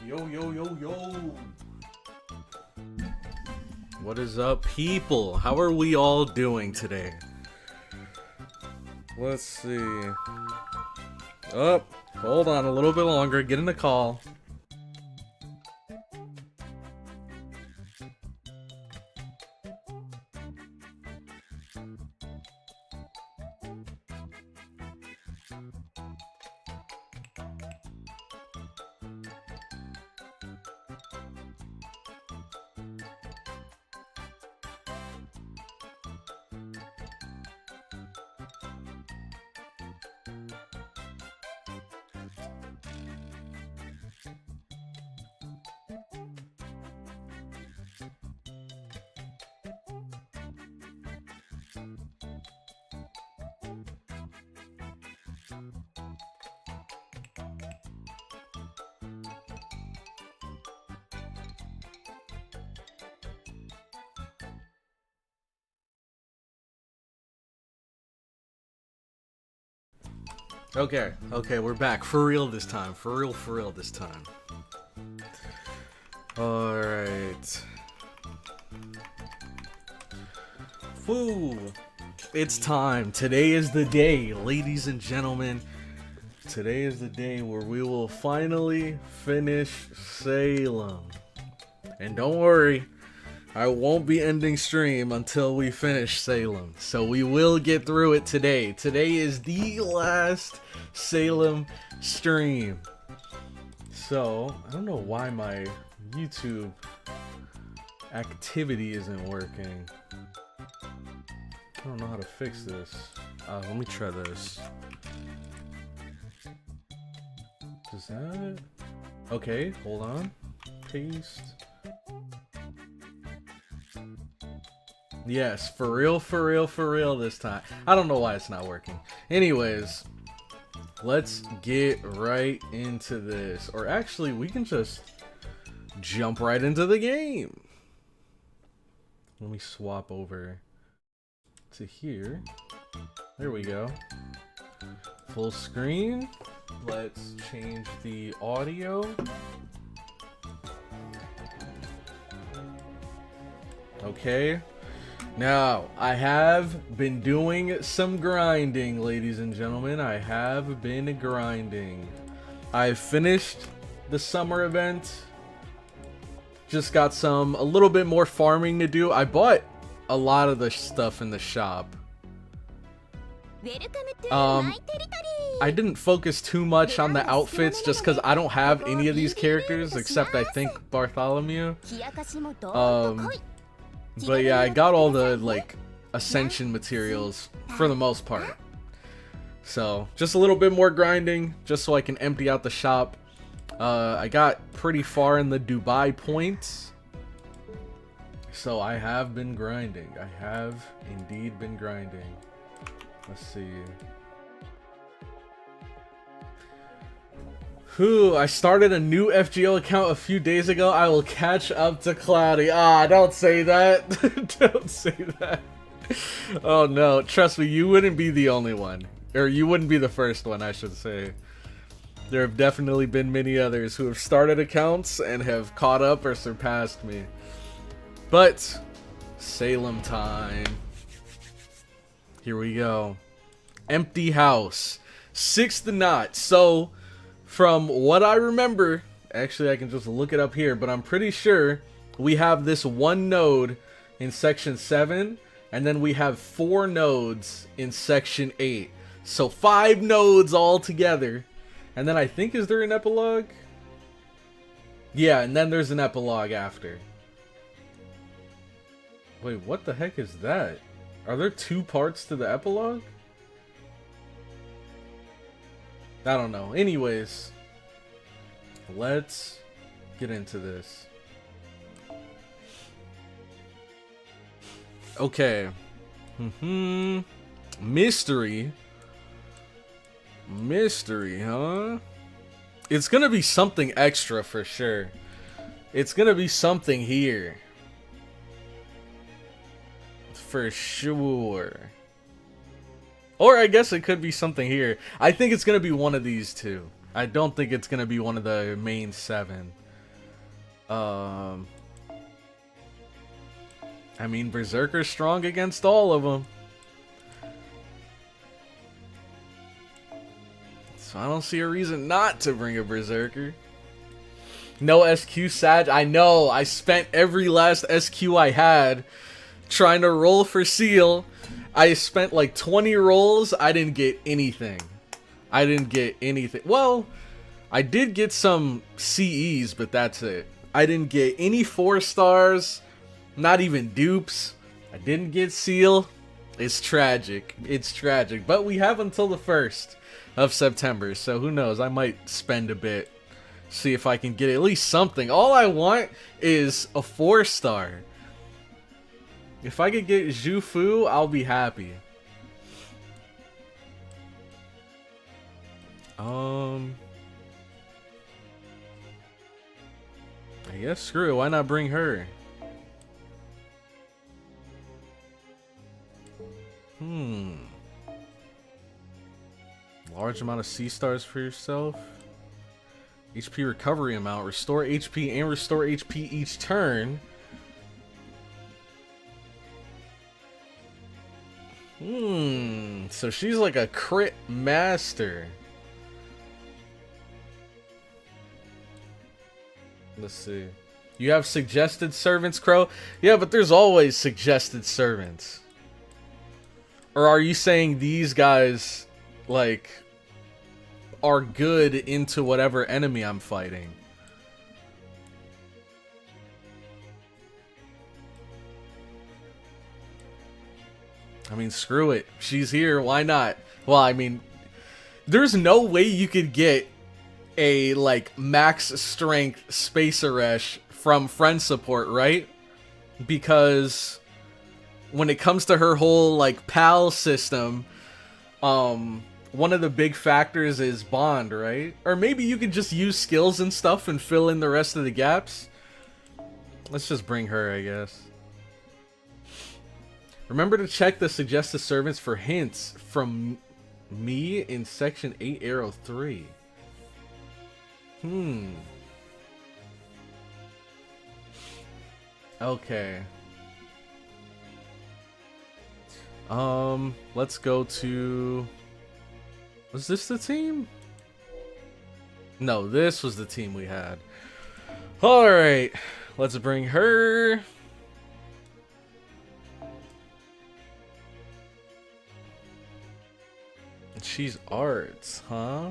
Yo, yo, yo, yo. What is up, people? How are we all doing today? Let's see. Oh, hold on a little bit longer. Get in the call. Okay, we're back. For real this time. For real this time. Alright. Woo! It's time. Today is the day, ladies and gentlemen. Today is the day where we will finally finish Salem. And don't worry, I won't be ending stream until we finish Salem. So we will get through it today. Today is the last Salem stream. So, I don't know why my YouTube activity isn't working. I don't know how to fix this. Let me try this. Is that it? Okay, hold on. Paste. Yes, for real this time. I don't know why it's not working. Anyways, let's get right into this. Or actually, we can just jump right into the game. Let me swap over to here. There we go. Full screen. Let's change the audio. Okay. Now, I have been doing some grinding, ladies and gentlemen. I have been grinding. I finished the summer event. Just got a little bit more farming to do. I bought a lot of the stuff in the shop. I didn't focus too much on the outfits just because I don't have any of these characters except I think Bartholomew. But yeah, I got all the like ascension materials for the most part. So just a little bit more grinding just so I can empty out the shop. I got pretty far in the Dubai points. So I have been grinding. I have indeed been grinding. Let's see. I started a new FGO account a few days ago. I will catch up to Cloudy. Don't say that. Don't say that. Oh no, trust me, you wouldn't be the only one. Or you wouldn't be the first one, I should say. There have definitely been many others who have started accounts and have caught up or surpassed me. But, Salem time. Here we go. Empty house. 6th knot. So, from what I remember, actually I can just look it up here, but I'm pretty sure we have this one node in section 7, and then we have 4 nodes in section 8. So 5 nodes all together. And then I think, is there an epilogue? Yeah, and then there's an epilogue after. Wait, what the heck is that? Are there 2 parts to the epilogue? I don't know. Anyways, let's get into this. Okay. Mystery. Mystery, huh? It's gonna be something extra for sure. It's gonna be something here. For sure. Or I guess it could be something here. I think it's gonna be one of these two. I don't think it's gonna be one of the main 7. I mean, Berserker's strong against all of them. So I don't see a reason not to bring a Berserker. No SQ Sag. I know. I spent every last SQ I had trying to roll for Seal. I spent like 20 rolls. I didn't get anything. I didn't get anything. Well, I did get some CEs, but that's it. I didn't get any 4 stars. Not even dupes. I didn't get Seal. It's tragic. It's tragic. But we have until the 1st of September. So who knows? I might spend a bit. See if I can get at least something. All I want is a 4-star. If I could get Zhu Fu, I'll be happy. I guess screw it. Why not bring her? Large amount of C-stars for yourself. HP recovery amount. Restore HP and restore HP each turn. So she's like a crit master. Let's see. You have suggested servants, Crow? Yeah, but there's always suggested servants. Or are you saying these guys, like, are good into whatever enemy I'm fighting. I mean, screw it. She's here. Why not? Well, I mean, there's no way you could get a, like, max strength Space Aresh from friend support, right? Because when it comes to her whole, like, PAL system, one of the big factors is bond, right? Or maybe you could just use skills and stuff and fill in the rest of the gaps. Let's just bring her, I guess. Remember to check the suggested servants for hints from me in section 8 arrow 3. Okay. Let's go to... Was this the team? No, this was the team we had. Alright, let's bring her. She's arts, huh?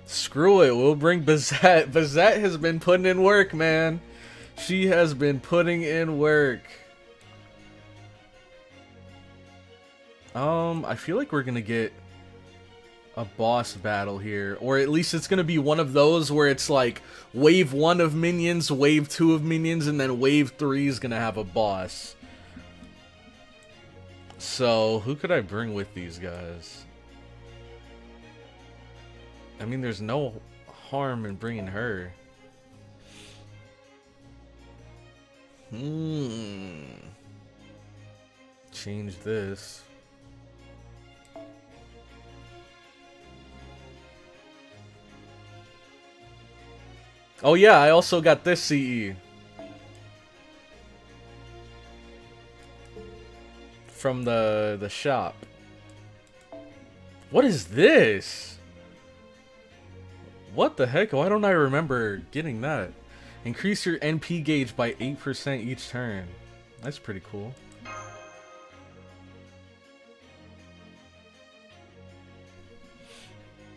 Screw it, we'll bring Bazette. Bazette has been putting in work, man. She has been putting in work. I feel like we're gonna get a boss battle here, or at least it's gonna be one of those where it's like wave 1 of minions, wave 2 of minions, and then wave 3 is gonna have a boss. So who could I bring with these guys? I mean, there's no harm in bringing her. Change this. Oh yeah, I also got this CE. From the shop. What is this? What the heck? Why don't I remember getting that? Increase your NP gauge by 8% each turn. That's pretty cool.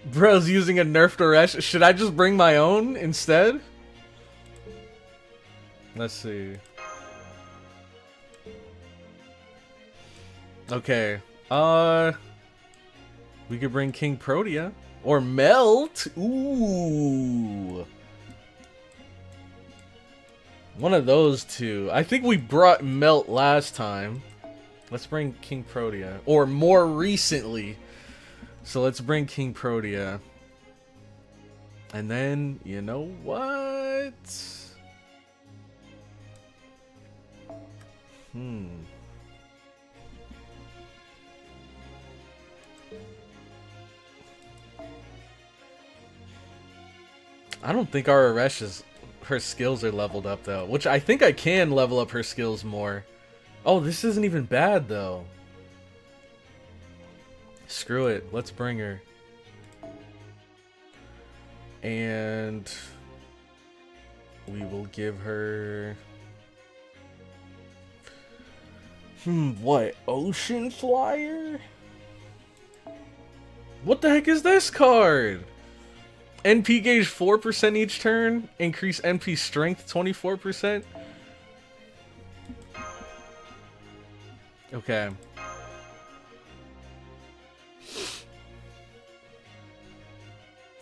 Bro's using a nerfed Aresh. Should I just bring my own instead? Let's see. Okay. We could bring King Protea. Or Melt. Ooh. One of those two. I think we brought Melt last time. Let's bring King Protea. Or more recently. So let's bring King Protea. And then, you know what? I don't think our Aresh is... Her skills are leveled up though. Which I think I can level up her skills more. Oh, this isn't even bad though. Screw it. Let's bring her. And... we will give her... what? Ocean Flyer? What the heck is this card? NP gauge 4% each turn. Increase NP strength 24%. Okay.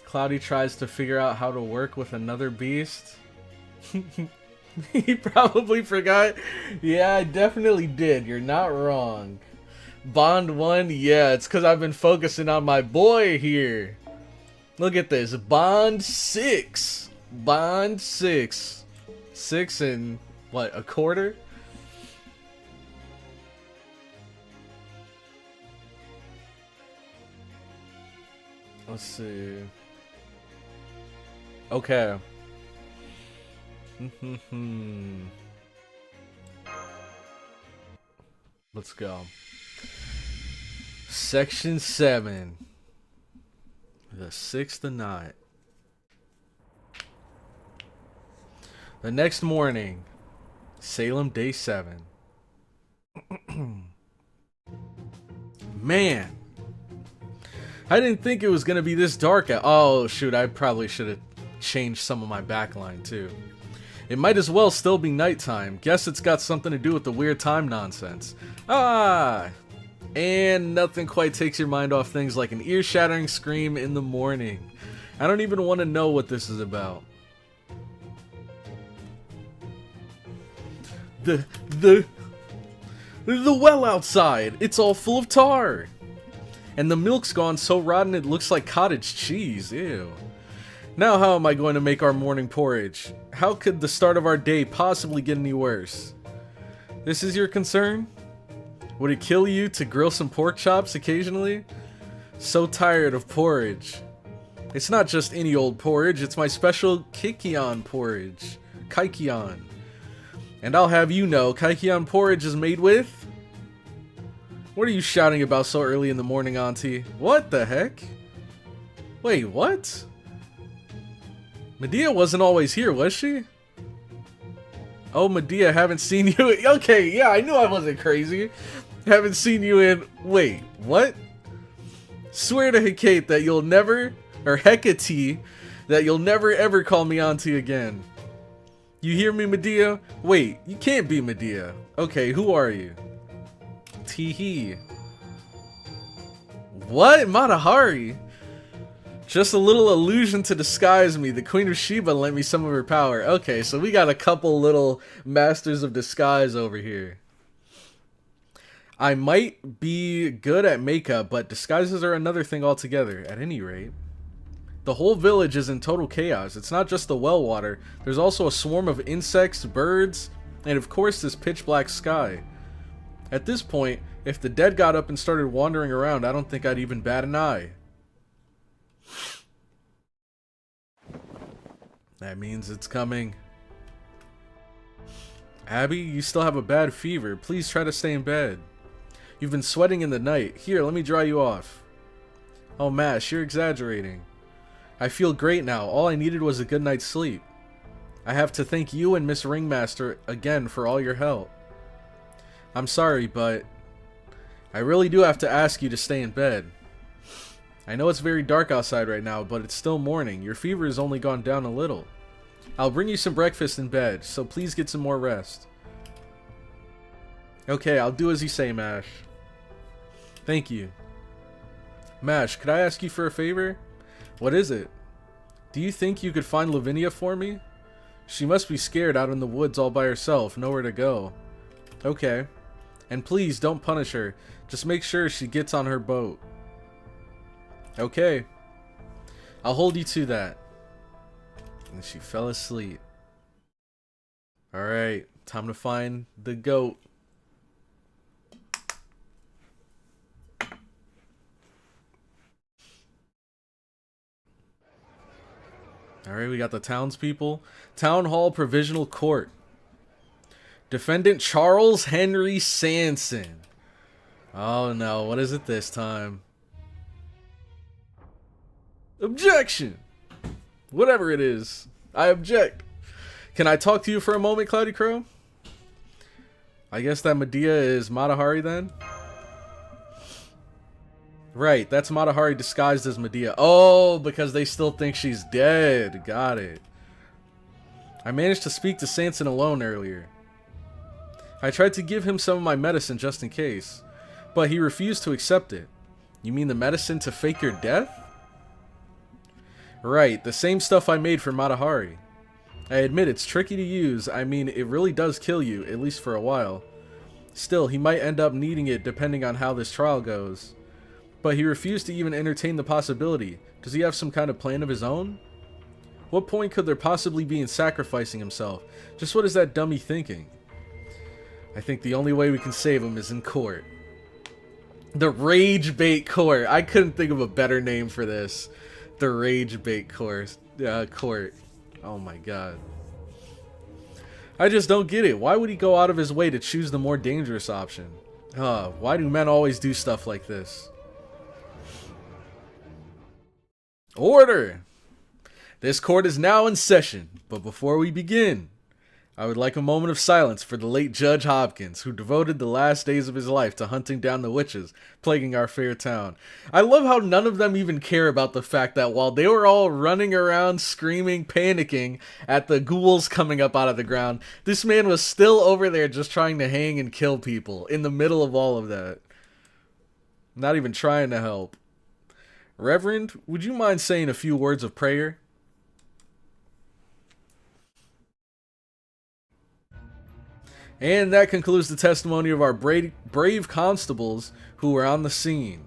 Cloudy tries to figure out how to work with another beast. He probably forgot. Yeah, I definitely did. You're not wrong. Bond 1? Yeah, it's because I've been focusing on my boy here. Look at this. Bond 6. Bond 6. 6 and, what, a quarter? Let's see. Okay. Let's go. Section 7. The 6th night. The next morning. Salem day 7. Man. I didn't think it was gonna be this dark. Oh shoot, I probably should have changed some of my backline too. It might as well still be nighttime. Guess it's got something to do with the weird time nonsense. Ah! And nothing quite takes your mind off things like an ear-shattering scream in the morning. I don't even want to know what this is about. The well outside, it's all full of tar. And the milk's gone so rotten it looks like cottage cheese, ew. Now how am I going to make our morning porridge? How could the start of our day possibly get any worse? This is your concern? Would it kill you to grill some pork chops occasionally? So tired of porridge. It's not just any old porridge, it's my special Kaikion porridge. Kaikion. And I'll have you know, Kaikion porridge is made with... What are you shouting about so early in the morning, Auntie? What the heck? Wait, what? Medea wasn't always here, was she? Oh, Medea, haven't seen you... Okay, yeah, I knew I wasn't crazy. Haven't seen you in... Wait, what? Swear to Hecate that you'll never... Or Hecate, that you'll never ever call me Auntie again. You hear me, Medea? Wait, you can't be Medea. Okay, who are you? Teehee. What? Matahari? Just a little illusion to disguise me. The Queen of Sheba lent me some of her power. Okay, so we got a couple little masters of disguise over here. I might be good at makeup, but disguises are another thing altogether. At any rate, the whole village is in total chaos. It's not just the well water. There's also a swarm of insects, birds, and of course this pitch black sky. At this point, if the dead got up and started wandering around, I don't think I'd even bat an eye. That means it's coming. Abby, you still have a bad fever. Please try to stay in bed. You've been sweating in the night. Here, let me dry you off. Oh, Mash, you're exaggerating. I feel great now. All I needed was a good night's sleep. I have to thank you and Miss Ringmaster again for all your help. I'm sorry, but I really do have to ask you to stay in bed. I know it's very dark outside right now, but it's still morning. Your fever has only gone down a little. I'll bring you some breakfast in bed, so please get some more rest. Okay, I'll do as you say, Mash. Thank you. Mash, could I ask you for a favor? What is it? Do you think you could find Lavinia for me? She must be scared out in the woods all by herself, nowhere to go. Okay. And please, don't punish her. Just make sure she gets on her boat. Okay. I'll hold you to that. And she fell asleep. Alright, time to find the goat. Alright, we got the townspeople. Town Hall Provisional Court. Defendant Charles Henry Sanson. Oh no, what is it this time? Objection! Whatever it is, I object. Can I talk to you for a moment, CloudyCrow? I guess that Medea is Matahari then? Right, that's Matahari disguised as Medea. Oh, because they still think she's dead. Got it. I managed to speak to Sanson alone earlier. I tried to give him some of my medicine just in case, but he refused to accept it. You mean the medicine to fake your death? Right, the same stuff I made for Matahari. I admit it's tricky to use. I mean, it really does kill you, at least for a while. Still, he might end up needing it depending on how this trial goes. But he refused to even entertain the possibility. Does he have some kind of plan of his own? What point could there possibly be in sacrificing himself? Just what is that dummy thinking? I think the only way we can save him is in court. The Rage Bait Court. I couldn't think of a better name for this. The Rage Bait Court. Oh my god. I just don't get it. Why would he go out of his way to choose the more dangerous option? Why do men always do stuff like this? Order! This court is now in session, but before we begin, I would like a moment of silence for the late Judge Hopkins, who devoted the last days of his life to hunting down the witches plaguing our fair town. I love how none of them even care about the fact that while they were all running around screaming, panicking at the ghouls coming up out of the ground, this man was still over there just trying to hang and kill people in the middle of all of that. Not even trying to help. Reverend, would you mind saying a few words of prayer? And that concludes the testimony of our brave constables who were on the scene.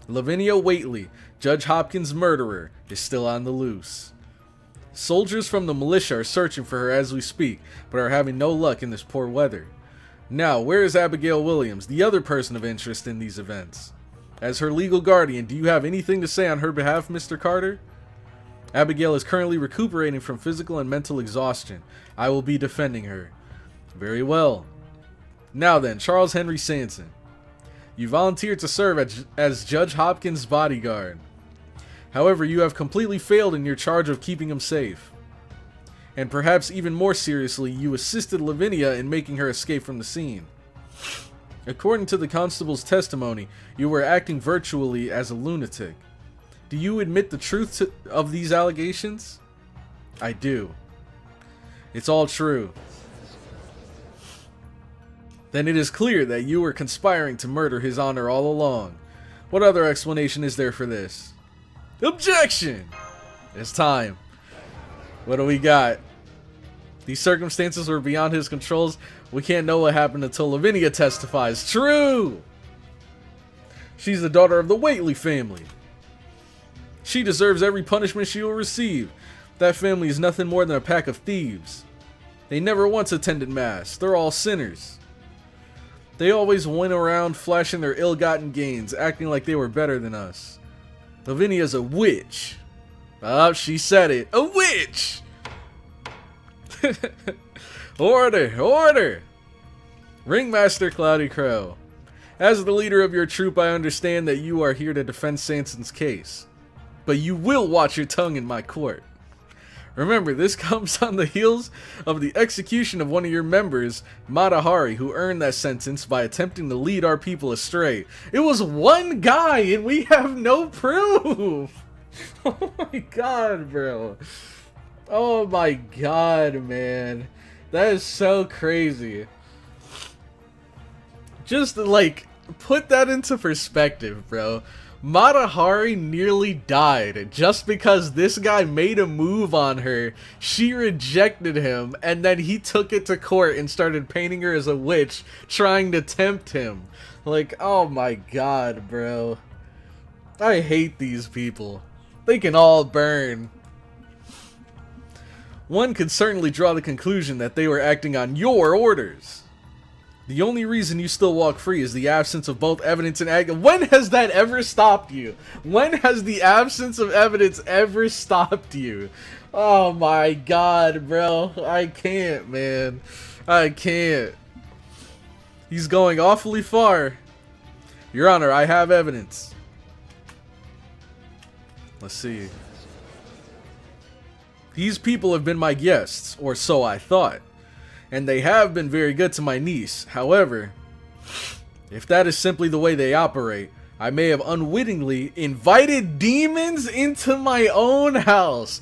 Lavinia Whately, Judge Hopkins' murderer, is still on the loose. Soldiers from the militia are searching for her as we speak, but are having no luck in this poor weather. Now, where is Abigail Williams, the other person of interest in these events? As her legal guardian, do you have anything to say on her behalf, Mr. Carter? Abigail is currently recuperating from physical and mental exhaustion. I will be defending her. Very well. Now then, Charles Henry Sanson. You volunteered to serve as Judge Hopkins' bodyguard. However, you have completely failed in your charge of keeping him safe. And perhaps even more seriously, you assisted Lavinia in making her escape from the scene. According to the constable's testimony, you were acting virtually as a lunatic. Do you admit the truth of these allegations? I do. It's all true. Then it is clear that you were conspiring to murder His Honor all along. What other explanation is there for this? Objection! It's time. What do we got? These circumstances were beyond his controls. We can't know what happened until Lavinia testifies. True! She's the daughter of the Whately family. She deserves every punishment she will receive. That family is nothing more than a pack of thieves. They never once attended mass. They're all sinners. They always went around flashing their ill-gotten gains, acting like they were better than us. Lavinia's a witch. Oh, she said it. A witch! Order! Order! Ringmaster CloudyCrow. As the leader of your troop, I understand that you are here to defend Sanson's case. But you will watch your tongue in my court. Remember, this comes on the heels of the execution of one of your members, Matahari, who earned that sentence by attempting to lead our people astray. It was one guy, and we have no proof! Oh my god, bro. Oh my god, man. That is so crazy. Just, like, put that into perspective, bro. Matahari nearly died just because this guy made a move on her. She rejected him, and then he took it to court and started painting her as a witch, trying to tempt him. Like, oh my god, bro. I hate these people. They can all burn. One could certainly draw the conclusion that they were acting on your orders. The only reason you still walk free is the absence of both evidence and ag. When has that ever stopped you? When has the absence of evidence ever stopped you? Oh my god, bro. I can't, man. I can't. He's going awfully far. Your Honor, I have evidence. Let's see. These people have been my guests, or so I thought. And they have been very good to my niece. However, if that is simply the way they operate, I may have unwittingly invited demons into my own house.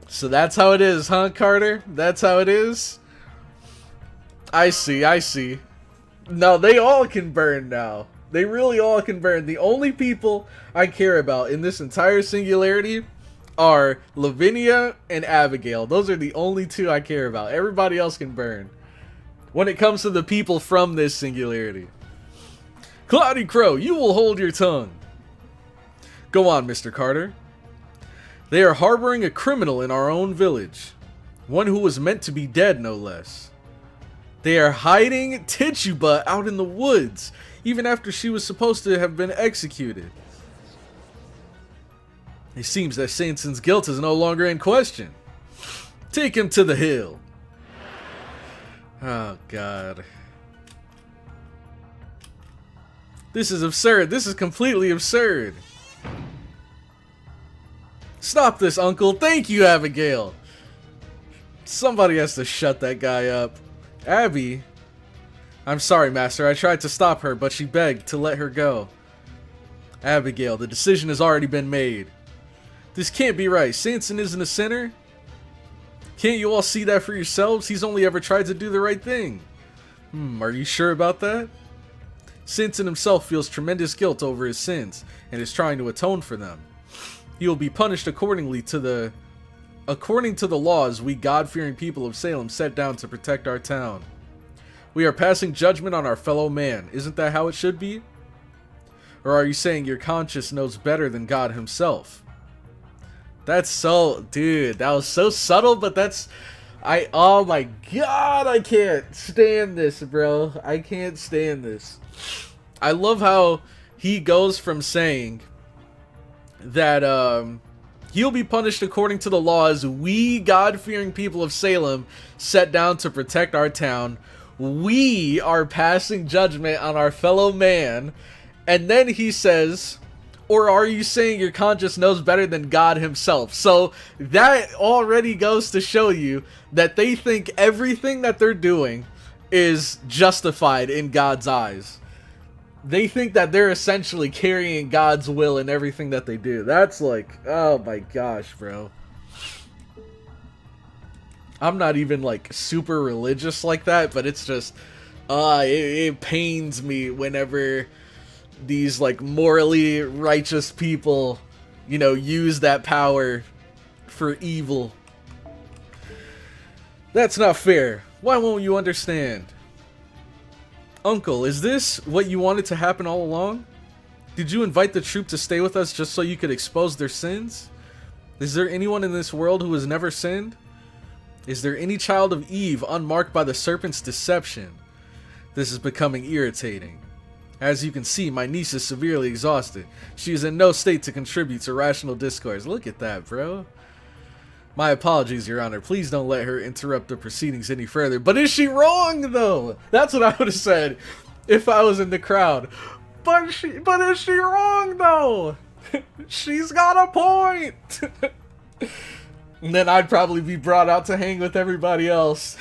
So that's how it is, huh, Carter? That's how it is? I see, I see. No, they all can burn now. They really all can burn. The only people I care about in this entire singularity are Lavinia and Abigail. Those are the only two I care about. Everybody else can burn. When it comes to the people from this singularity. CloudyCrow, you will hold your tongue. Go on, Mr. Carter. They are harboring a criminal in our own village. One who was meant to be dead, no less. They are hiding Tituba out in the woods, even after she was supposed to have been executed. It seems that Sanson's guilt is no longer in question. Take him to the hill. Oh, God. This is absurd. This is completely absurd. Stop this, Uncle. Thank you, Abigail. Somebody has to shut that guy up. Abby? I'm sorry, Master. I tried to stop her, but she begged to let her go. Abigail, the decision has already been made. This can't be right. Samson isn't a sinner? Can't you all see that for yourselves? He's only ever tried to do the right thing. Are you sure about that? Samson himself feels tremendous guilt over his sins and is trying to atone for them. He will be punished according to the laws we God-fearing people of Salem set down to protect our town. We are passing judgment on our fellow man. Isn't that how it should be? Or are you saying your conscience knows better than God himself? That's so... Dude, that was so subtle, but that's... Oh my god, I can't stand this, bro. I can't stand this. I love how he goes from saying that he'll be punished according to the laws we God-fearing people of Salem set down to protect our town. We are passing judgment on our fellow man. And then he says, or are you saying your conscience knows better than God himself? So that already goes to show you that they think everything that they're doing is justified in God's eyes. They think that they're essentially carrying God's will in everything that they do. That's like, oh my gosh, bro. I'm not even like super religious like that, but it's just, it pains me whenever these like morally righteous people, you know, use that power for evil. That's not fair. Why won't you understand? Uncle, is this what you wanted to happen all along? Did you invite the troop to stay with us just so you could expose their sins? Is there anyone in this world who has never sinned? Is there any child of Eve unmarked by the serpent's deception? This is becoming irritating. As you can see, my niece is severely exhausted. She is in no state to contribute to rational discourse. Look at that, bro. My apologies, Your Honor. Please don't let her interrupt the proceedings any further. But is she wrong, though? That's what I would have said if I was in the crowd. But is she wrong, though? She's got a point. And then I'd probably be brought out to hang with everybody else.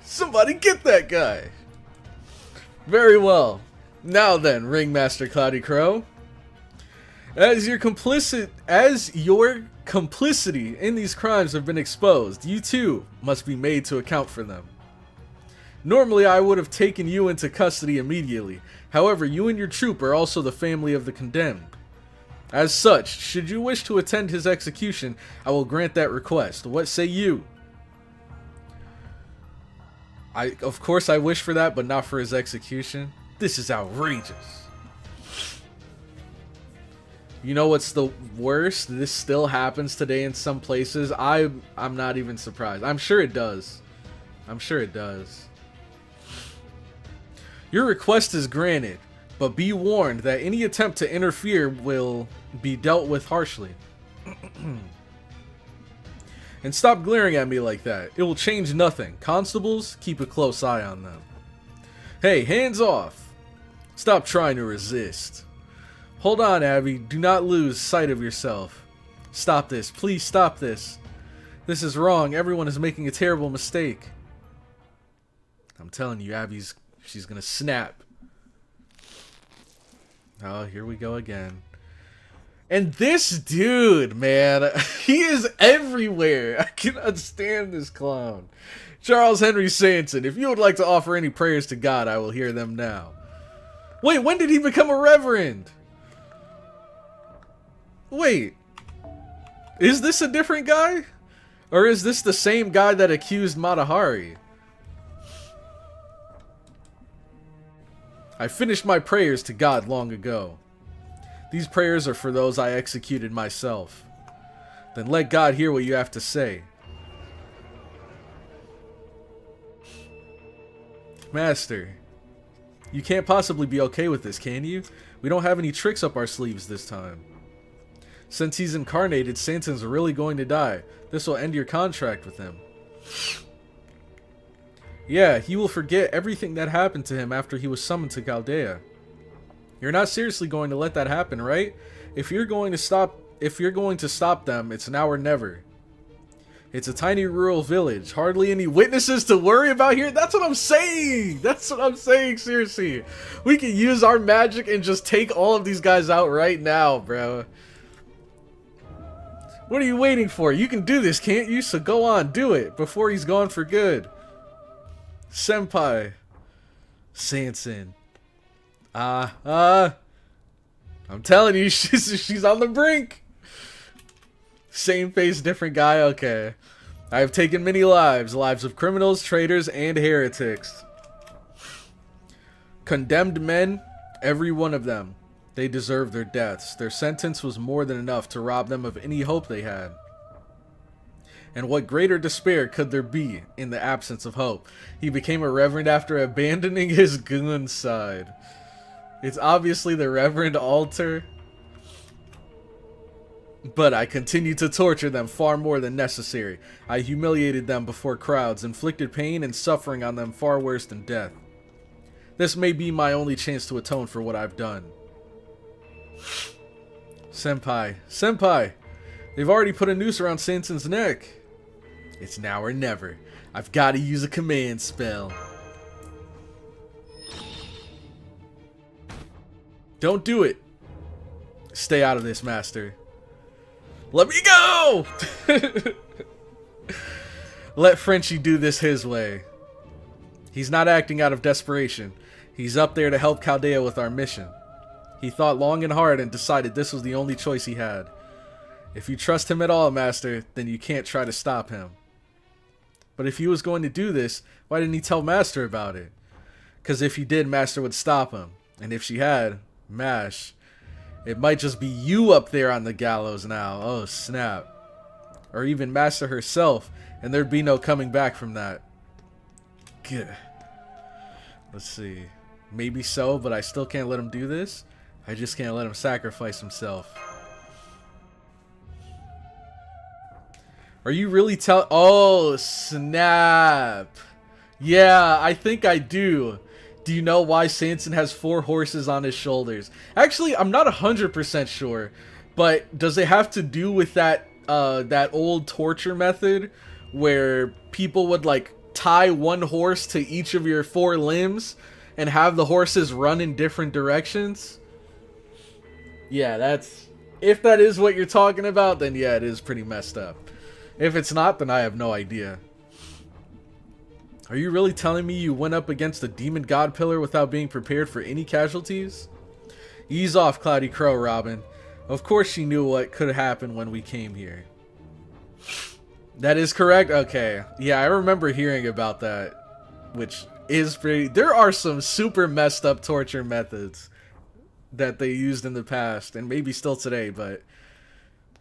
Somebody get that guy. Very well. Now then, Ringmaster CloudyCrow. As your complicity in these crimes have been exposed, you too must be made to account for them. Normally, I would have taken you into custody immediately. However, you and your troop are also the family of the condemned. As such, should you wish to attend his execution, I will grant that request. What say you? Of course I wish for that, but not for his execution. This is outrageous. You know what's the worst? This still happens today in some places. I'm not even surprised. I'm sure it does. I'm sure it does. Your request is granted, but be warned that any attempt to interfere will be dealt with harshly. And stop glaring at me like that. It will change nothing. Constables, keep a close eye on them. Hey, hands off. Stop trying to resist. Hold on, Abby. Do not lose sight of yourself. Stop this. Please stop this. This is wrong. Everyone is making a terrible mistake. I'm telling you, she's gonna snap. Oh, here we go again. And this dude, man, he is everywhere. I cannot stand this clown. Charles Henry Sanson, if you would like to offer any prayers to God, I will hear them now. Wait, when did he become a reverend? Wait, is this a different guy? Or is this the same guy that accused Matahari? I finished my prayers to God long ago. These prayers are for those I executed myself. Then let God hear what you have to say. Master, you can't possibly be okay with this, can you? We don't have any tricks up our sleeves this time. Since he's incarnated, Santon's really going to die. This will end your contract with him. Yeah, he will forget everything that happened to him after he was summoned to Chaldea. You're not seriously going to let that happen, right? If you're going to stop them, it's now or never. It's a tiny rural village. Hardly any witnesses to worry about here. That's what I'm saying. That's what I'm saying. Seriously. We can use our magic and just take all of these guys out right now, bro. What are you waiting for? You can do this, can't you? So go on, do it before he's gone for good. Senpai. Sanson. I'm telling you, she's on the brink. Same face, different guy. Okay. I have taken many lives. Lives of criminals, traitors, and heretics. Condemned men, every one of them. They deserved their deaths. Their sentence was more than enough to rob them of any hope they had. And what greater despair could there be in the absence of hope? He became a reverend after abandoning his goon side. It's obviously the Reverend Alter. But I continued to torture them far more than necessary. I humiliated them before crowds, inflicted pain and suffering on them far worse than death. This may be my only chance to atone for what I've done. Senpai. Senpai! They've already put a noose around Sanson's neck. It's now or never. I've got to use a command spell. Don't do it. Stay out of this, master. Let me go! Let Frenchie do this his way. He's not acting out of desperation. He's up there to help Chaldea with our mission. He thought long and hard and decided this was the only choice he had. If you trust him at all, Master, then you can't try to stop him. But if he was going to do this, why didn't he tell Master about it? Because if he did, Master would stop him. And if she had, Mash, it might just be you up there on the gallows now. Oh, snap. Or even Master herself, and there'd be no coming back from that. Gah. Let's see. Maybe so, but I still can't let him do this. I just can't let him sacrifice himself. Are you really Oh, snap. Yeah, I think I do. Do you know why Sanson has 4 horses on his shoulders? Actually, I'm not 100% sure, but does it have to do with that that old torture method where people would like tie one horse to each of your 4 limbs and have the horses run in different directions? Yeah, that's... If that is what you're talking about, then yeah, it is pretty messed up. If it's not, then I have no idea. Are you really telling me you went up against the demon god pillar without being prepared for any casualties? Ease off, CloudyCrow, Robin. Of course she knew what could happen when we came here. That is correct? Okay. Yeah, I remember hearing about that. Which is pretty... There are some super messed up torture methods that they used in the past, and maybe still today, but...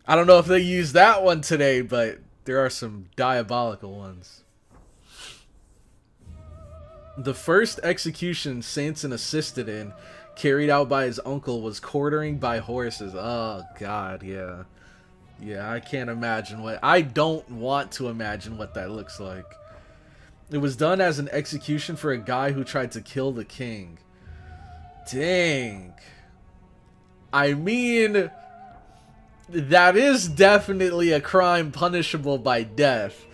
I don't know if they use that one today, but there are some diabolical ones. The first execution Sanson assisted in, carried out by his uncle, was quartering by horses. Oh, God, yeah. Yeah, I can't imagine what... I don't want to imagine what that looks like. It was done as an execution for a guy who tried to kill the king. Dang. I mean... That is definitely a crime punishable by death.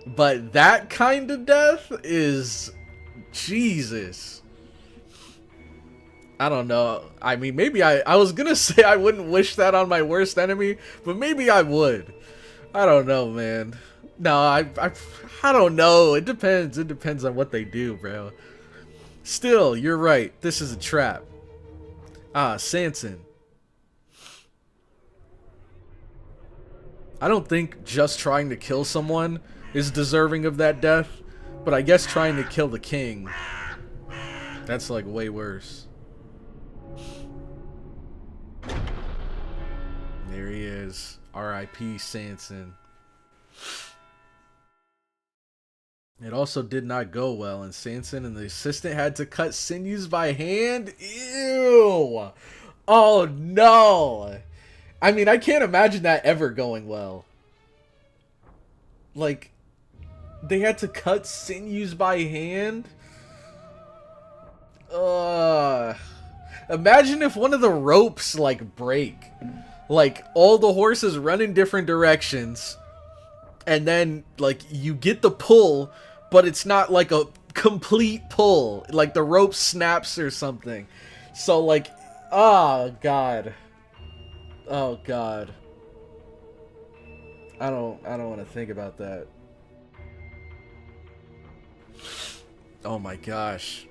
But that kind of death is... Jesus. I don't know. I mean, maybe I was gonna say I wouldn't wish that on my worst enemy, but maybe I would. I don't know, man. No, I don't know. It depends. It depends on what they do, bro. Still, you're right. This is a trap. Ah, Sanson. I don't think just trying to kill someone is deserving of that death, but I guess trying to kill the king, that's like way worse. There he is. R.I.P. Sanson. It also did not go well, and Sanson and the assistant had to cut sinews by hand. Ew! Oh no! I mean, I can't imagine that ever going well. Like, they had to cut sinews by hand? Imagine if one of the ropes, like, break. Like, all the horses run in different directions. and then like you get the pull, but it's not like a complete pull. Like the rope snaps or something. So like, oh god, oh god. I don't want to think about that. Oh my gosh.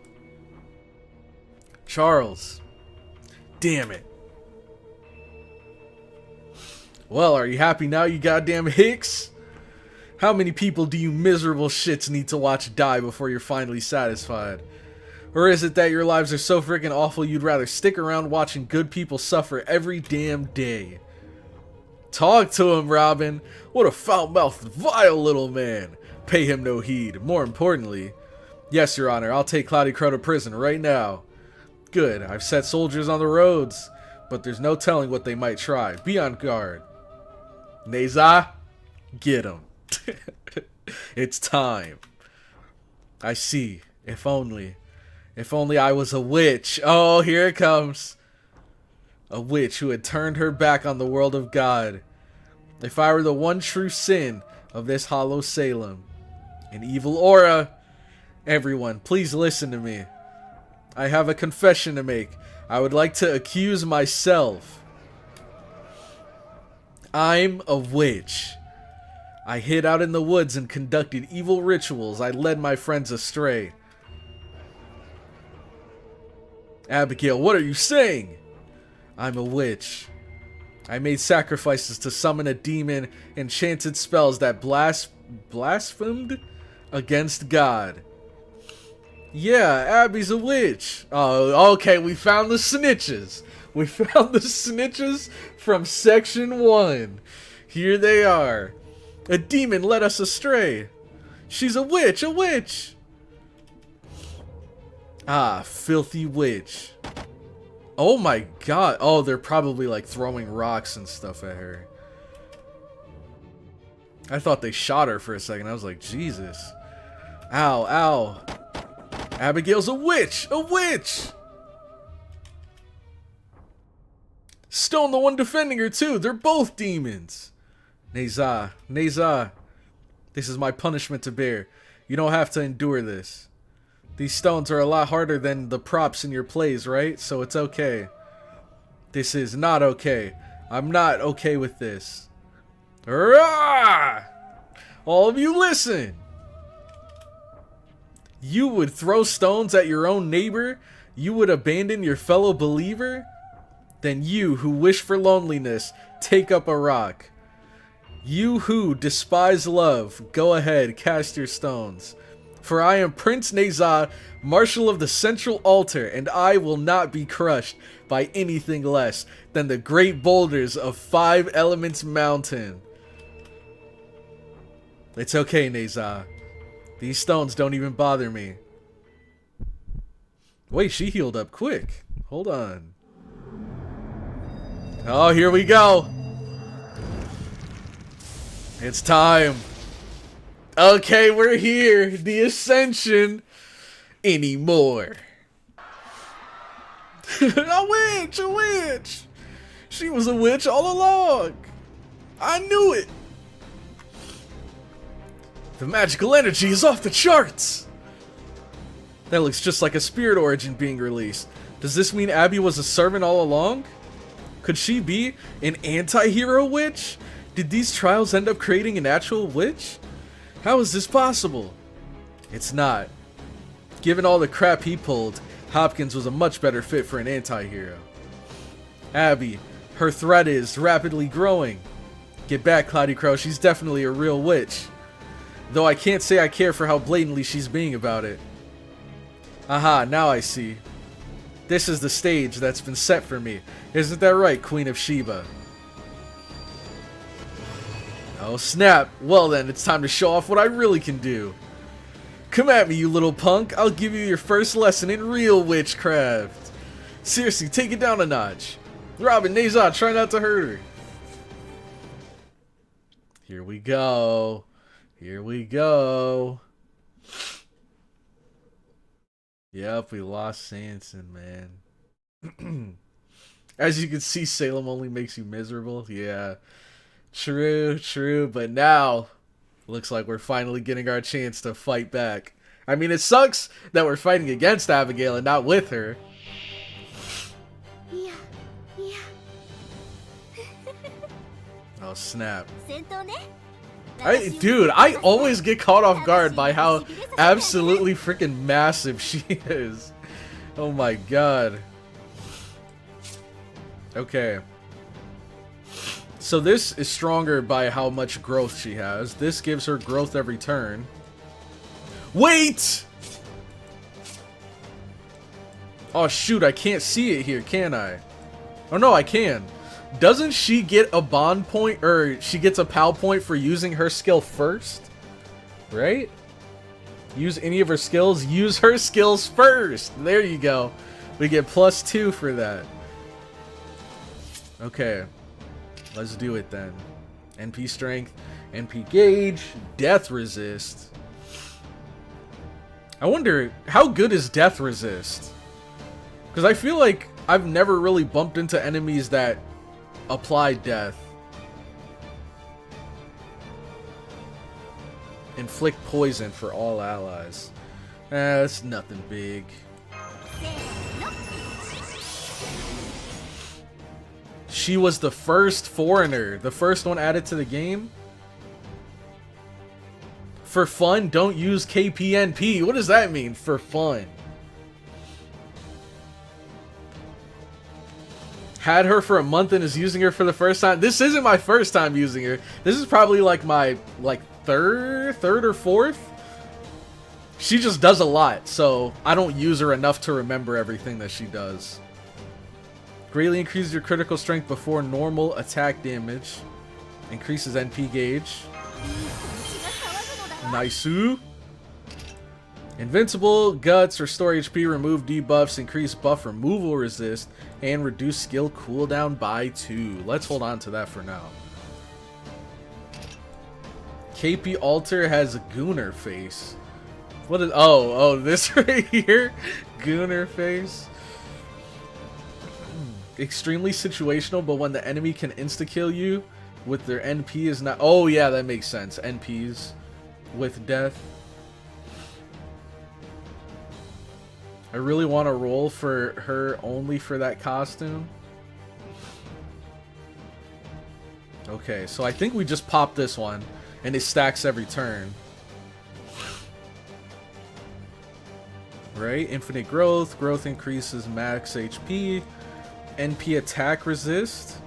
Charles. Damn it. Well, are you happy now, you goddamn hicks? How many people do you miserable shits need to watch die before you're finally satisfied? Or is it that your lives are so freaking awful you'd rather stick around watching good people suffer every damn day? Talk to him, Robin. What a foul-mouthed, vile little man. Pay him no heed. More importantly, yes, Your Honor, I'll take CloudyCrow to prison right now. Good, I've set soldiers on the roads, but there's no telling what they might try. Be on guard. Neza, get him. It's time. I see. If only I was a witch. Oh, here it comes. A witch who had turned her back on the world of God. If I were the one true sin of this hollow Salem, an evil aura. Everyone, please listen to me. I have a confession to make. I would like to accuse myself. I'm a witch. I hid out in the woods and conducted evil rituals. I led my friends astray. Abigail, what are you saying? I'm a witch. I made sacrifices to summon a demon, enchanted spells that blasphemed against God. Yeah, Abby's a witch. Oh, okay, we found the snitches. We found the snitches from section 1. Here they are. A demon led us astray. She's a witch, a witch. Ah, filthy witch. Oh my god. Oh, they're probably like throwing rocks and stuff at her. I thought they shot her for a second. I was like, Jesus. Ow, ow. Abigail's a witch! A witch! Stone the one defending her too. They're both demons. Neza, Neza. This is my punishment to bear. You don't have to endure this. These stones are a lot harder than the props in your plays, right? So it's okay. This is not okay. I'm not okay with this. Hurrah! All of you listen! You would throw stones at your own neighbor? You would abandon your fellow believer? Then you who wish for loneliness, take up a rock. You who despise love, go ahead, cast your stones. For I am Prince Neza, Marshal of the Central Altar, and I will not be crushed by anything less than the great boulders of 5 Elements Mountain. It's okay, Neza. These stones don't even bother me. Wait, she healed up quick. Hold on. Oh, here we go. It's time. Okay, we're here. The Ascension. Anymore. A witch! A witch! She was a witch all along. I knew it. The magical energy is off the charts! That looks just like a spirit origin being released. Does this mean Abby was a servant all along? Could she be an anti-hero witch? Did these trials end up creating an actual witch? How is this possible? It's not. Given all the crap he pulled, Hopkins was a much better fit for an anti-hero. Abby, her threat is rapidly growing. Get back, CloudyCrow, she's definitely a real witch. Though I can't say I care for how blatantly she's being about it. Aha, now I see. This is the stage that's been set for me. Isn't that right, Queen of Sheba? Oh snap. Well then, it's time to show off what I really can do. Come at me, you little punk. I'll give you your first lesson in real witchcraft. Seriously, take it down a notch. Robin, Neza, try not to hurt her. Here we go. Here we go. Yep, we lost Sanson, man. As you can see, Salem only makes you miserable. Yeah. True, true. But now, Looks like we're finally getting our chance to fight back. I mean, it sucks that we're fighting against Abigail and not with her. Oh, snap. Dude, I always get caught off guard by how absolutely freaking massive she is. Oh my god. Okay. So this is stronger by how much growth she has. This gives her growth every turn. Wait! Oh shoot, I can't see it here, can I? Oh no, I can. Doesn't she get a bond point, or she gets a PAL point for using her skill first? Right? Use any of her skills? Use her skills first! There you go. We get +2 for that. Okay. Let's do it then. NP strength, NP gauge, death resist. I wonder, how good is death resist? Because I feel like I've never really bumped into enemies that apply death. Inflict poison for all allies. That's nothing big. She was the first foreigner, the first one added to the game. For fun, don't use KPNP. What does that mean, for fun? Had her for a month and is using her for the first time. This isn't my first time using her. This is probably like my third or fourth. She just does a lot, so I don't use her enough to remember everything that she does. Greatly increases your critical strength before normal attack damage. Increases NP gauge. Nice-oo. Invincible, guts, restore HP, remove debuffs, increase buff removal resist, and reduce skill cooldown by 2. Let's hold on to that for now. KP Alter has a Gooner face. What is... Oh, this right here? Gooner face. Extremely situational, but when the enemy can insta-kill you with their NP is not... Oh, yeah, that makes sense. NPs with death. I really want to roll for her only for that costume. Okay, so I think we just pop this one, and it stacks every turn. Right? Infinite growth. Growth increases max HP. NP attack resist.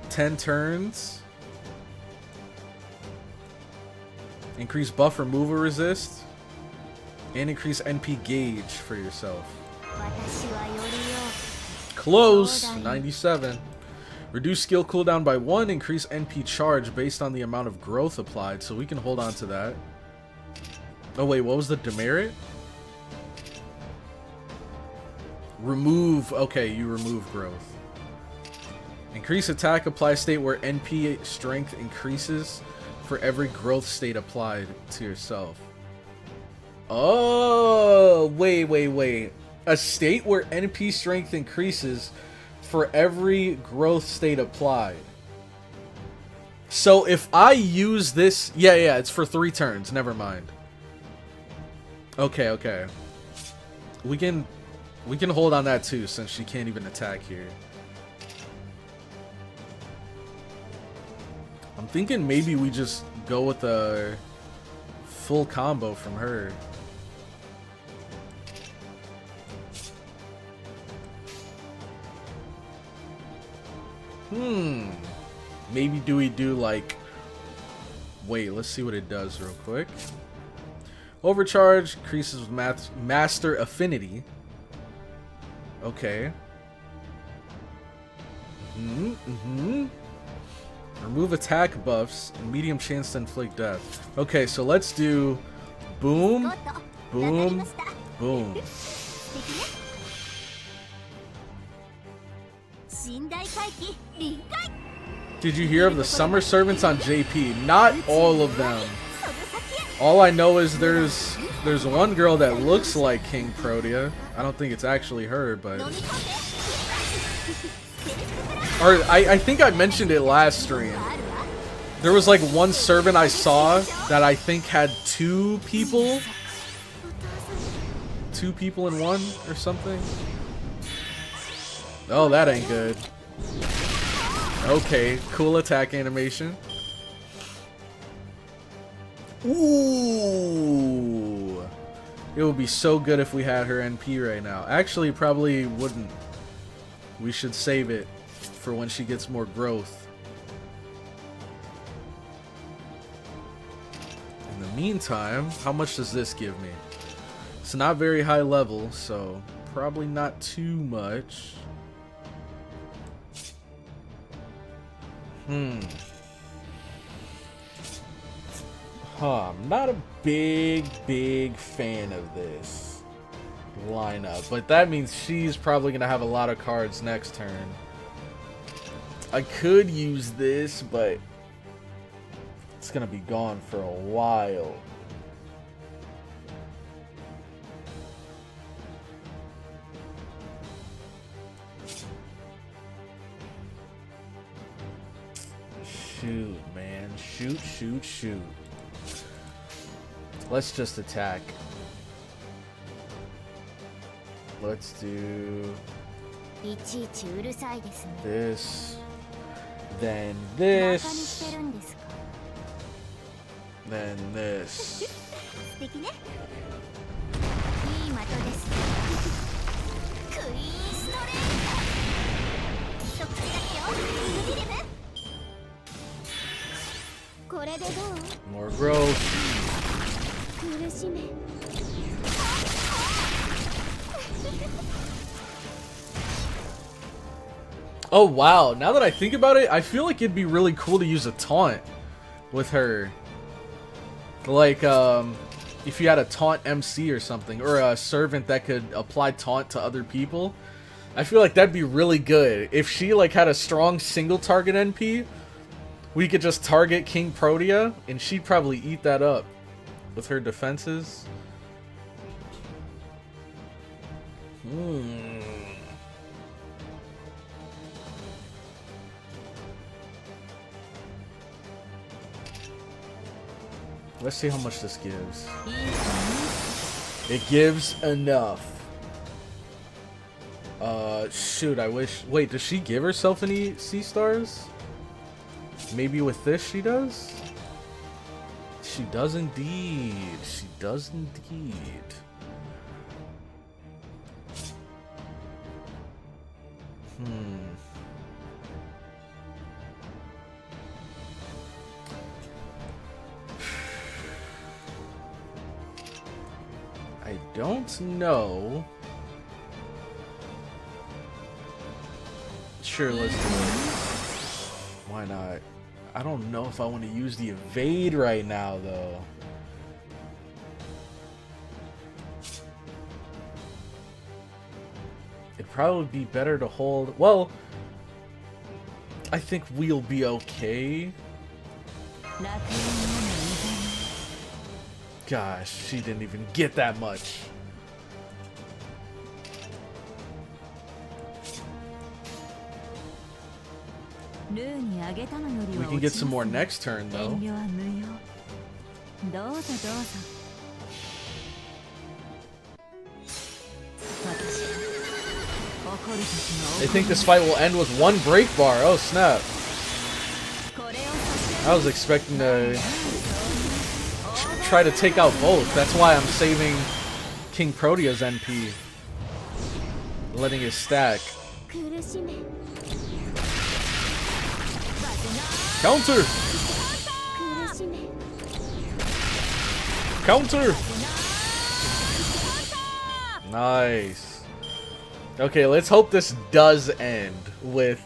10 turns. Increase buff removal resist. And increase NP gauge for yourself. Close. 97. Reduce skill cooldown by 1. Increase NP charge based on the amount of growth applied. So we can hold on to that. Oh wait, what was the demerit? Remove. Okay, you remove growth. Increase attack apply state where NP strength increases for every growth state applied to yourself. Oh, wait. A state where NP strength increases for every growth state applied. So if I use this... Yeah, it's for 3 turns. Never mind. Okay. We can hold on that too, since she can't even attack here. I'm thinking maybe we just go with a full combo from her. Maybe do we do like... Wait, let's see what it does real quick. Overcharge increases with master affinity. Okay. Remove attack buffs and medium chance to inflict death. Okay, so let's do boom, boom, boom. Did you hear of the summer servants on JP? Not all of them. All I know is there's one girl that looks like King Protea. I don't think it's actually her, but... Or I think I mentioned it last stream. There was like one servant I saw that I think had two people. Two people in one or something. Oh, that ain't good. Okay, cool attack animation. Ooh. It would be so good if we had her NP right now. Actually, probably wouldn't. We should save it for when she gets more growth. In the meantime, how much does this give me? It's not very high level, so probably not too much. I'm not a big fan of this lineup, but that means she's probably gonna have a lot of cards next turn. I could use this, but it's gonna be gone for a while. Shoot, man. Shoot. Let's just attack. Let's do this, then this, then this. More growth. Oh wow, now that I think about it, I feel like it'd be really cool to use a taunt with her. Like, if you had a taunt MC or something, or a servant that could apply taunt to other people. I feel like that'd be really good. If she like had a strong single target NP, we could just target King Protea, and she'd probably eat that up with her defenses. Let's see how much this gives. It gives enough. Shoot, I wish... Wait, does she give herself any C-stars? Maybe with this she does? She does indeed. She does indeed. I don't know. Sure, let's do it. Why not? I don't know if I want to use the evade right now, though. It'd probably be better to hold... Well, I think we'll be okay. Gosh, she didn't even get that much. We can get some more next turn, though. I think this fight will end with one break bar. Oh, snap. I was expecting to try to take out both. That's why I'm saving King Protea's NP. Letting it stack. Counter! Counter! Nice. Okay, let's hope this does end with,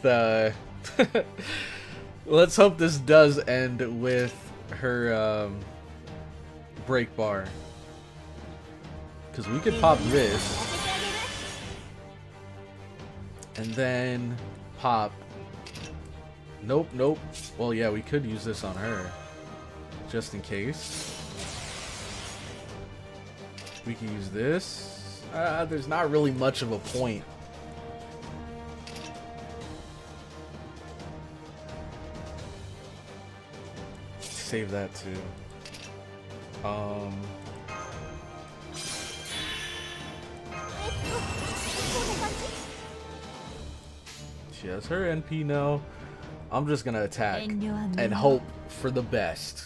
let's hope this does end with her, break bar. Because we could pop this. And then pop... Nope. Well, yeah, we could use this on her. Just in case. We can use this. There's not really much of a point. save that too. She has her NP now. I'm just gonna attack and hope for the best.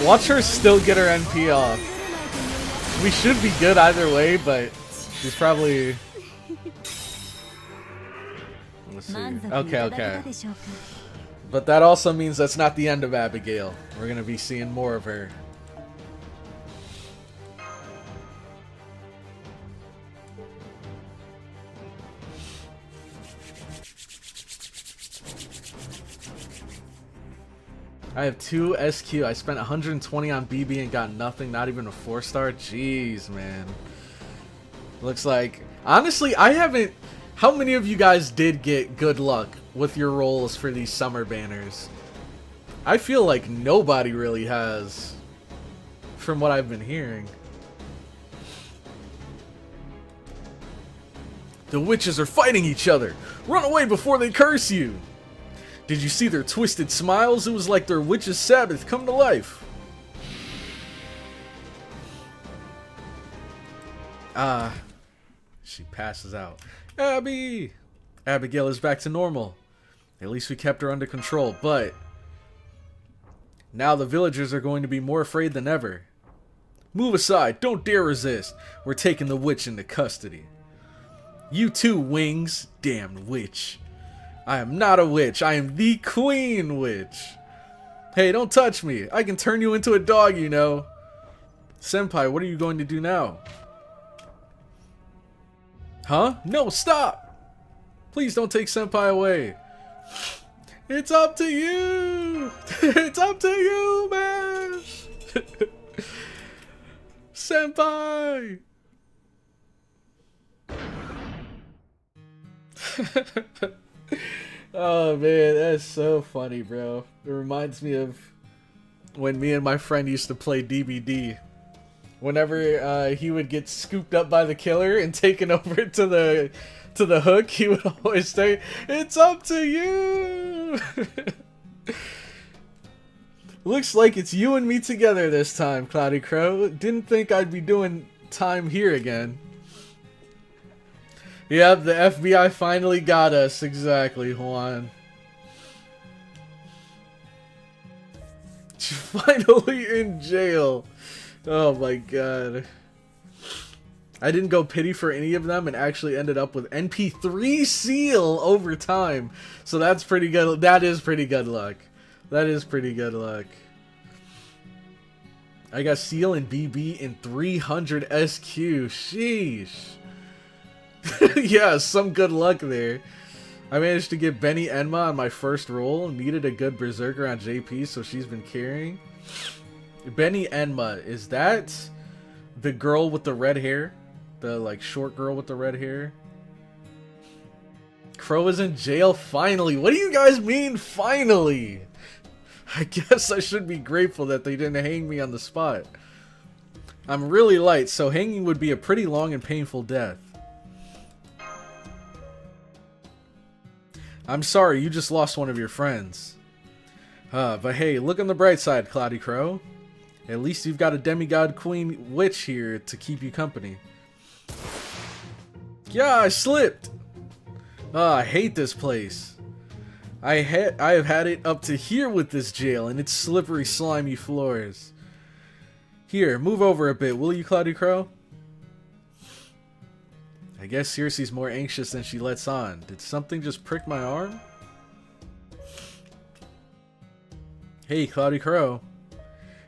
Watch her still get her NP off. We should be good either way, but she's probably... Let's see. Okay. But that also means that's not the end of Abigail. We're gonna be seeing more of her. I have 2 SQ. I spent 120 on BB and got nothing, not even a 4-star. Jeez, man. Looks like... Honestly, I haven't... How many of you guys did get good luck with your rolls for these summer banners? I feel like nobody really has, from what I've been hearing. The witches are fighting each other. Run away before they curse you. Did you see their twisted smiles? It was like their witch's Sabbath come to life. She passes out. Abby! Abigail is back to normal. At least we kept her under control, but now the villagers are going to be more afraid than ever. Move aside, don't dare resist. We're taking the witch into custody. You too, Wings. Damned witch. I am not a witch. I am the queen witch. Hey, don't touch me. I can turn you into a dog, you know. Senpai, what are you going to do now? Huh? No, stop! Please don't take Senpai away. It's up to you! It's up to you, man! Senpai! Oh man, that's so funny, bro. It reminds me of when me and my friend used to play DBD. Whenever he would get scooped up by the killer and taken over to the hook, he would always say, "It's up to you." Looks like it's you and me together this time, CloudyCrow. Didn't think I'd be doing time here again. Yep, the FBI finally got us. Exactly, Juan. Finally in jail. Oh my god. I didn't go pity for any of them and actually ended up with NP3 seal over time. So that's pretty good. That is pretty good luck. That is pretty good luck. I got seal and BB in 300 SQ. Sheesh. Yeah, some good luck there. I managed to get Benny Enma on my first roll. Needed a good berserker on JP, so she's been carrying. Benny Enma, is that the girl with the red hair? The like short girl with the red hair? Crow is in jail finally. What do you guys mean finally? I guess I should be grateful that they didn't hang me on the spot. I'm really light, so hanging would be a pretty long and painful death. I'm sorry, you just lost one of your friends. But hey, look on the bright side, CloudyCrow. At least you've got a demigod queen witch here to keep you company. Yeah, I slipped! I hate this place. I have had it up to here with this jail and its slippery, slimy floors. Here, move over a bit, will you, CloudyCrow? I guess Circe's more anxious than she lets on. Did something just prick my arm? Hey, CloudyCrow.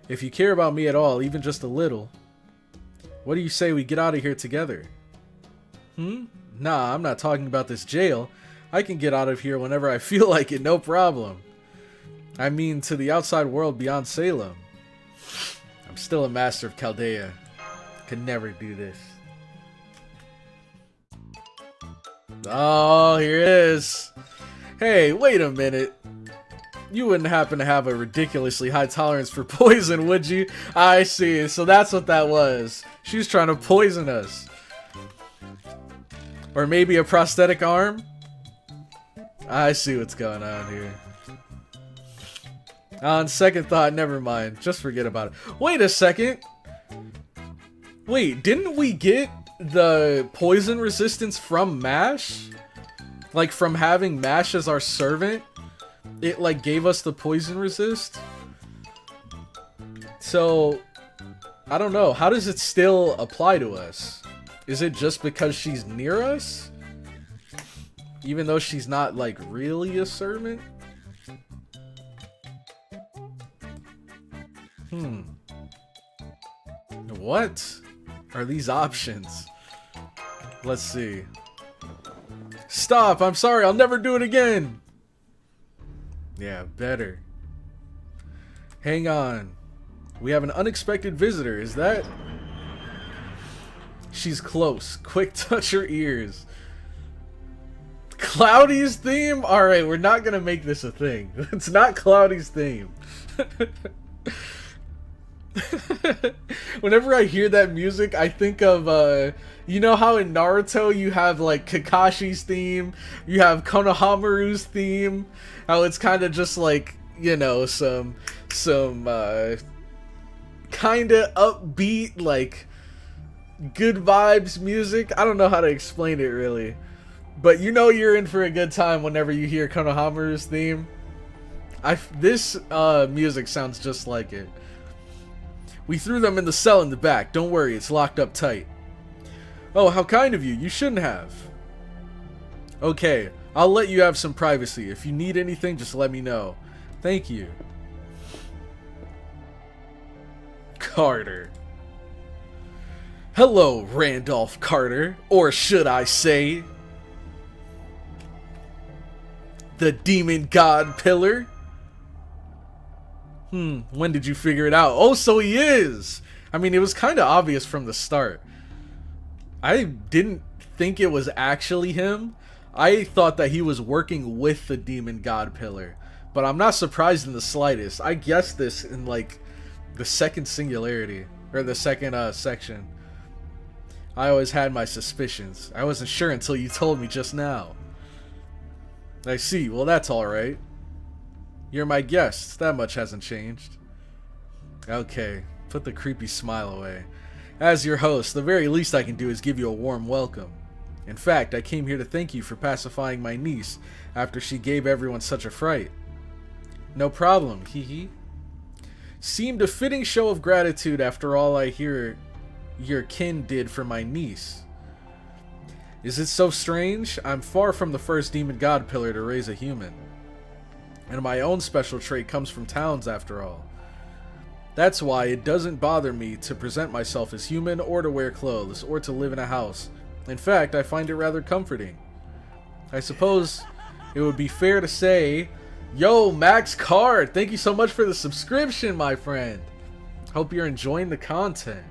If you care about me at all, even just a little, what do you say we get out of here together? Nah, I'm not talking about this jail. I can get out of here whenever I feel like it, no problem. I mean, to the outside world beyond Salem. I'm still a master of Chaldea. Could never do this. Oh, here it is. Hey, wait a minute. You wouldn't happen to have a ridiculously high tolerance for poison, would you? I see. So that's what that was. She was trying to poison us. Or maybe a prosthetic arm? I see what's going on here. On second thought, never mind. Just forget about it. Wait a second. Wait, didn't we get the poison resistance from MASH? Like, from having MASH as our servant? It, like, gave us the poison resist? So, I don't know. How does it still apply to us? Is it just because she's near us? Even though she's not, like, really a servant? What are these options? Let's see. Stop! I'm sorry, I'll never do it again! Yeah, better. Hang on. We have an unexpected visitor, is that? She's close. Quick, touch her ears. Cloudy's theme? Alright, we're not gonna make this a thing. It's not Cloudy's theme. Whenever I hear that music, I think of, you know how in Naruto you have, like, Kakashi's theme? You have Konohamaru's theme? How it's kind of just, like, you know, some kind of upbeat, like, good vibes music? I don't know how to explain it, really. But you know you're in for a good time whenever you hear Konohamaru's theme. This music sounds just like it. We threw them in the cell in the back. Don't worry, it's locked up tight. Oh, how kind of you. You shouldn't have. Okay, I'll let you have some privacy. If you need anything, just let me know. Thank you. Carter. Hello, Randolph Carter. Or should I say, the Demon God Pillar? When did you figure it out? Oh, so he is! I mean, it was kind of obvious from the start. I didn't think it was actually him. I thought that he was working with the Demon God Pillar. But I'm not surprised in the slightest. I guessed this in, like, the second singularity. Or the second, section. I always had my suspicions. I wasn't sure until you told me just now. I see. Well, that's alright. You're my guest. That much hasn't changed. Okay, put the creepy smile away. As your host, the very least I can do is give you a warm welcome. In fact, I came here to thank you for pacifying my niece after she gave everyone such a fright. No problem, hee. Seemed a fitting show of gratitude after all I hear your kin did for my niece. Is it so strange? I'm far from the first Demon God Pillar to raise a human. And my own special trait comes from towns, after all. That's why it doesn't bother me to present myself as human, or to wear clothes, or to live in a house. In fact, I find it rather comforting. I suppose it would be fair to say, yo, Max Card, thank you so much for the subscription, my friend. Hope you're enjoying the content.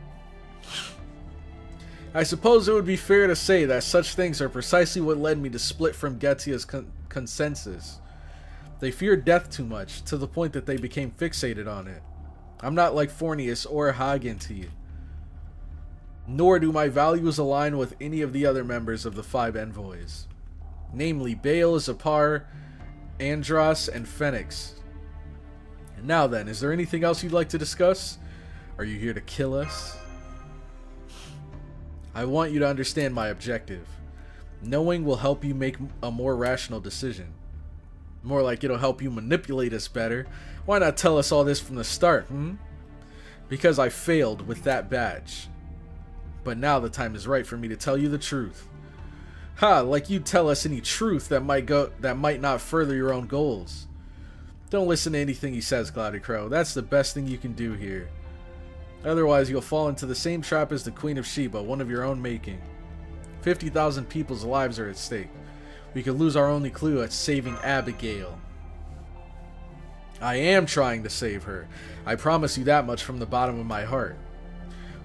I suppose it would be fair to say that such things are precisely what led me to split from Getia's consensus. They feared death too much, to the point that they became fixated on it. I'm not like Fornius or Hagenty. Nor do my values align with any of the other members of the 5 envoys. Namely, Baal, Zapar, Andros, and Phoenix. And now then, is there anything else you'd like to discuss? Are you here to kill us? I want you to understand my objective. Knowing will help you make a more rational decision. More like it'll help you manipulate us better. Why not tell us all this from the start, Because I failed with that badge. But now the time is right for me to tell you the truth. Ha, like you'd tell us any truth that might not further your own goals. Don't listen to anything he says, CloudyCrow. That's the best thing you can do here. Otherwise, you'll fall into the same trap as the Queen of Sheba, one of your own making. 50,000 people's lives are at stake. We could lose our only clue at saving Abigail. I am trying to save her. I promise you that much from the bottom of my heart.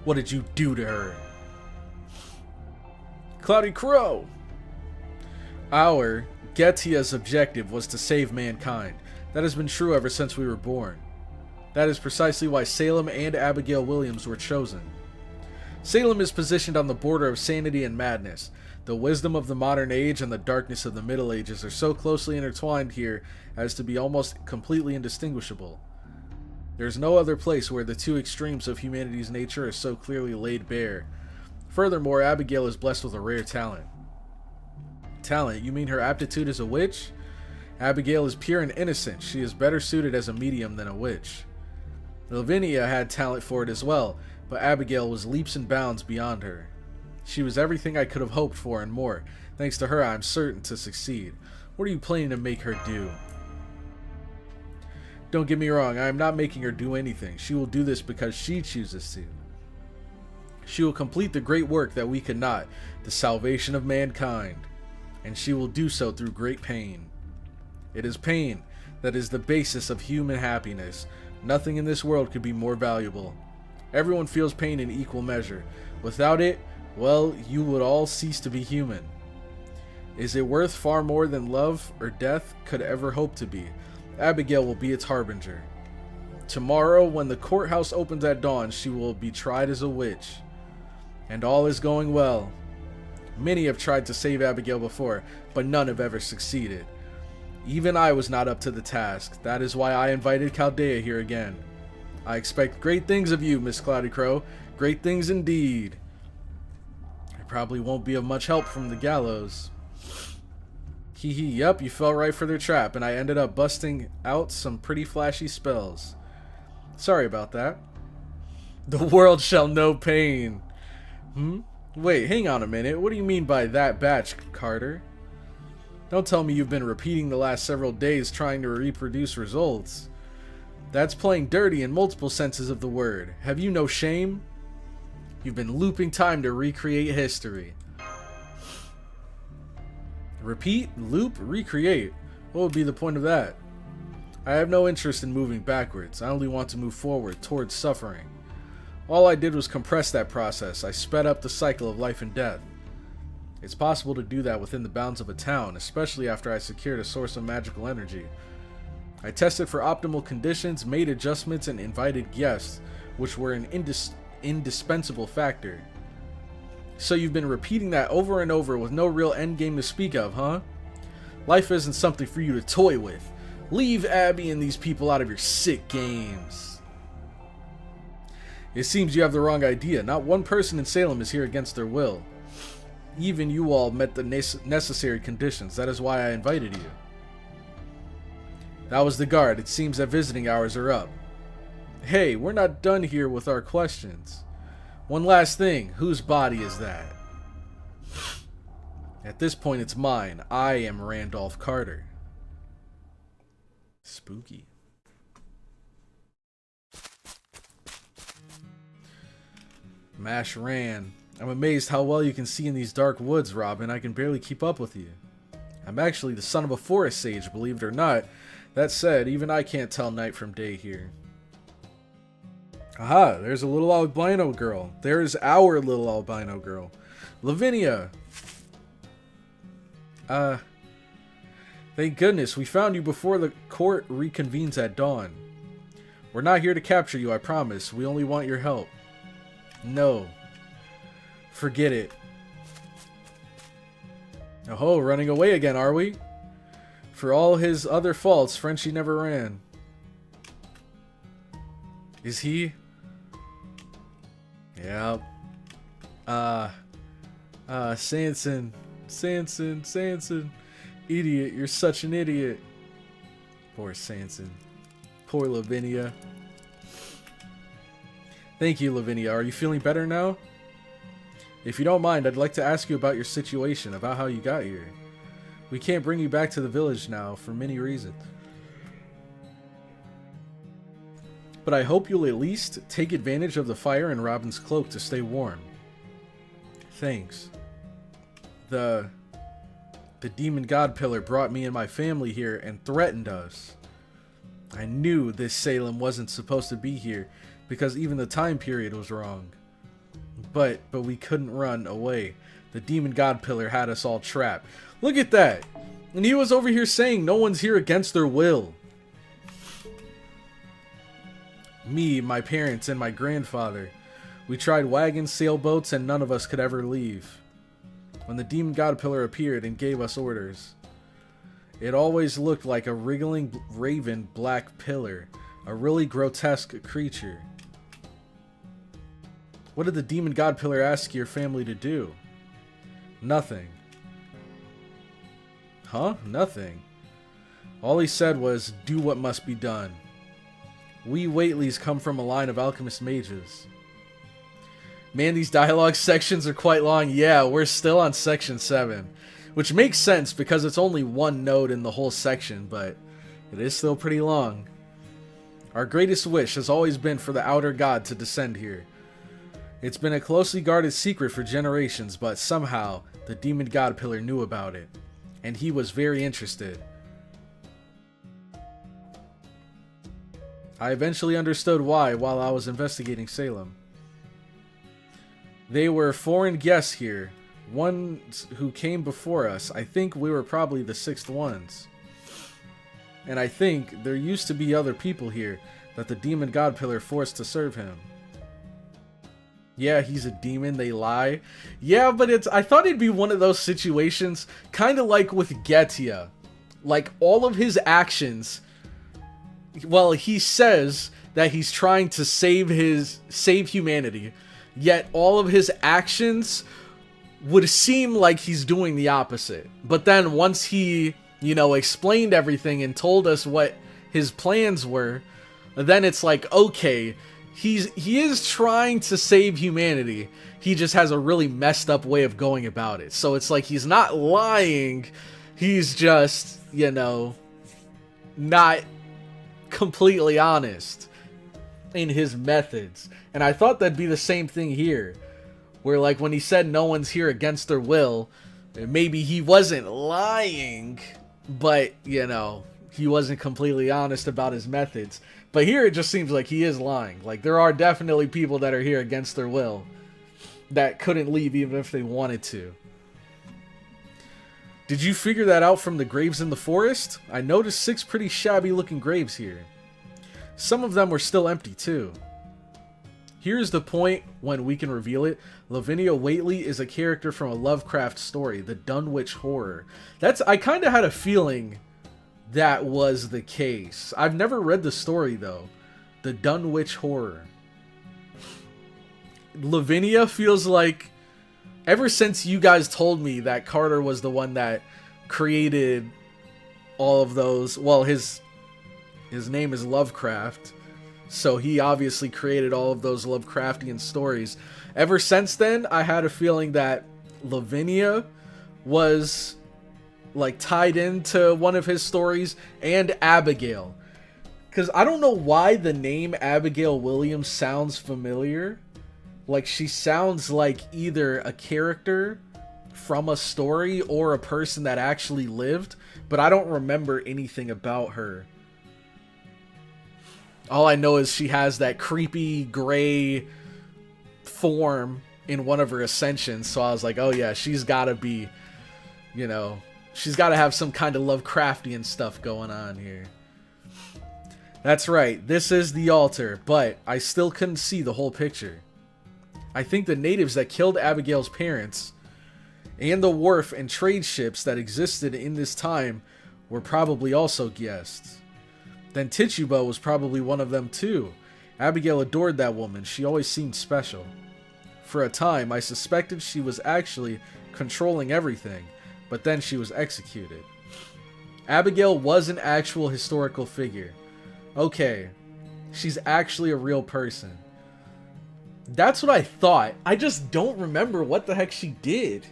What did you do to her? CloudyCrow! Our, Getia's objective was to save mankind. That has been true ever since we were born. That is precisely why Salem and Abigail Williams were chosen. Salem is positioned on the border of sanity and madness. The wisdom of the modern age and the darkness of the Middle Ages are so closely intertwined here as to be almost completely indistinguishable. There's no other place where the two extremes of humanity's nature are so clearly laid bare. Furthermore, Abigail is blessed with a rare talent. Talent? You mean her aptitude as a witch? Abigail is pure and innocent. She is better suited as a medium than a witch. Lavinia had talent for it as well, but Abigail was leaps and bounds beyond her. She was everything I could have hoped for and more. Thanks to her, I am certain to succeed. What are you planning to make her do? Don't get me wrong, I am not making her do anything. She will do this because she chooses to. She will complete the great work that we could not, the salvation of mankind. And she will do so through great pain. It is pain that is the basis of human happiness. Nothing in this world could be more valuable. Everyone feels pain in equal measure. Without it, well, you would all cease to be human. Is it worth far more than love or death could ever hope to be? Abigail will be its harbinger. Tomorrow, when the courthouse opens at dawn, she will be tried as a witch. And all is going well. Many have tried to save Abigail before, but none have ever succeeded. Even I was not up to the task. That is why I invited Chaldea here again. I expect great things of you, Miss CloudyCrow. Great things indeed. I probably won't be of much help from the gallows. Hee hee, yup, you fell right for their trap, and I ended up busting out some pretty flashy spells. Sorry about that. The world shall know pain. Wait, hang on a minute. What do you mean by that batch, Carter? Don't tell me you've been repeating the last several days trying to reproduce results. That's playing dirty in multiple senses of the word. Have you no shame? You've been looping time to recreate history. Repeat, loop, recreate. What would be the point of that? I have no interest in moving backwards. I only want to move forward towards suffering. All I did was compress that process. I sped up the cycle of life and death. It's possible to do that within the bounds of a town, especially after I secured a source of magical energy. I tested for optimal conditions, made adjustments, and invited guests, which were an indispensable factor. So you've been repeating that over and over with no real endgame to speak of, huh? Life isn't something for you to toy with. Leave Abby and these people out of your sick games. It seems you have the wrong idea. Not one person in Salem is here against their will. Even you all met the necessary conditions. That is why I invited you. That was the guard. It seems that visiting hours are up. Hey, we're not done here with our questions. One last thing. Whose body is that? At this point, it's mine. I am Randolph Carter. Spooky. Mash Ran. I'm amazed how well you can see in these dark woods, Robin. I can barely keep up with you. I'm actually the son of a forest sage, believe it or not. That said, even I can't tell night from day here. Aha, there's a little albino girl. There's our little albino girl. Lavinia! Thank goodness, we found you before the court reconvenes at dawn. We're not here to capture you, I promise. We only want your help. No. Forget it. Oh, running away again, are we? For all his other faults, Frenchie never ran. Is he? Yeah. Sanson. Idiot, you're such an idiot. Poor Sanson. Poor Lavinia. Thank you, Lavinia. Are you feeling better now? If you don't mind, I'd like to ask you about your situation, about how you got here. We can't bring you back to the village now for many reasons. But I hope you'll at least take advantage of the fire in Robin's cloak to stay warm. Thanks. The demon god pillar brought me and my family here and threatened us. I knew this Salem wasn't supposed to be here because even the time period was wrong. But we couldn't run away. The demon god pillar had us all trapped. Look at that! And he was over here saying no one's here against their will. Me, my parents, and my grandfather. We tried wagons, sailboats, and none of us could ever leave. When the demon god pillar appeared and gave us orders, it always looked like a wriggling raven black pillar, a really grotesque creature. What did the demon god pillar ask your family to do? Nothing. Huh? Nothing. All he said was, do what must be done. We Whateleys come from a line of alchemist mages. Man, these dialogue sections are quite long. Yeah, we're still on section 7. Which makes sense because it's only one node in the whole section, but it is still pretty long. Our greatest wish has always been for the outer god to descend here. It's been a closely guarded secret for generations, but somehow the demon god pillar knew about it, and he was very interested. I eventually understood why while I was investigating Salem. They were foreign guests here, ones who came before us. I think we were probably the 6th ones. And I think there used to be other people here that the demon god pillar forced to serve him. Yeah, he's a demon, they lie. Yeah, but I thought it'd be one of those situations, kind of like with Getia. Like, all of his actions, well, he says that he's trying to save humanity, yet all of his actions would seem like he's doing the opposite. But then once he, explained everything and told us what his plans were, then it's like, okay, he is trying to save humanity. He just has a really messed up way of going about it. So it's like he's not lying. He's just, not completely honest in his methods. And I thought that'd be the same thing here, where like when he said no one's here against their will, maybe he wasn't lying, but he wasn't completely honest about his methods. But here it just seems like he is lying. Like there are definitely people that are here against their will that couldn't leave even if they wanted to. Did you figure that out from the graves in the forest? I noticed 6 pretty shabby looking graves here. Some of them were still empty too. Here's the point when we can reveal it. Lavinia Whateley is a character from a Lovecraft story, the Dunwich Horror. I kind of had a feeling that was the case. I've never read the story though. The Dunwich Horror. Lavinia feels like, ever since you guys told me that Carter was the one that created all of those, well, his name is Lovecraft, so he obviously created all of those Lovecraftian stories. Ever since then, I had a feeling that Lavinia was like tied into one of his stories, and Abigail. Because I don't know why the name Abigail Williams sounds familiar. Like she sounds like either a character from a story or a person that actually lived, but I don't remember anything about her. All I know is she has that creepy gray form in one of her ascensions, so I was like, oh yeah, she's gotta be, she's gotta have some kind of Lovecraftian stuff going on here. That's right, this is the altar, but I still couldn't see the whole picture. I think the natives that killed Abigail's parents and the wharf and trade ships that existed in this time were probably also guests. Then Tituba was probably one of them too. Abigail adored that woman. She always seemed special. For a time, I suspected she was actually controlling everything, but then she was executed. Abigail was an actual historical figure. Okay, she's actually a real person. That's what I thought. I just don't remember what the heck she did.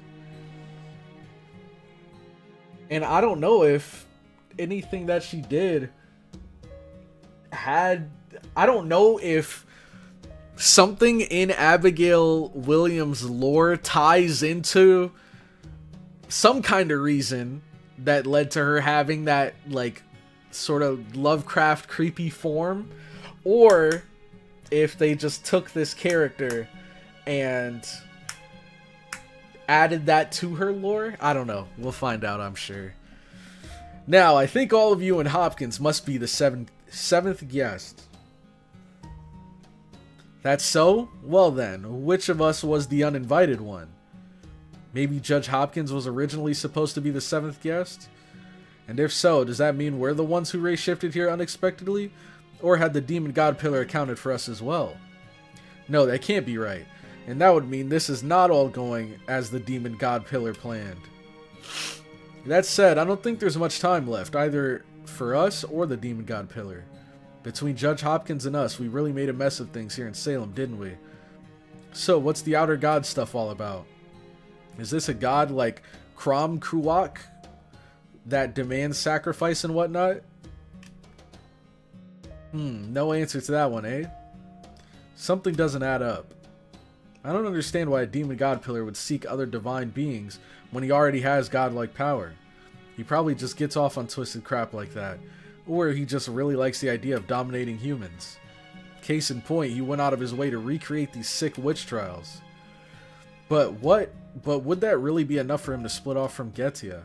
And I don't know if anything that she did had... I don't know if something in Abigail Williams' lore ties into some kind of reason that led to her having that, like, sort of Lovecraft creepy form. Or if they just took this character and added that to her lore. I don't know. We'll find out, I'm sure. Now, I think all of you in Hopkins must be the seventh guest. That's so? Well then, which of us was the uninvited one? Maybe Judge Hopkins was originally supposed to be the 7th guest? And if so, does that mean we're the ones who ray-shifted here unexpectedly? Or had the Demon God Pillar accounted for us as well? No, that can't be right. And that would mean this is not all going as the Demon God Pillar planned. That said, I don't think there's much time left, either for us or the Demon God Pillar. Between Judge Hopkins and us, we really made a mess of things here in Salem, didn't we? So, what's the Outer God stuff all about? Is this a god like Krom Kruak that demands sacrifice and whatnot? No answer to that one, eh? Something doesn't add up. I don't understand why a Demon God Pillar would seek other divine beings when he already has godlike power. He probably just gets off on twisted crap like that. Or he just really likes the idea of dominating humans. Case in point, he went out of his way to recreate these sick witch trials. But would that really be enough for him to split off from Getia?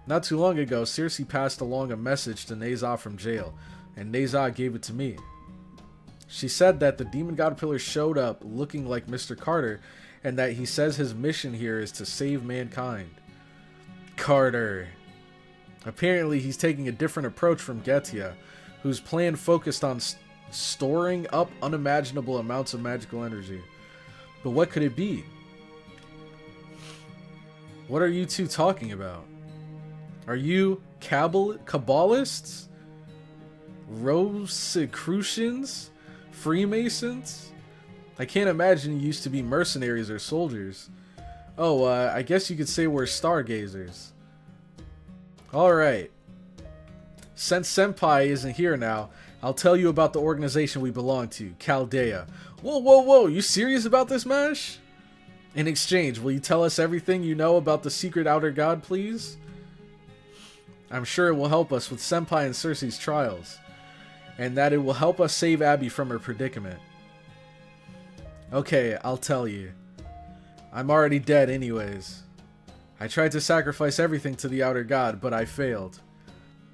Not too long ago, Circe passed along a message to Nezha from jail, and Nezha gave it to me. She said that the Demon God Pillar showed up looking like Mr. Carter, and that he says his mission here is to save mankind. Carter. Apparently he's taking a different approach from Getia, whose plan focused on storing up unimaginable amounts of magical energy. But what could it be? What are you two talking about? Are you Kabbalists? Rosicrucians? Freemasons? I can't imagine you used to be mercenaries or soldiers. Oh, I guess you could say we're stargazers. Alright. Since Senpai isn't here now, I'll tell you about the organization we belong to, Chaldea. Whoa, whoa, whoa, you serious about this, Mash? In exchange, will you tell us everything you know about the secret Outer God, please? I'm sure it will help us with Senpai and Circe's trials, and that it will help us save Abby from her predicament. Okay, I'll tell you. I'm already dead anyways. I tried to sacrifice everything to the Outer God, but I failed.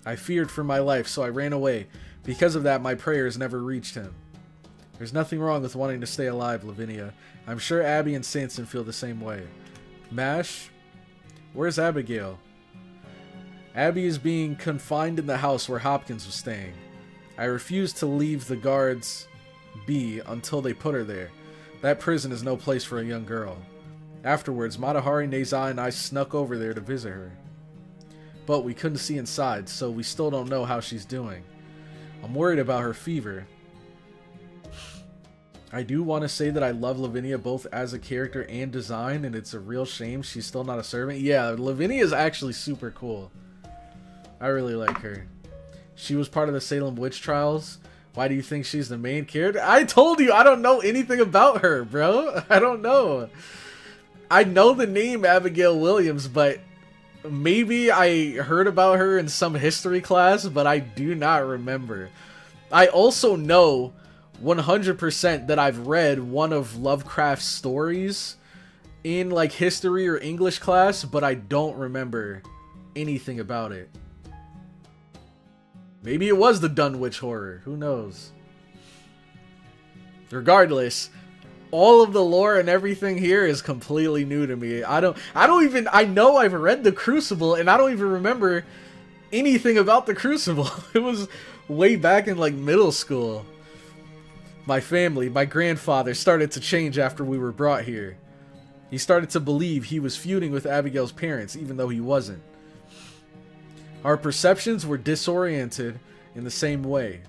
I feared for my life, so I ran away. Because of that, my prayers never reached him. There's nothing wrong with wanting to stay alive, Lavinia. I'm sure Abby and Sanson feel the same way. Mash? Where's Abigail? Abby is being confined in the house where Hopkins was staying. I refuse to leave the guards be until they put her there. That prison is no place for a young girl. Afterwards, Matahari, Nezha, and I snuck over there to visit her. But we couldn't see inside, so we still don't know how she's doing. I'm worried about her fever. I do want to say that I love Lavinia both as a character and design, and it's a real shame she's still not a servant. Yeah, Lavinia is actually super cool. I really like her. She was part of the Salem witch trials. Why do you think she's the main character? I told you I don't know anything about her, bro. I don't know. I know the name Abigail Williams, but maybe I heard about her in some history class, but I do not remember. I also know 100% that I've read one of Lovecraft's stories in like history or English class, but I don't remember anything about it. Maybe it was the Dunwich Horror. Who knows? Regardless, all of the lore and everything here is completely new to me. I know I've read The Crucible and I don't even remember anything about The Crucible. It was way back in like middle school. My family, my grandfather started to change after we were brought here. He started to believe he was feuding with Abigail's parents, even though he wasn't. Our perceptions were disoriented in the same way.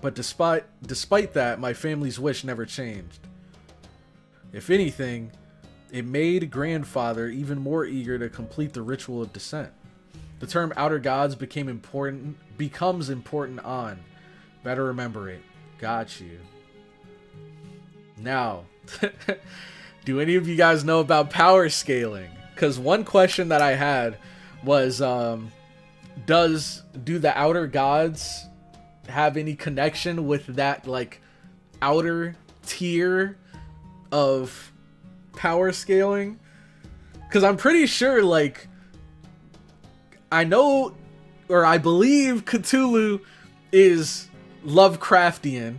But despite that, my family's wish never changed. If anything, it made grandfather even more eager to complete the ritual of descent. The term Outer Gods becomes important on. Better remember it. Got you. Now, do any of you guys know about power scaling? Because one question that I had was, do the Outer Gods have any connection with that like outer tier of power scaling? Because I'm pretty sure, like, I know, or I believe Cthulhu is Lovecraftian,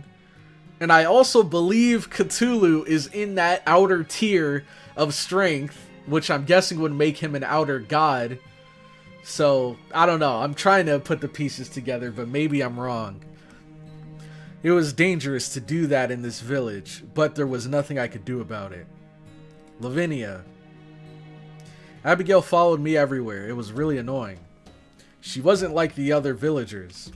And I also believe Cthulhu is in that outer tier of strength, which I'm guessing would make him an outer god. So, I don't know. I'm trying to put the pieces together, but maybe I'm wrong. It was dangerous to do that in this village, but there was nothing I could do about it. Lavinia. Abigail followed me everywhere. It was really annoying. She wasn't like the other villagers.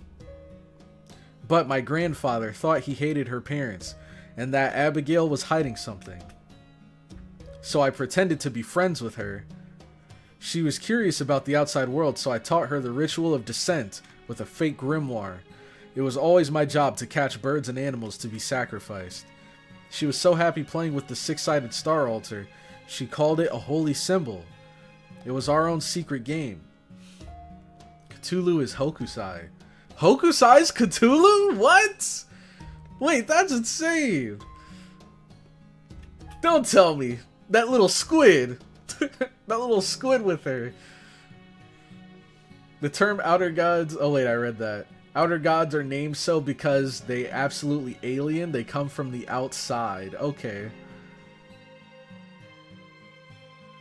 But my grandfather thought he hated her parents, and that Abigail was hiding something. So I pretended to be friends with her. She was curious about the outside world, so I taught her the ritual of descent with a fake grimoire. It was always my job to catch birds and animals to be sacrificed. She was so happy playing with the six-sided star altar, she called it a holy symbol. It was our own secret game. Cthulhu is Hokusai. Hokusai's Cthulhu? What? Wait, that's insane. Don't tell me. That little squid. That little squid with her. The term outer gods... Oh wait, I read that. Outer gods are named so because they absolutely alien. They come from the outside. Okay.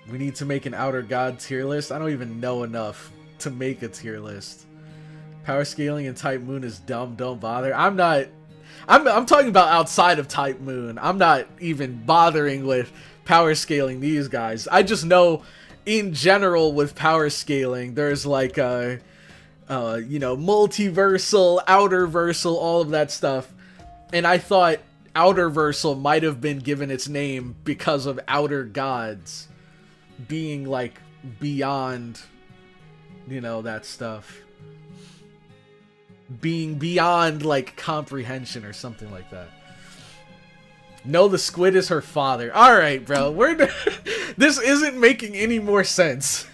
We need to make an outer god tier list. I don't even know enough to make a tier list. Power scaling and Type Moon is dumb. Don't bother. I'm talking about outside of Type Moon. I'm not even bothering with power scaling these guys. I just know in general with power scaling, there's like you know, multiversal, outerversal, all of that stuff. And I thought outerversal might have been given its name because of outer gods being like beyond, you know, that stuff. Being beyond like comprehension or something like that. No, the squid is her father. Alright, bro. This isn't making any more sense.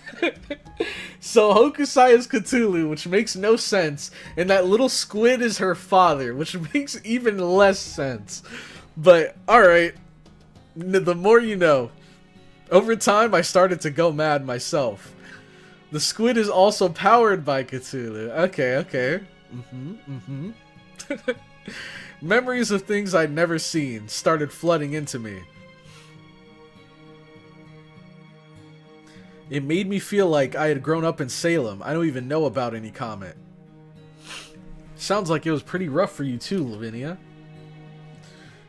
So Hokusai is Cthulhu, which makes no sense. And that little squid is her father, which makes even less sense. But, alright. The more you know. Over time, I started to go mad myself. The squid is also powered by Cthulhu. Okay. Memories of things I'd never seen started flooding into me. It made me feel like I had grown up in Salem. I don't even know about any comment. Sounds like it was pretty rough for you too, Lavinia.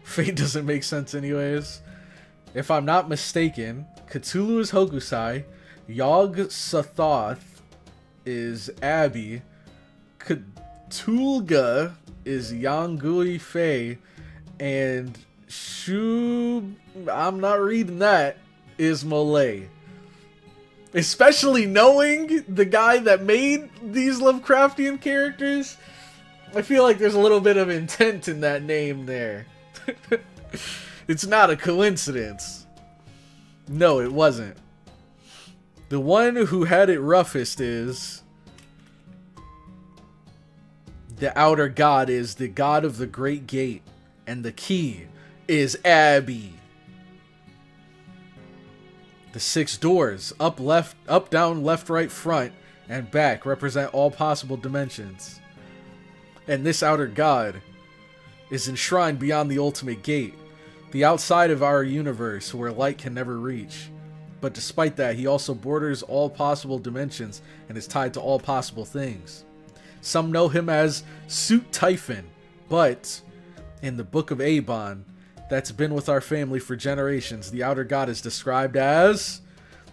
Fate doesn't make sense anyways. If I'm not mistaken, Cthulhu is Hokusai, Yog-Sothoth is Abby, Cthulga is Yangui Fei, and I'm not reading that, is Molay. Especially knowing the guy that made these Lovecraftian characters, I feel like there's a little bit of intent in that name there. It's not a coincidence. No, it wasn't. The one who had it roughest is... The outer god is the god of the Great Gate, and the key is Abby. The 6 doors, up, left, up, down, left, right, front, and back, represent all possible dimensions. And this outer god is enshrined beyond the ultimate gate, the outside of our universe where light can never reach. But despite that, he also borders all possible dimensions and is tied to all possible things. Some know him as Suit Typhon, but in the Book of Abon, that's been with our family for generations, the outer god is described as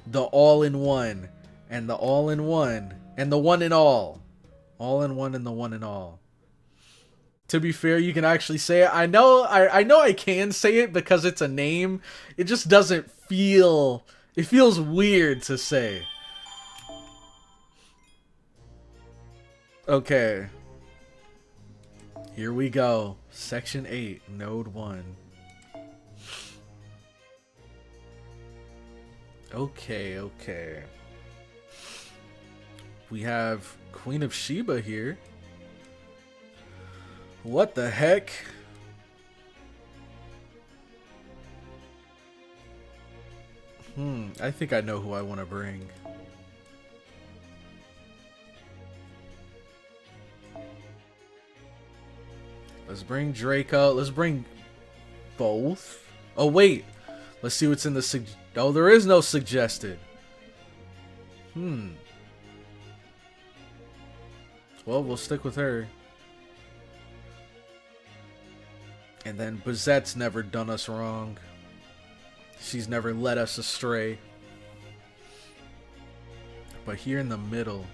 the all-in-one, and the all-in-one, and the one-in-all. All-in-one and the one-in-all. To be fair, you can actually say it. I know I can say it because it's a name. It just doesn't feel... It feels weird to say. Okay. Here we go. Section 8, Node 1. Okay. We have Queen of Sheba here. What the heck? I think I know who I want to bring. Let's bring Draco. Let's bring both. Oh, wait. Let's see what's in the oh, there is no suggested. Well, we'll stick with her. And then Bazette's never done us wrong. She's never led us astray. But here in the middle,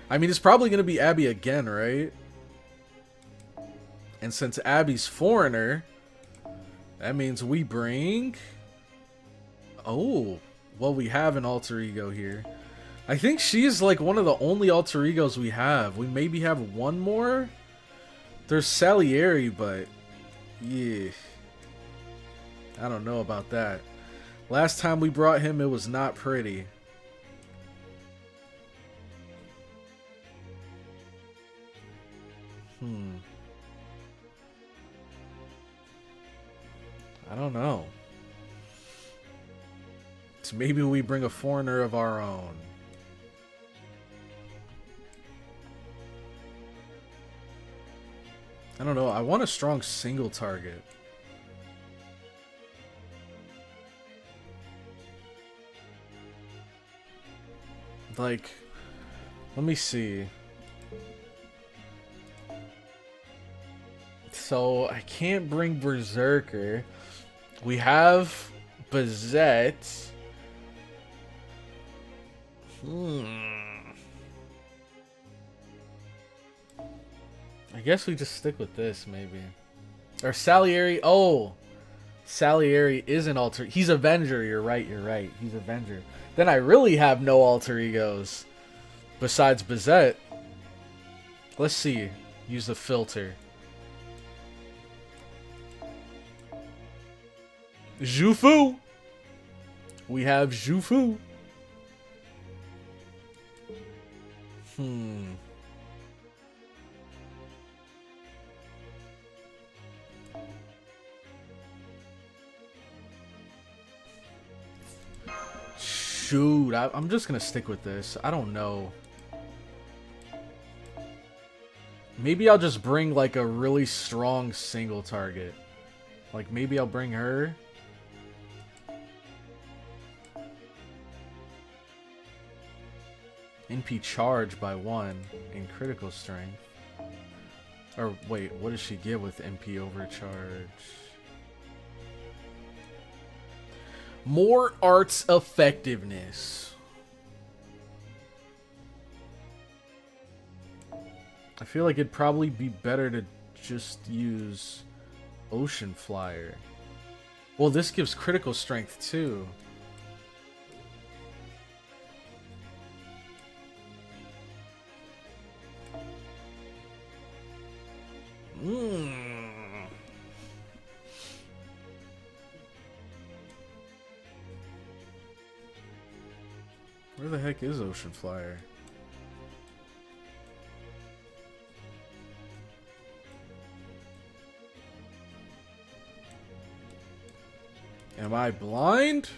I mean, it's probably going to be Abby again, right? And since Abby's foreigner, that means we bring... Oh, well, we have an alter ego here. I think she's like one of the only alter egos we have. We maybe have one more. There's Salieri, but yeah, I don't know about that. Last time we brought him, it was not pretty. I don't know. So maybe we bring a foreigner of our own. I don't know. I want a strong single target. Like, let me see. So I can't bring Berserker. We have Bazette. I guess we just stick with this, maybe. Or Salieri. Oh, Salieri is an alter. He's Avenger. You're right. You're right. He's Avenger. Then I really have no alter egos besides Bazette. Let's see. Use the filter. Jufu. We have Jufu. Shoot, I'm just gonna stick with this. I don't know. Maybe I'll just bring like a really strong single target. Like maybe I'll bring her. NP charge by 1 in critical strength. Or wait, what does she get with NP overcharge? More arts effectiveness. I feel like it'd probably be better to just use Ocean Flyer. Well, this gives critical strength too. Where the heck is Ocean Flyer? Am I blind?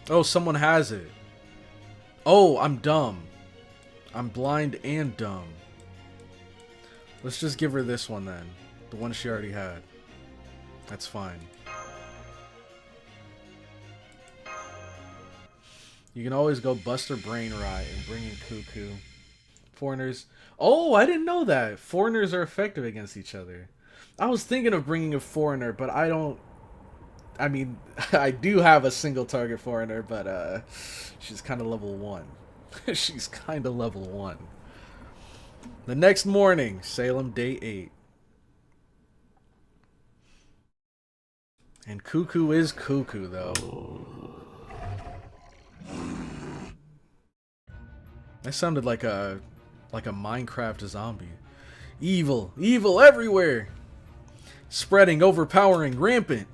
Oh, someone has it. Oh, I'm dumb. I'm blind and dumb. Let's just give her this one then. The one she already had. That's fine. You can always go Buster Brain Rot and bring in Cuckoo. Foreigners. Oh, I didn't know that. Foreigners are effective against each other. I was thinking of bringing a foreigner, but I don't... I mean, I do have a single target foreigner, but she's kind of level 1. She's kind of level 1. The next morning, Salem day 8. And Cuckoo is Cuckoo, though. That sounded like a Minecraft zombie. Evil, evil everywhere. Spreading, overpowering, rampant.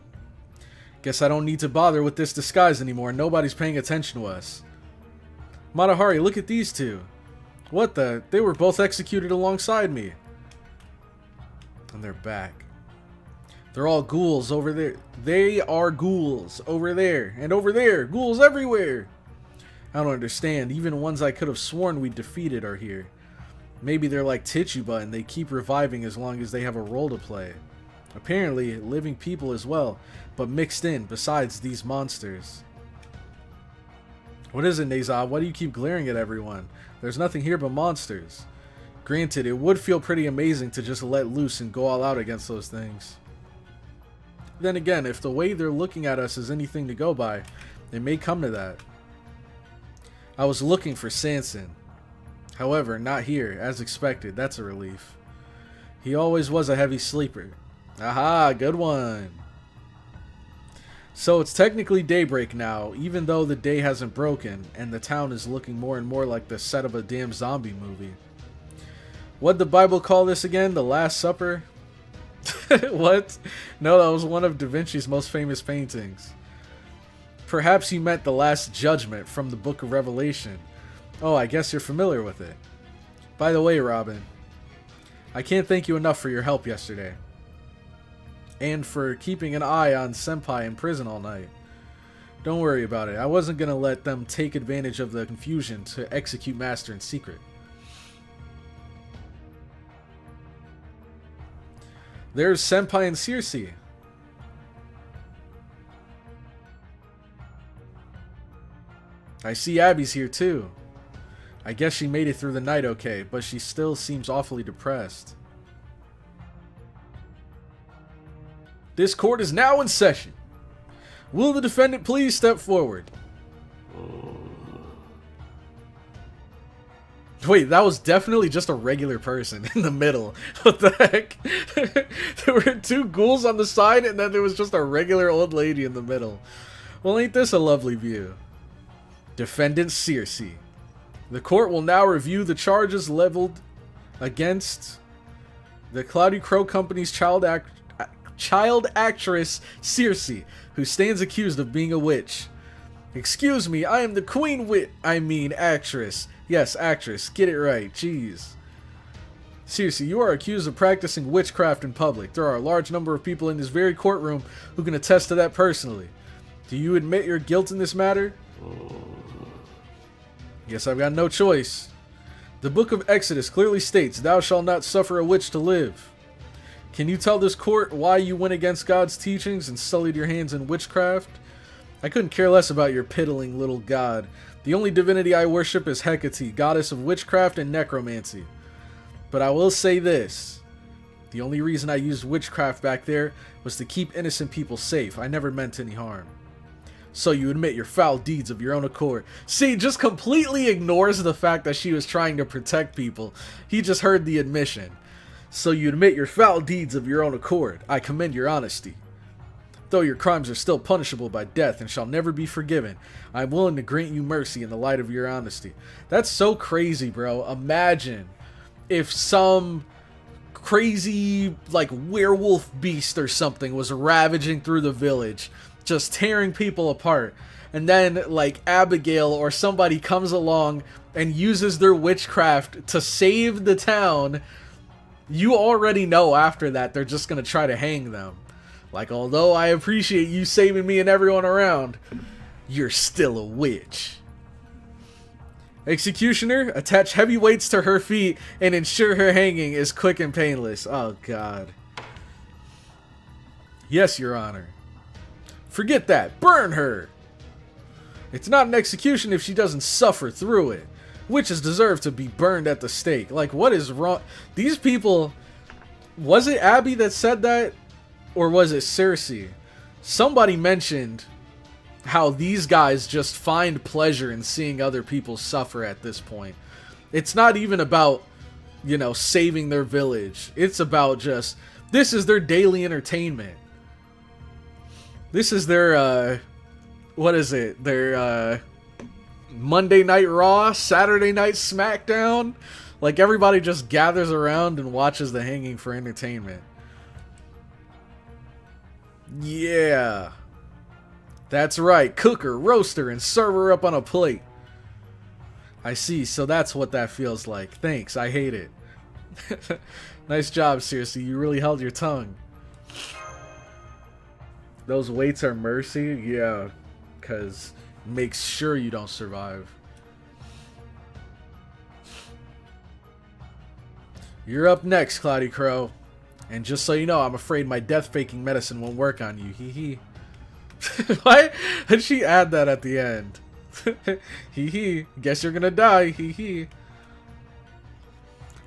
Guess I don't need to bother with this disguise anymore. Nobody's paying attention to us. Matahari, look at these two. What the? They were both executed alongside me. And they're back. They're all ghouls over there. They are ghouls over there and over there. Ghouls everywhere. I don't understand. Even ones I could have sworn we defeated are here. Maybe they're like Tituba and they keep reviving as long as they have a role to play. Apparently, living people as well, but mixed in besides these monsters. What is it, Nazab? Why do you keep glaring at everyone? There's nothing here but monsters. Granted, it would feel pretty amazing to just let loose and go all out against those things. Then again, if the way they're looking at us is anything to go by, it may come to that. I was looking for Sanson. However, not here, as expected. That's a relief. He always was a heavy sleeper. Aha, good one. So it's technically daybreak now, even though the day hasn't broken, and the town is looking more and more like the set of a damn zombie movie. What'd the Bible call this again? The Last Supper? What? No, that was one of Da Vinci's most famous paintings. Perhaps you meant the Last Judgment from the Book of Revelation. Oh, I guess you're familiar with it. By the way, Robin, I can't thank you enough for your help yesterday. And for keeping an eye on Senpai in prison all night. Don't worry about it. I wasn't going to let them take advantage of the confusion to execute Master in secret. There's Senpai and Circe. I see Abby's here too. I guess she made it through the night okay, but she still seems awfully depressed. This court is now in session. Will the defendant please step forward? Wait, that was definitely just a regular person in the middle. What the heck? There were two ghouls on the side and then there was just a regular old lady in the middle. Well, ain't this a lovely view? Defendant Circe. The court will now review the charges leveled against the CloudyCrow Company's child actress Circe, who stands accused of being a witch. Excuse me, I am the queen actress. Yes, actress, get it right, jeez. Circe, you are accused of practicing witchcraft in public. There are a large number of people in this very courtroom who can attest to that personally. Do you admit your guilt in this matter? Guess I've got no choice. The book of Exodus clearly states, "Thou shalt not suffer a witch to live." Can you tell this court why you went against God's teachings and sullied your hands in witchcraft? I couldn't care less about your piddling little god. The only divinity I worship is Hecate, goddess of witchcraft and necromancy. But I will say this. The only reason I used witchcraft back there was to keep innocent people safe. I never meant any harm. So you admit your foul deeds of your own accord. See, just completely ignores the fact that she was trying to protect people. He just heard the admission. So you admit your foul deeds of your own accord. I commend your honesty. Though your crimes are still punishable by death and shall never be forgiven, I am willing to grant you mercy in the light of your honesty. That's so crazy, bro. Imagine if some crazy, like, werewolf beast or something was ravaging through the village, just tearing people apart, and then, like, Abigail or somebody comes along and uses their witchcraft to save the town. You already know after that they're just gonna try to hang them. Like, although I appreciate you saving me and everyone around, you're still a witch. Executioner, attach heavy weights to her feet and ensure her hanging is quick and painless. Oh, God. Yes, Your Honor. Forget that. Burn her. It's not an execution if she doesn't suffer through it. Witches deserve to be burned at the stake. Like, what is wrong? These people... Was it Abby that said that? Or was it Circe? Somebody mentioned how these guys just find pleasure in seeing other people suffer at this point. It's not even about, you know, saving their village. It's about just... This is their daily entertainment. This is their, what is it? Their, Monday Night Raw, Saturday Night SmackDown. Like, everybody just gathers around and watches the hanging for entertainment. Yeah. That's right. Cook her, roast her, and serve her up on a plate. I see, so that's what that feels like. Thanks, I hate it. Nice job, Circe. You really held your tongue. Those weights are mercy? Yeah, because makes sure you don't survive. You're up next, CloudyCrow. And just so you know, I'm afraid my death-faking medicine won't work on you. Hee hee. Why did she add that at the end? Hee hee. Guess you're gonna die. Hee hee.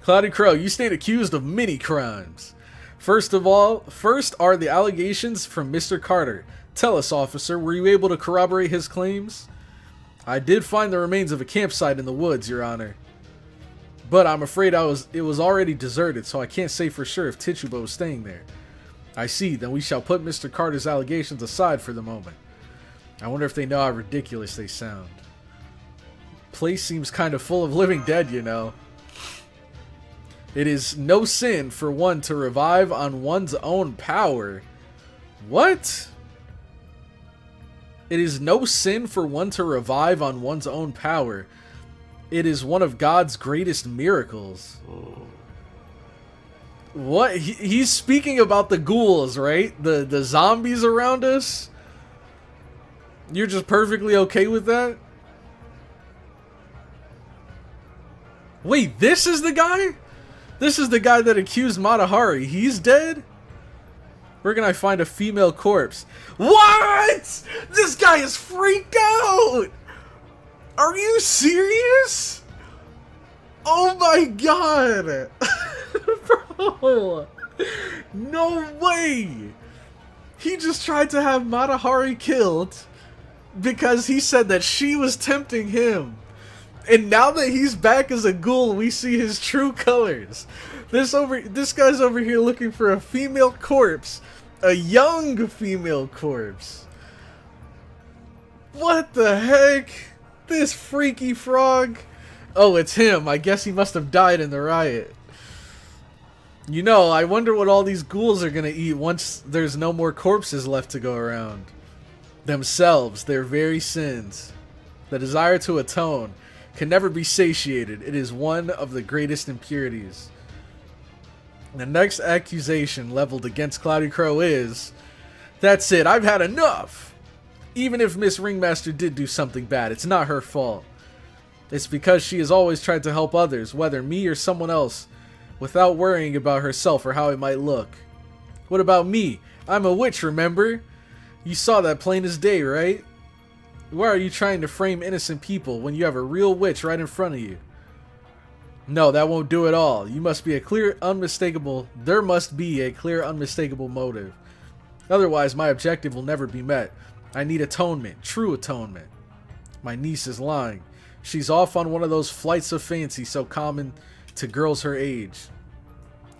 CloudyCrow, you stand accused of many crimes. First are the allegations from Mr. Carter. Tell us, officer, were you able to corroborate his claims? I did find the remains of a campsite in the woods, Your Honor. But I'm afraid it was already deserted, so I can't say for sure if Tituba was staying there. I see, then we shall put Mr. Carter's allegations aside for the moment. I wonder if they know how ridiculous they sound. Place seems kind of full of living dead, you know. It is no sin for one to revive on one's own power. What? It is no sin for one to revive on one's own power. It is one of God's greatest miracles. What? He's speaking about the ghouls, right? The zombies around us? You're just perfectly okay with that? Wait, this is the guy? This is the guy that accused Matahari. He's dead? Where can I find a female corpse? What? This guy is freaked out! Are you serious? Oh my god! Bro! No way! He just tried to have Matahari killed because he said that she was tempting him. And now that he's back as a ghoul, we see his true colors. This guy's over here looking for a female corpse. A young female corpse. What the heck? This freaky frog. Oh, it's him. I guess he must have died in the riot. You know, I wonder what all these ghouls are gonna eat once there's no more corpses left to go around. Themselves, their very sins. The desire to atone can never be satiated. It is one of the greatest impurities. The next accusation leveled against CloudyCrow is, that's it, I've had enough! Even if Miss Ringmaster did do something bad, it's not her fault. It's because she has always tried to help others, whether me or someone else, without worrying about herself or how it might look. What about me? I'm a witch, remember? You saw that plain as day, right? Why are you trying to frame innocent people when you have a real witch right in front of you? No, that won't do it all. There must be a clear, unmistakable motive. Otherwise, my objective will never be met. I need atonement, true atonement. My niece is lying. She's off on one of those flights of fancy so common to girls her age.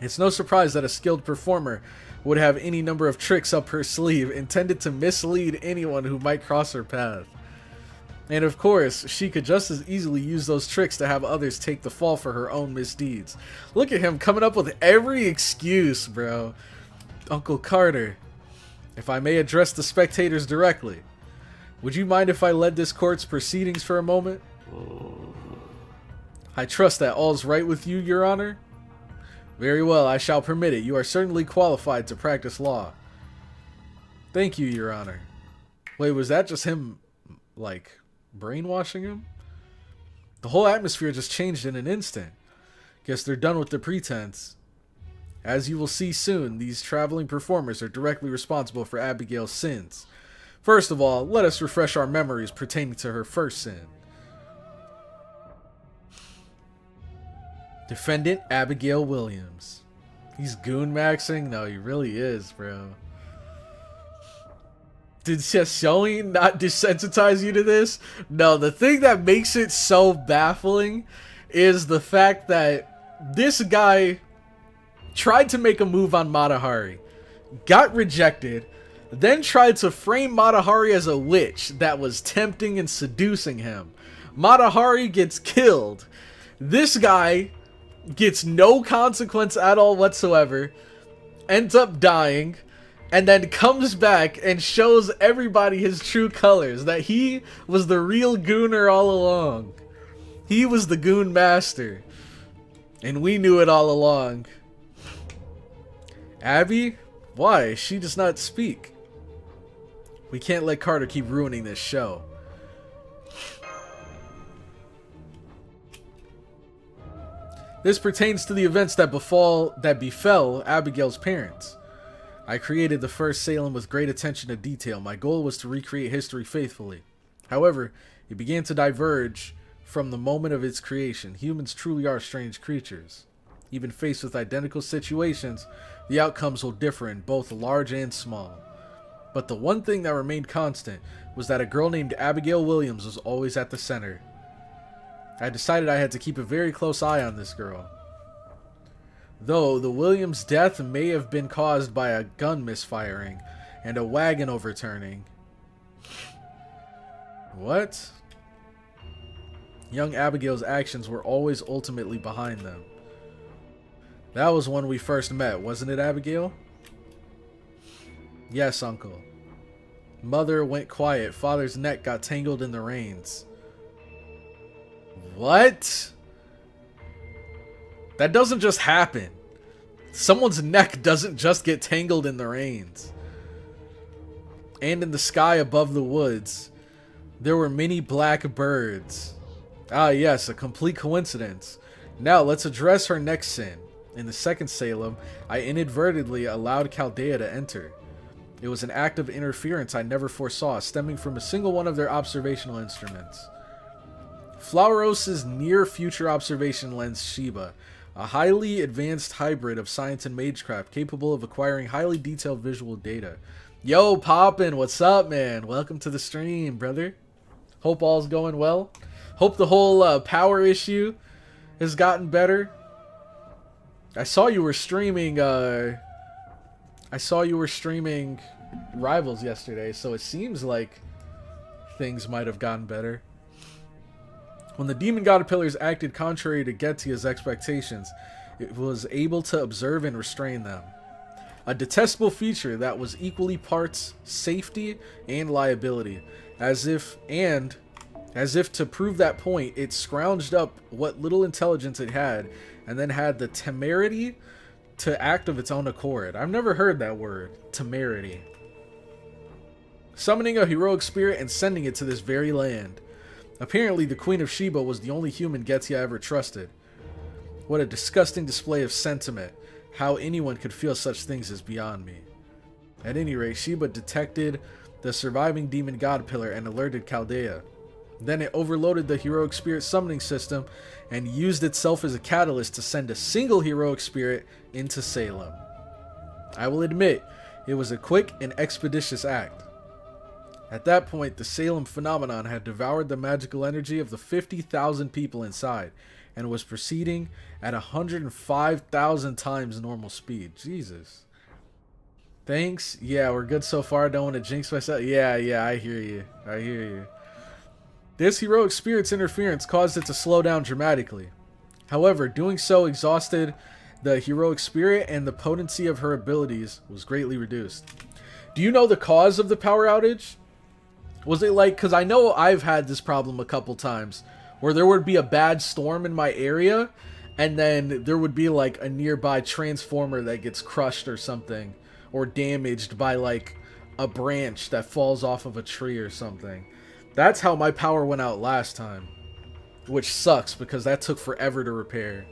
It's no surprise that a skilled performer would have any number of tricks up her sleeve intended to mislead anyone who might cross her path. And of course, she could just as easily use those tricks to have others take the fall for her own misdeeds. Look at him coming up with every excuse, bro. Uncle Carter, if I may address the spectators directly, would you mind if I led this court's proceedings for a moment? I trust that all's right with you, Your Honor. Very well, I shall permit it. You are certainly qualified to practice law. Thank you, Your Honor. Wait, was that just him, like, brainwashing him? The whole atmosphere just changed in an instant. Guess they're done with the pretense. As you will see soon, these traveling performers are directly responsible for Abigail's sins. First of all, let us refresh our memories pertaining to her first sin. Defendant Abigail Williams. He's goon maxing? No, he really is, bro. Did showing not desensitize you to this? No, the thing that makes it so baffling is the fact that this guy tried to make a move on Matahari, got rejected, then tried to frame Matahari as a witch that was tempting and seducing him. Matahari gets killed. This guy gets no consequence at all whatsoever, ends up dying, and then comes back and shows everybody his true colors, that he was the real gooner all along. He was the goon master, and we knew it all along. Abby? Why? She does not speak. We can't let Carter keep ruining this show. This pertains to the events that befell Abigail's parents. I created the first Salem with great attention to detail. My goal was to recreate history faithfully. However, it began to diverge from the moment of its creation. Humans truly are strange creatures. Even faced with identical situations, the outcomes will differ in both large and small. But the one thing that remained constant was that a girl named Abigail Williams was always at the center. I decided I had to keep a very close eye on this girl. Though the Williams' death may have been caused by a gun misfiring and a wagon overturning. What? Young Abigail's actions were always ultimately behind them. That was when we first met, wasn't it, Abigail? Yes, Uncle. Mother went quiet. Father's neck got tangled in the reins. What? That doesn't just happen. Someone's neck doesn't just get tangled in the reins. And in the sky above the woods, there were many black birds. Ah, yes, a complete coincidence. Now, let's address her next sin. In the second Salem, I inadvertently allowed Chaldea to enter. It was an act of interference I never foresaw, stemming from a single one of their observational instruments. Flauros' near-future observation lens Sheba, a highly advanced hybrid of science and magecraft capable of acquiring highly detailed visual data. Yo, Poppin', what's up, man? Welcome to the stream, brother. Hope all's going well. Hope the whole power issue has gotten better. I saw you were streaming Rivals yesterday, so it seems like things might have gotten better. When the demon god pillars acted contrary to Getia's expectations, it was able to observe and restrain them. A detestable feature that was equally parts safety and liability. As if to prove that point, it scrounged up what little intelligence it had, and then had the temerity to act of its own accord. I've never heard that word, temerity. Summoning a heroic spirit and sending it to this very land. Apparently, the Queen of Sheba was the only human Getia ever trusted. What a disgusting display of sentiment. How anyone could feel such things is beyond me. At any rate, Sheba detected the surviving demon god pillar and alerted Chaldea. Then it overloaded the heroic spirit summoning system and used itself as a catalyst to send a single heroic spirit into Salem. I will admit, it was a quick and expeditious act. At that point, the Salem phenomenon had devoured the magical energy of the 50,000 people inside and was proceeding at 105,000 times normal speed. Jesus. Thanks. Yeah, we're good so far. Don't want to jinx myself. Yeah, I hear you. This heroic spirit's interference caused it to slow down dramatically. However, doing so exhausted the heroic spirit, and the potency of her abilities was greatly reduced. Do you know the cause of the power outage? Was it like, because I know I've had this problem a couple times, where there would be a bad storm in my area, and then there would be like a nearby transformer that gets crushed or something, or damaged by like a branch that falls off of a tree or something. That's how my power went out last time, which sucks because that took forever to repair.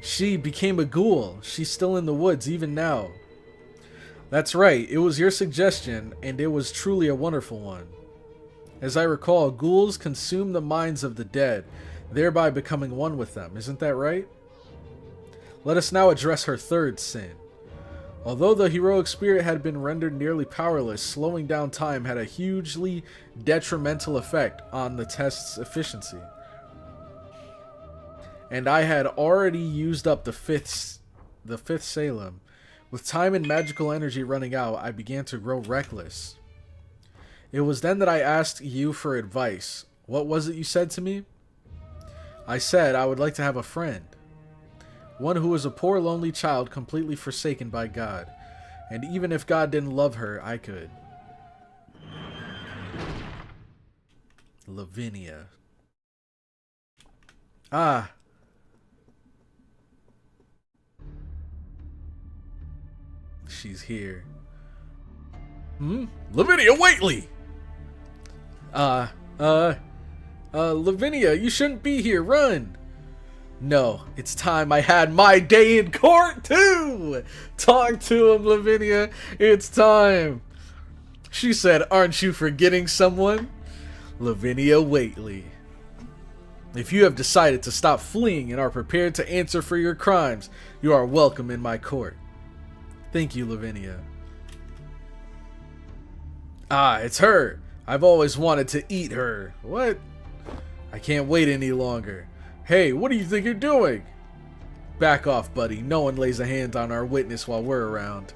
She became a ghoul. She's still in the woods even now. That's right, it was your suggestion, and it was truly a wonderful one. As I recall, ghouls consume the minds of the dead, thereby becoming one with them. Isn't that right? Let us now address her third sin. Although the heroic spirit had been rendered nearly powerless, slowing down time had a hugely detrimental effect on the test's efficiency. And I had already used up the fifth Salem. With time and magical energy running out, I began to grow reckless. It was then that I asked you for advice. What was it you said to me? I said I would like to have a friend. One who was a poor lonely child completely forsaken by God. And even if God didn't love her, I could. Lavinia. Ah. She's here. Lavinia Waitley! Lavinia, you shouldn't be here. Run. No, it's time I had my day in court too. Talk to him, Lavinia. It's time. She said, aren't you forgetting someone? Lavinia Waitley. If you have decided to stop fleeing and are prepared to answer for your crimes, you are welcome in my court. Thank you, Lavinia. Ah, it's her. I've always wanted to eat her. What? I can't wait any longer. Hey, what do you think you're doing? Back off, buddy. No one lays a hand on our witness while we're around.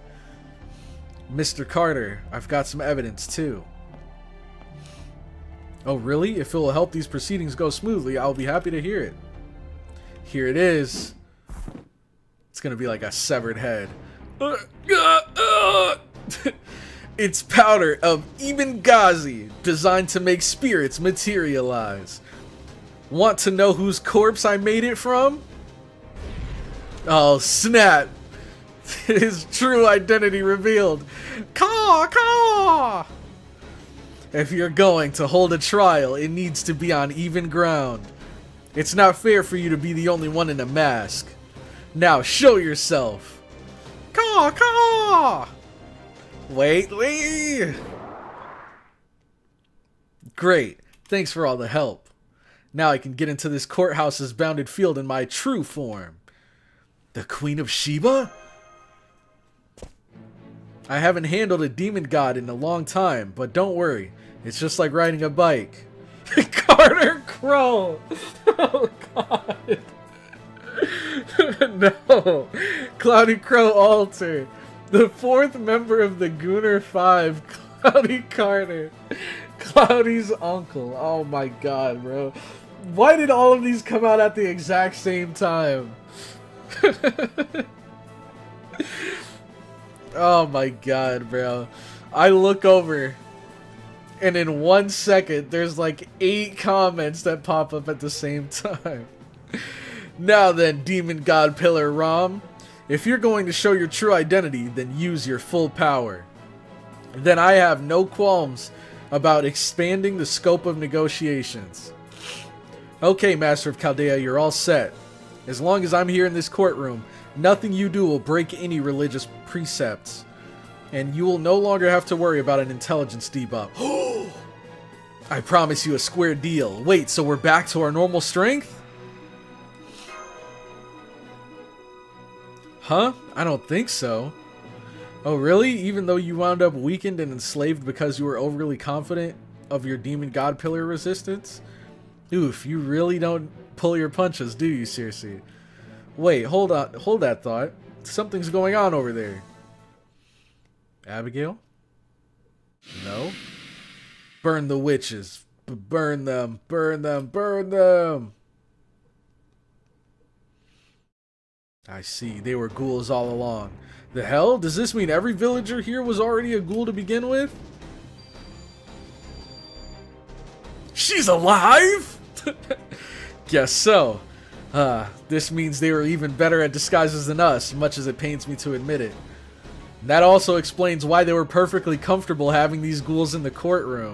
Mr. Carter, I've got some evidence too. Oh, really? If it will help these proceedings go smoothly, I'll be happy to hear it. Here it is. It's gonna be like a severed head. It's powder of Ibn Ghazi, designed to make spirits materialize. Want to know whose corpse I made it from? Oh, snap. His true identity revealed. Caw, caw! If you're going to hold a trial, it needs to be on even ground. It's not fair for you to be the only one in a mask. Now show yourself. Caw, caw! Waitley! Great. Thanks for all the help. Now I can get into this courthouse's bounded field in my true form. The Queen of Sheba? I haven't handled a demon god in a long time, but don't worry. It's just like riding a bike. Carter Crow! Oh, God. No. CloudyCrow Alter. The fourth member of the Gooner 5, Cloudy Carter. Cloudy's uncle. Oh my god, bro. Why did all of these come out at the exact same time? Oh my god, bro. I look over, and in 1 second, there's like 8 comments that pop up at the same time. Now then, Demon God Pillar Rom. If you're going to show your true identity, then use your full power. Then I have no qualms about expanding the scope of negotiations. Okay, Master of Chaldea, you're all set. As long as I'm here in this courtroom, nothing you do will break any religious precepts. And you will no longer have to worry about an intelligence debuff. I promise you a square deal. Wait, so we're back to our normal strength? Huh? I don't think so. Oh, really? Even though you wound up weakened and enslaved because you were overly confident of your demon god pillar resistance? Oof, you really don't pull your punches, do you, Circe? Wait, hold on. Hold that thought. Something's going on over there. Abigail? No? Burn the witches. Burn them. Burn them. Burn them. I see. They were ghouls all along. The hell? Does this mean every villager here was already a ghoul to begin with? She's alive? Guess so. This means they were even better at disguises than us, much as it pains me to admit it. That also explains why they were perfectly comfortable having these ghouls in the courtroom.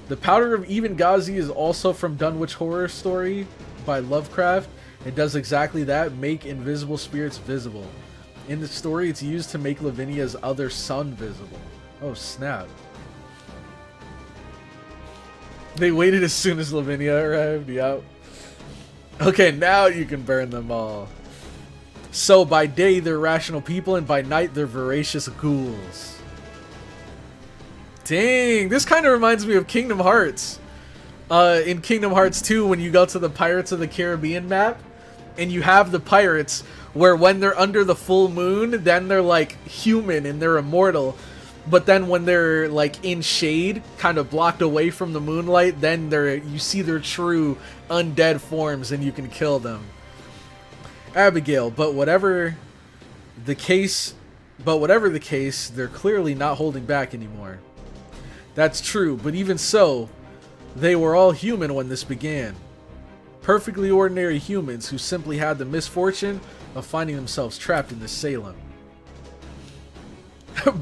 The powder of Ibn Ghazi is also from Dunwich Horror Story by Lovecraft. It does exactly that, make invisible spirits visible. In the story, it's used to make Lavinia's other son visible. Oh, snap. They waited as soon as Lavinia arrived, yep. Okay, now you can burn them all. So, by day, they're rational people, and by night, they're voracious ghouls. Dang, this kind of reminds me of Kingdom Hearts. In Kingdom Hearts 2, when you go to the Pirates of the Caribbean map, and you have the pirates where when they're under the full moon, then they're like human and they're immortal. But then when they're like in shade, kind of blocked away from the moonlight, then you see their true undead forms and you can kill them. Abigail, but whatever the case, they're clearly not holding back anymore. That's true, but even so, they were all human when this began. Perfectly ordinary humans who simply had the misfortune of finding themselves trapped in the Salem.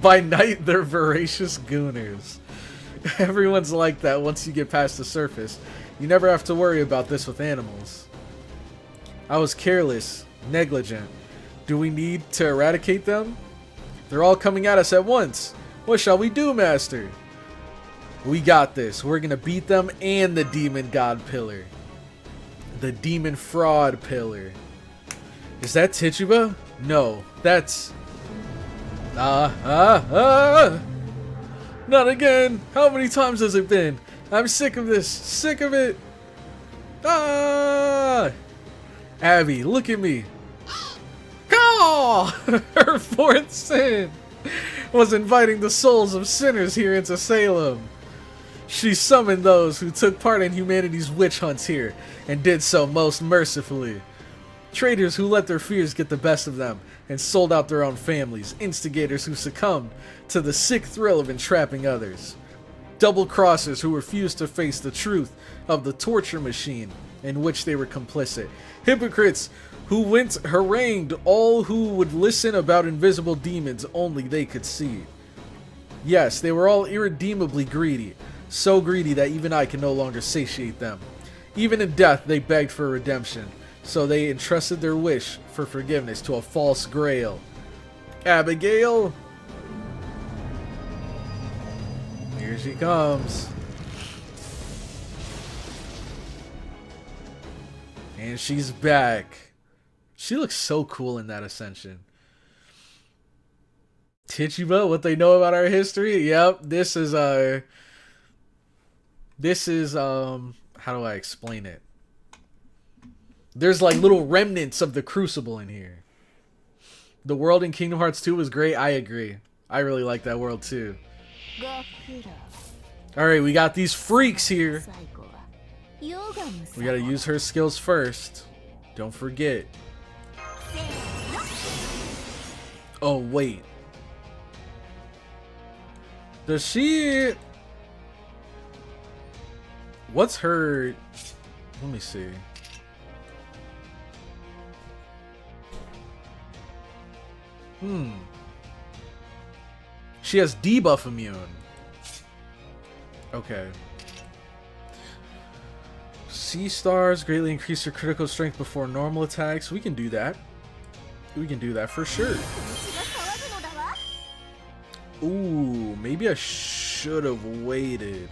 By night, they're voracious gooners. Everyone's like that once you get past the surface. You never have to worry about this with animals. I was careless, negligent. Do we need to eradicate them? They're all coming at us at once. What shall we do, Master? We got this. We're gonna beat them and the Demon God Pillar. The Demon Fraud Pillar. Is that Tituba? No, that's... Not again! How many times has it been? I'm sick of this. Sick of it. Ah! Abby, look at me. Oh! Her fourth sin was inviting the souls of sinners here into Salem. She summoned those who took part in humanity's witch hunts here, and did so most mercifully. Traitors who let their fears get the best of them, and sold out their own families. Instigators who succumbed to the sick thrill of entrapping others. Double-crossers who refused to face the truth of the torture machine in which they were complicit. Hypocrites who went harangued all who would listen about invisible demons only they could see. Yes, they were all irredeemably greedy. So greedy that even I can no longer satiate them. Even in death, they begged for redemption, so they entrusted their wish for forgiveness to a false grail. Abigail! Here she comes. And she's back. She looks so cool in that ascension. Tituba, what they know about our history? Yep, this is how do I explain it? There's like little remnants of the Crucible in here. The world in Kingdom Hearts 2 was great. I agree. I really like that world too. Alright, we got these freaks here. We gotta use her skills first. Don't forget. Oh, wait. Does she... What's her... Let me see. She has debuff immune. Okay. Sea stars greatly increase your critical strength before normal attacks. We can do that. We can do that for sure. Ooh, maybe I should have waited.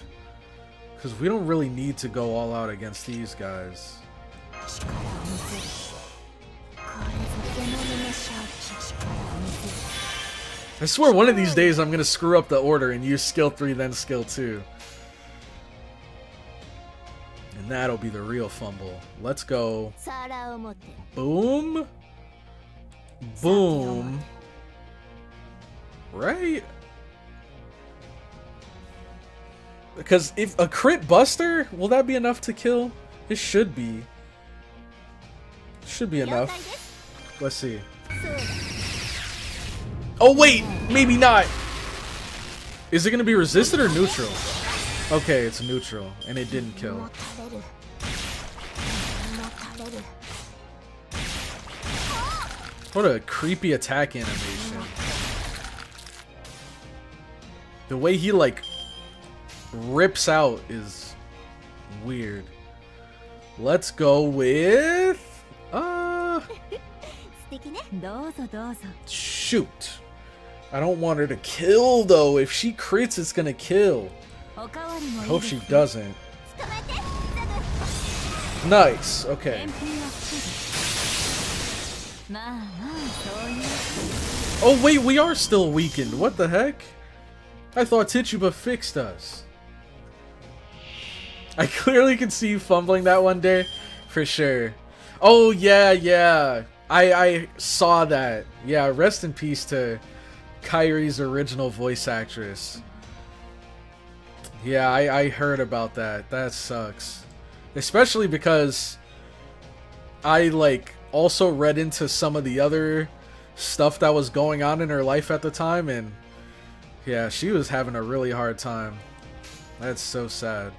Because we don't really need to go all out against these guys. I swear one of these days I'm going to screw up the order and use skill 3 then skill 2. And that'll be the real fumble. Let's go. Boom. Boom. Right? Because if a crit buster, will that be enough to kill? It should be. Should be enough. Let's see. Oh wait, maybe not. Is it gonna be resisted or neutral? Okay, it's neutral, and it didn't kill. What a creepy attack animation. The way he like rips out is weird. Let's go with shoot. I don't want her to kill though. If she crits, it's gonna kill. I hope she doesn't. Nice. Okay. Oh wait, we are still weakened. What the heck? I thought Tituba fixed us. I clearly can see you fumbling that one day. For sure. Oh yeah. I saw that. Yeah, rest in peace to Kairi's original voice actress. Yeah, I heard about that. That sucks. Especially because I like also read into some of the other stuff that was going on in her life at the time, and yeah, she was having a really hard time. That's so sad.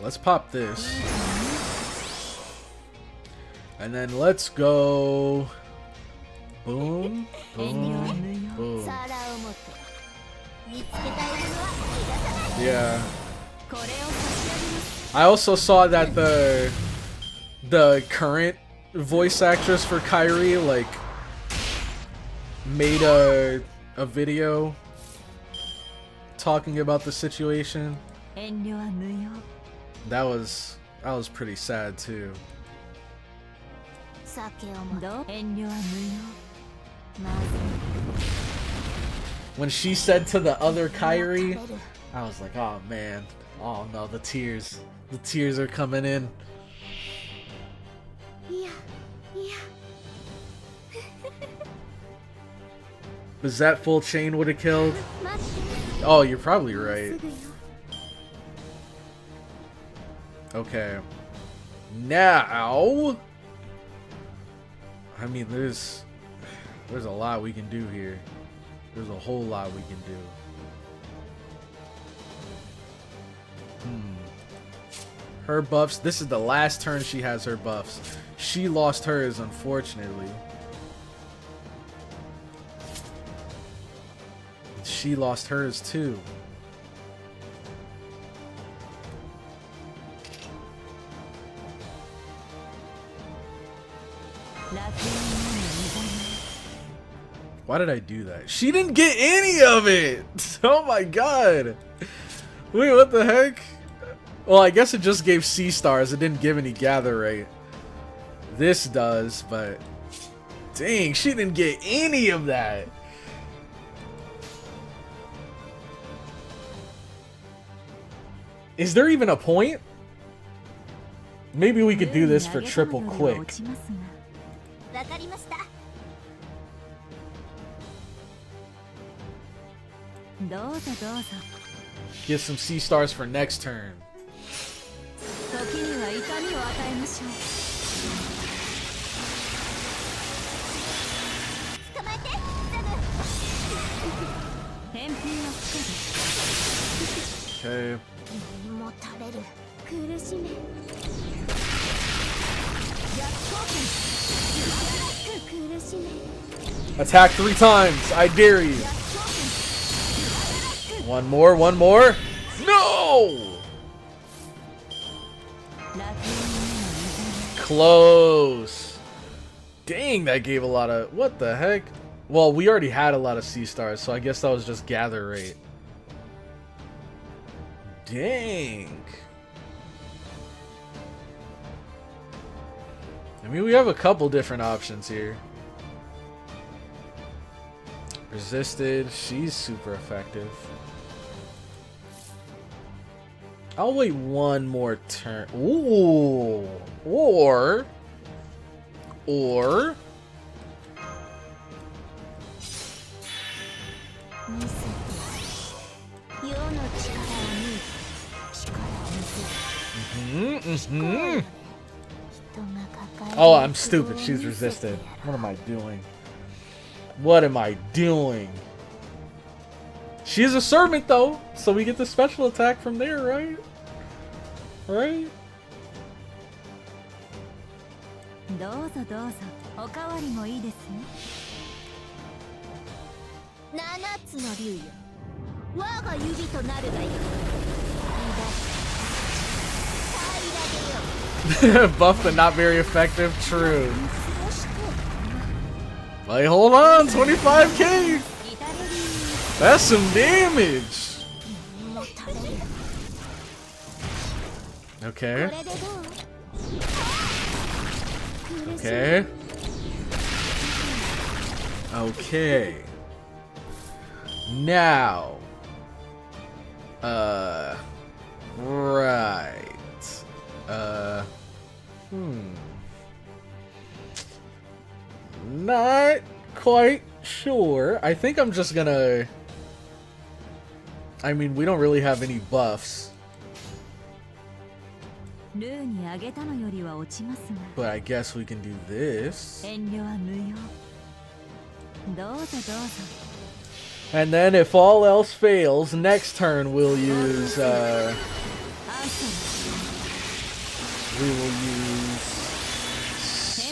Let's pop this. And then let's go Boom, boom, boom. Yeah. I also saw that the current voice actress for Kairi like made a video talking about the situation. That was pretty sad too. When she said to the other Kairi, I was like, oh man, oh no, the tears are coming in. Was that full chain would have killed? Oh, you're probably right. Okay. Now, I mean, there's a lot we can do here. There's a whole lot we can do. Her buffs. This is the last turn she has her buffs. She lost hers, unfortunately. She lost hers too. Why did I do that? She didn't get any of it! Oh my god! Wait, what the heck? Well, I guess it just gave C stars. It didn't give any gather rate. This does, but... Dang, she didn't get any of that! Is there even a point? Maybe we could do this for triple quick. Get some C stars for next turn. Okay. Attack 3 times. I dare you. One more, one more. No! Close. Dang, that gave a lot of... What the heck? Well, we already had a lot of C stars, so I guess that was just gather rate. Dang. I mean, we have a couple different options here. Resisted. She's super effective. I'll wait one more turn. Ooh. Or. Oh, I'm stupid. She's resisted. What am I doing? What am I doing? She's a servant, though, so we get the special attack from there, right? Right? Buff but not very effective. True. Like, hold on, 25k. That's some damage. Okay. Okay. Okay. Now. Right. Not quite sure. I think I'm just gonna... I mean, we don't really have any buffs. But I guess we can do this. And then if all else fails, next turn we'll use... we will use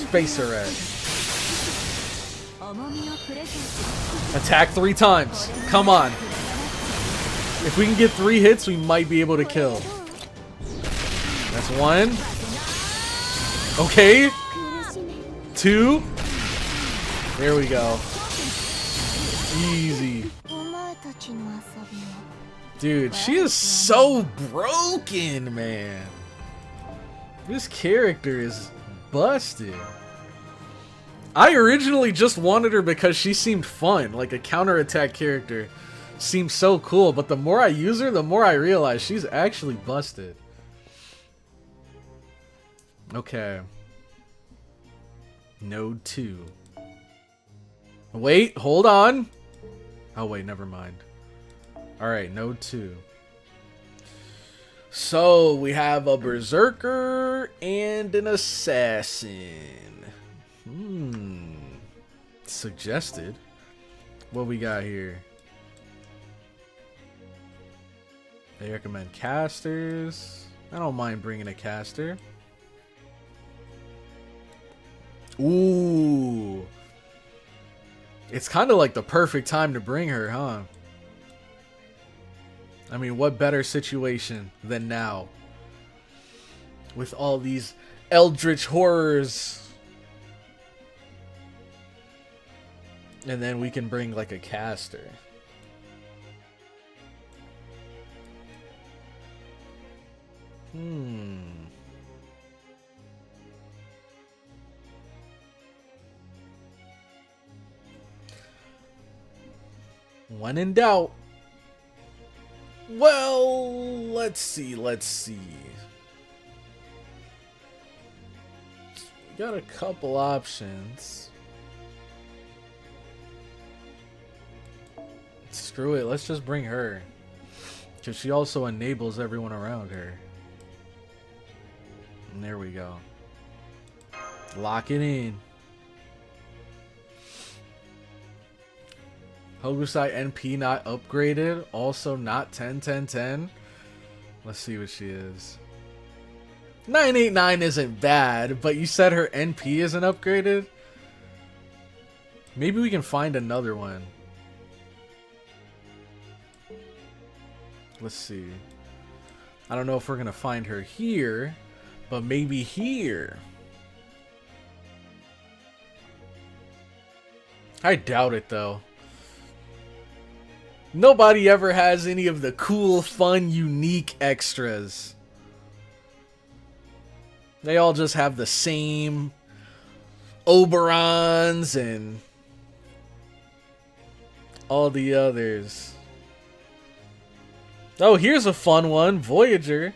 Spacer Edge. Attack 3 times. Come on. If we can get 3 hits, we might be able to kill. That's 1. Okay. 2. There we go. Easy. Dude, she is so broken, man. This character is busted. I originally just wanted her because she seemed fun, like a counterattack character. Seems so cool, but the more I use her, the more I realize she's actually busted. Okay. Node 2. Wait, hold on. Oh wait, never mind. Alright, node 2. So, we have a berserker and an assassin. Suggested. What we got here? They recommend casters. I don't mind bringing a caster. Ooh. It's kind of like the perfect time to bring her, huh? I mean, what better situation than now? With all these eldritch horrors. And then we can bring like a caster. When in doubt. Well, let's see. We got a couple options. Screw it, let's just bring her. Because she also enables everyone around her. And there we go. Lock it in. Hogusai NP not upgraded. Also not 10-10-10. Let's see what she is. 989 isn't bad, but you said her NP isn't upgraded? Maybe we can find another one. Let's see. I don't know if we're gonna find her here, but maybe here. I doubt it though. Nobody ever has any of the cool, fun, unique extras. They all just have the same Oberons and all the others. Oh, here's a fun one. Voyager.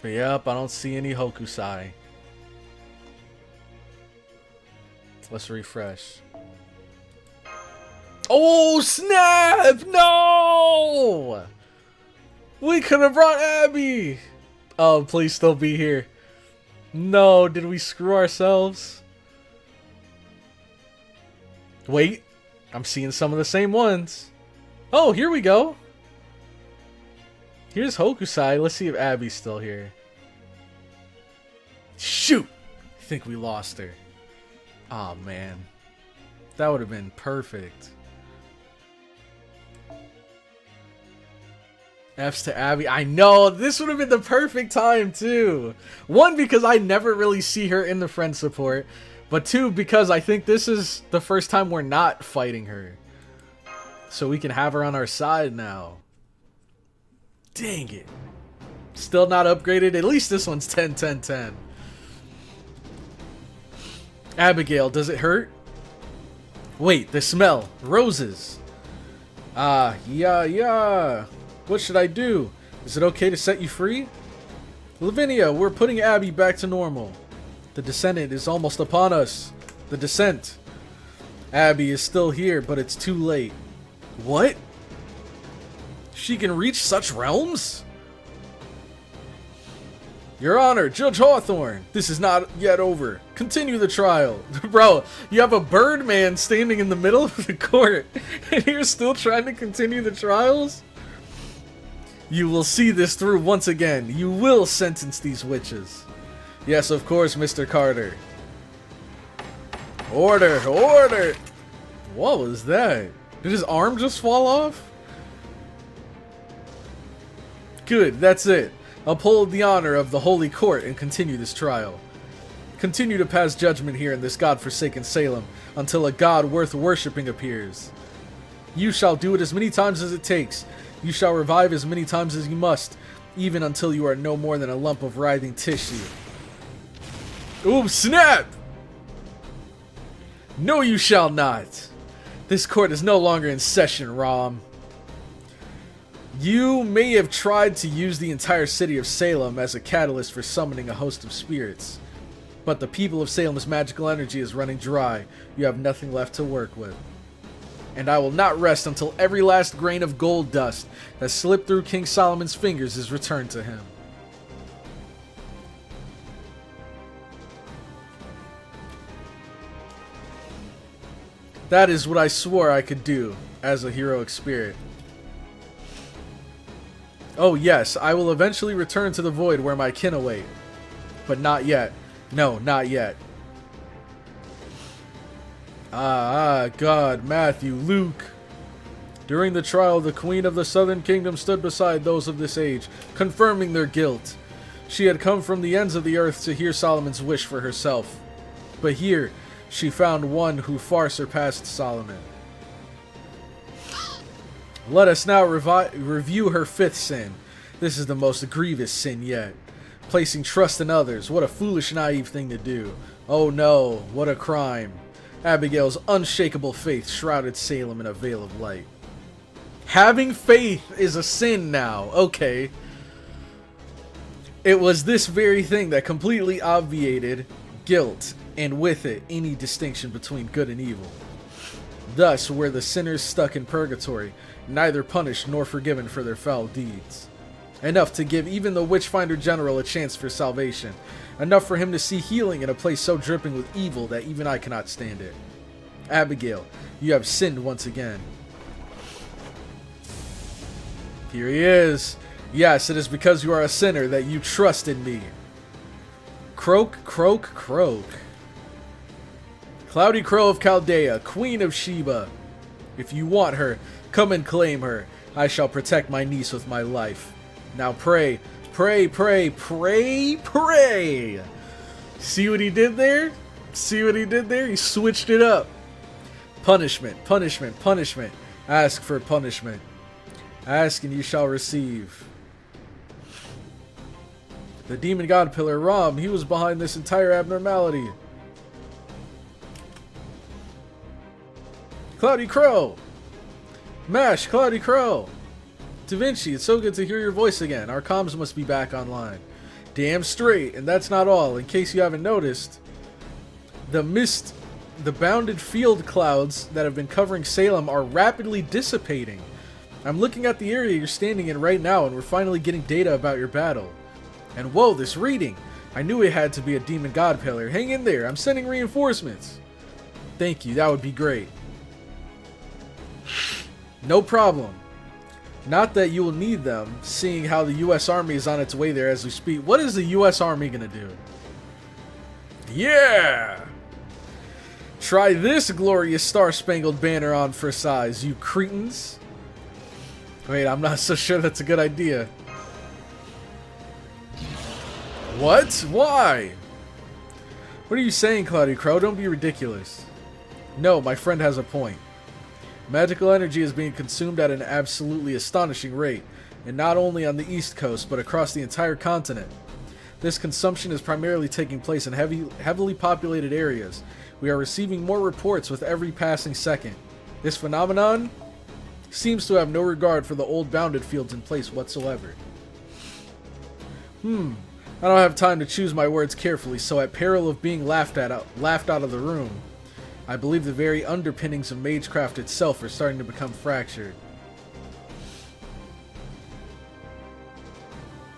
But yep, I don't see any Hokusai. Let's refresh. Oh, snap! No! We could have brought Abby! Oh, please still be here. No, did we screw ourselves? Wait, I'm seeing some of the same ones. Oh, here we go. Here's Hokusai. Let's see if Abby's still here. Shoot! I think we lost her. Aw, man. That would have been perfect. F's to Abby. I know, this would have been the perfect time too. 1, because I never really see her in the friend support. But 2, because I think this is the first time we're not fighting her. So we can have her on our side now. Dang it. Still not upgraded. At least this one's 10-10-10. Abigail, does it hurt? Wait, the smell. Roses. Yeah. What should I do? Is it okay to set you free? Lavinia, we're putting Abby back to normal. The descendant is almost upon us. The descent. Abby is still here, but it's too late. What? She can reach such realms? Your Honor, Judge Hawthorne, this is not yet over. Continue the trial. Bro, you have a Birdman standing in the middle of the court, and you're still trying to continue the trials? You will see this through once again. You will sentence these witches. Yes, of course, Mr. Carter. Order! Order! What was that? Did his arm just fall off? Good, that's it. Uphold the honor of the Holy Court and continue this trial. Continue to pass judgment here in this god-forsaken Salem until a god worth worshipping appears. You shall do it as many times as it takes. You shall revive as many times as you must, even until you are no more than a lump of writhing tissue. Ooh, snap! No, you shall not. This court is no longer in session, Rom. You may have tried to use the entire city of Salem as a catalyst for summoning a host of spirits, but the people of Salem's magical energy is running dry. You have nothing left to work with. And I will not rest until every last grain of gold dust that slipped through King Solomon's fingers is returned to him. That is what I swore I could do as a heroic spirit. Oh yes, I will eventually return to the void where my kin await. But not yet. No, not yet. God, Matthew, Luke. During the trial, the Queen of the Southern Kingdom stood beside those of this age, confirming their guilt. She had come from the ends of the earth to hear Solomon's wish for herself. But here, she found one who far surpassed Solomon. Let us now review her fifth sin. This is the most grievous sin yet. Placing trust in others. What a foolish, naive thing to do. Oh no, what a crime. Abigail's unshakable faith shrouded Salem in a veil of light. Having faith is a sin now. Okay. It was this very thing that completely obviated guilt, and with it, any distinction between good and evil. Thus were the sinners stuck in purgatory, neither punished nor forgiven for their foul deeds. Enough to give even the Witchfinder General a chance for salvation. Enough for him to see healing in a place so dripping with evil that even I cannot stand it. Abigail, you have sinned once again. Here he is. Yes, it is because you are a sinner that you trust in me. Croak, croak, croak. CloudyCrow of Chaldea, Queen of Sheba. If you want her, come and claim her. I shall protect my niece with my life. Now pray, pray, pray, pray, pray. See what he did there? See what he did there? He switched it up. Punishment, punishment, punishment. Ask for punishment. Ask and you shall receive. The demon god pillar, Rom, he was behind this entire abnormality. CloudyCrow! Mash, CloudyCrow! Da Vinci, it's so good to hear your voice again. Our comms must be back online. Damn straight, and that's not all. In case you haven't noticed, the bounded field clouds that have been covering Salem are rapidly dissipating. I'm looking at the area you're standing in right now, and we're finally getting data about your battle. And whoa, this reading! I knew it had to be a demon god pillar. Hang in there, I'm sending reinforcements. Thank you, that would be great. No problem. Not that you will need them, seeing how the US Army is on its way there as we speak. What is the US Army gonna do? Yeah! Try this glorious star-spangled banner on for size, you cretins. Wait, I'm not so sure that's a good idea. What? Why? What are you saying, CloudyCrow? Don't be ridiculous. No, my friend has a point. Magical energy is being consumed at an absolutely astonishing rate, and not only on the East Coast, but across the entire continent. This consumption is primarily taking place in heavily populated areas. We are receiving more reports with every passing second. This phenomenon seems to have no regard for the old bounded fields in place whatsoever. I don't have time to choose my words carefully, so at peril of being laughed out of the room, I believe the very underpinnings of Magecraft itself are starting to become fractured.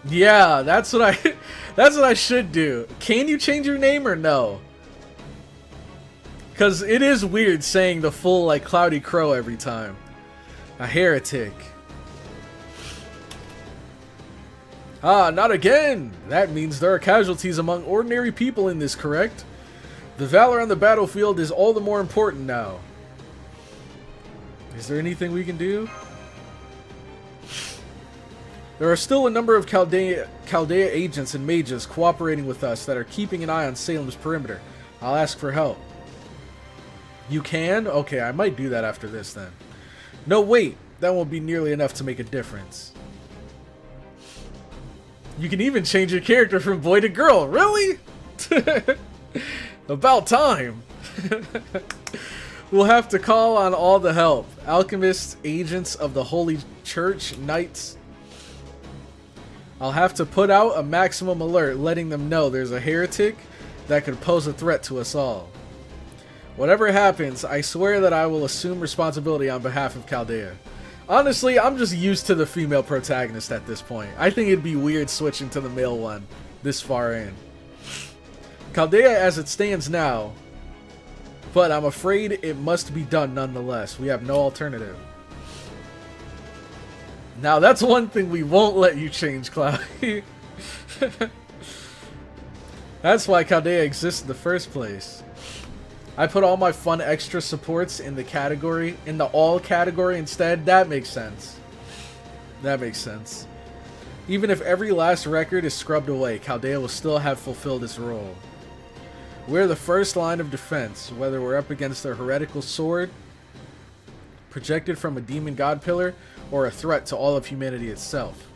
Yeah, that's what I should do. Can you change your name or no? Cause it is weird saying the full like CloudyCrow every time. A heretic. Ah, not again! That means there are casualties among ordinary people in this, correct? The valor on the battlefield is all the more important now. Is there anything we can do? There are still a number of Chaldea agents and mages cooperating with us that are keeping an eye on Salem's perimeter. I'll ask for help. You can? Okay, I might do that after this then. No, wait. That won't be nearly enough to make a difference. You can even change your character from boy to girl. Really? About time. We'll have to call on all the help. Alchemists, agents of the Holy Church, knights. I'll have to put out a maximum alert letting them know there's a heretic that could pose a threat to us all. Whatever happens, I swear that I will assume responsibility on behalf of Chaldea. Honestly, I'm just used to the female protagonist at this point. I think it'd be weird switching to the male one this far in. Chaldea as it stands now, but I'm afraid it must be done nonetheless. We have no alternative. Now that's one thing we won't let you change, Cloudy. That's why Chaldea exists in the first place. I put all my fun extra supports in the all category instead. That makes sense. That makes sense. Even if every last record is scrubbed away, Chaldea will still have fulfilled its role. We're the first line of defense, whether we're up against a heretical sword, projected from a demon god pillar, or a threat to all of humanity itself.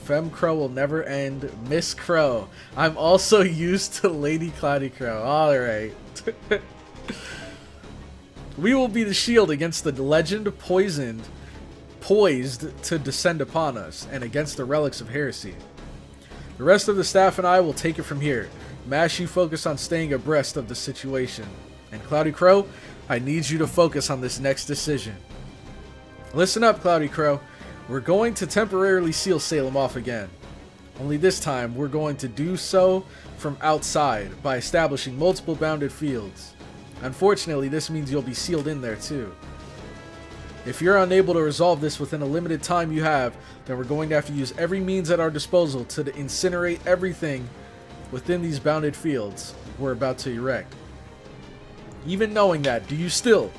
Femme Crow will never end. Miss Crow. I'm also used to Lady CloudyCrow. Alright. We will be the shield against the legend poised to descend upon us, and against the relics of heresy. The rest of the staff and I will take it from here. Mash, you focus on staying abreast of the situation. And CloudyCrow, I need you to focus on this next decision. Listen up, CloudyCrow. We're going to temporarily seal Salem off again. Only this time, we're going to do so from outside by establishing multiple bounded fields. Unfortunately, this means you'll be sealed in there too. If you're unable to resolve this within a limited time you have, then we're going to have to use every means at our disposal to incinerate everything within these bounded fields we're about to erect. Even knowing that, do you still?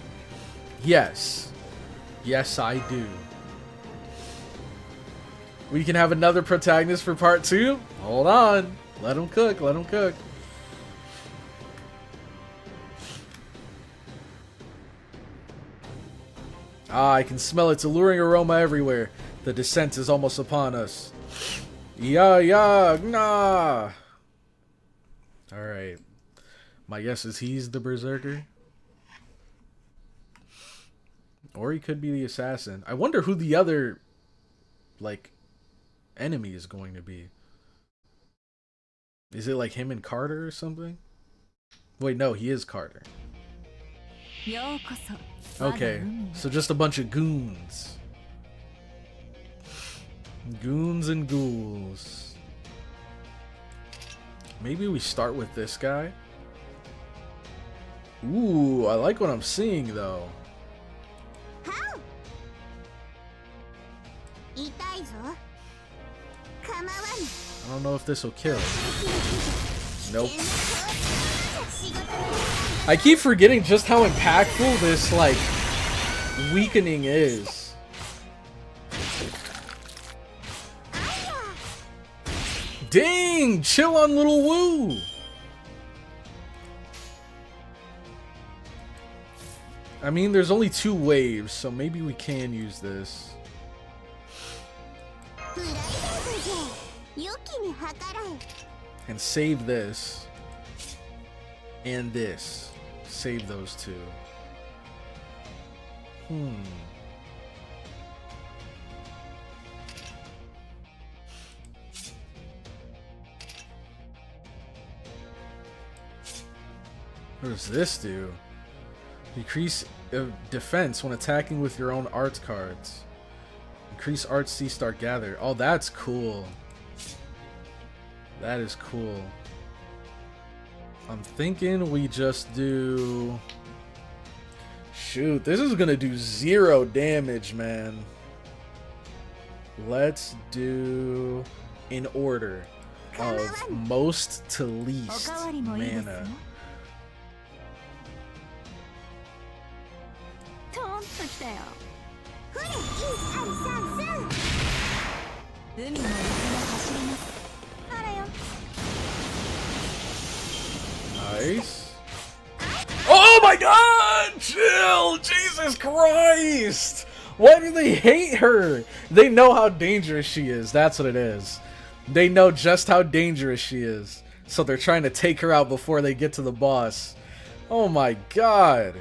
Yes. Yes, I do. We can have another protagonist for part 2? Hold on. Let him cook, let him cook. Ah, I can smell its alluring aroma everywhere. The descent is almost upon us. Nah. Alright. My guess is he's the berserker. Or he could be the assassin. I wonder who the other, like, enemy is going to be. Is it like him and Carter or something? Wait, no, he is Carter. Okay, so just a bunch of goons. Goons and ghouls. Maybe we start with this guy. Ooh, I like what I'm seeing though. I don't know if this will kill. Nope. I keep forgetting just how impactful this, like, weakening is. Dang! Chill on little Woo! I mean, there's only 2 waves, so maybe we can use this. And save this. And this. Save those 2. What does this do? Decrease defense when attacking with your own arts cards. Increase arts C-Start Gather. Oh, that's cool. That is cool. I'm thinking we just do... Shoot, this is gonna do 0 damage, man. Let's do in order of most to least mana. Nice. Oh my god! Chill! Jesus Christ! Why do they hate her? They know how dangerous she is. That's what it is. They know just how dangerous she is. So they're trying to take her out before they get to the boss. Oh my god.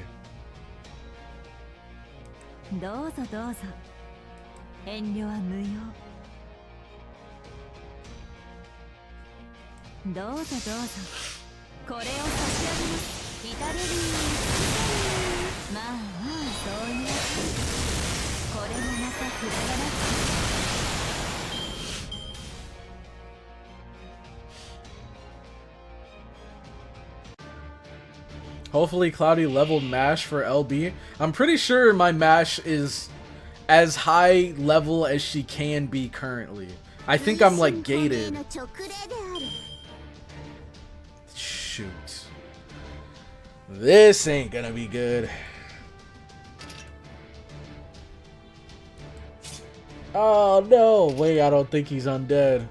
Hopefully Cloudy leveled mash for LB. I'm pretty sure my mash is as high level as she can be currently. I think I'm like gated. Shoot. This ain't gonna be good. Oh no, wait, I don't think he's undead.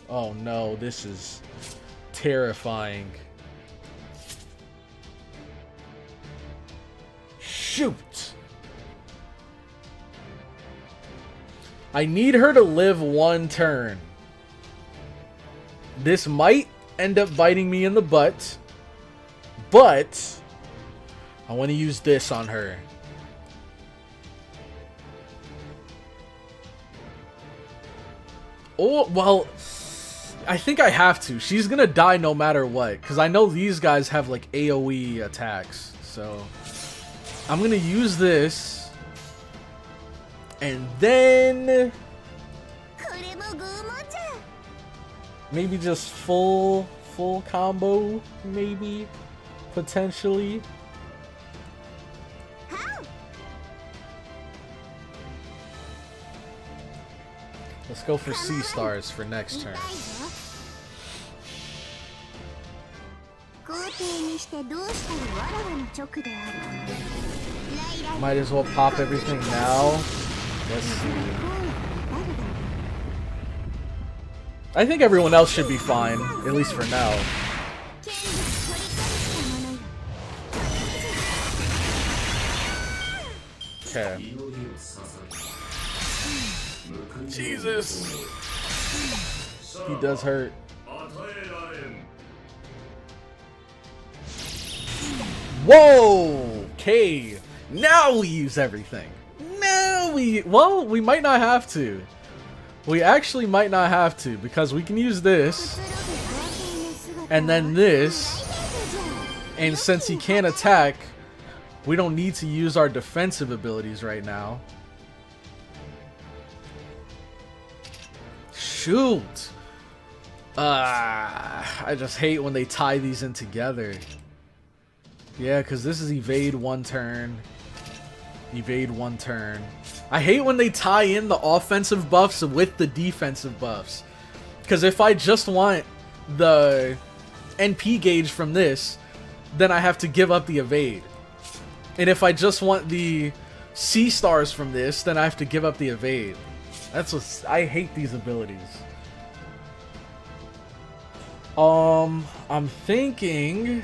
Oh no, this is terrifying. Shoot! I need her to live one turn. This might end up biting me in the butt, but I want to use this on her. Oh, well, I think I have to. She's gonna die no matter what, because I know these guys have like AoE attacks, so I'm gonna use this, and then maybe just full combo, maybe, potentially. Let's go for C stars for next turn. Might as well pop everything now. Let's see. I think everyone else should be fine, at least for now. Okay. Jesus! He does hurt. Whoa! Okay. Now we use everything. Now well, we might not have to. We actually might not have to, because we can use this. And then this. And since he can't attack, we don't need to use our defensive abilities right now. Shoot! I just hate when they tie these in together. Yeah, because this is evade one turn. Evade one turn. I hate when they tie in the offensive buffs with the defensive buffs. Because if I just want the NP gauge from this, then I have to give up the evade. And if I just want the C stars from this, then I have to give up the evade. That's what I hate these abilities. I'm thinking.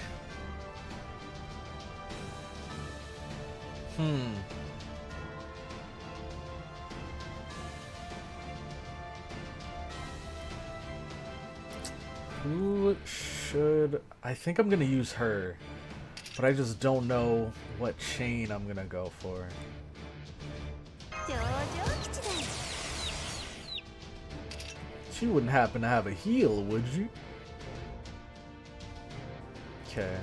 Who should... I think I'm gonna use her, but I just don't know what chain I'm gonna go for. She wouldn't happen to have a heal, would you? Okay.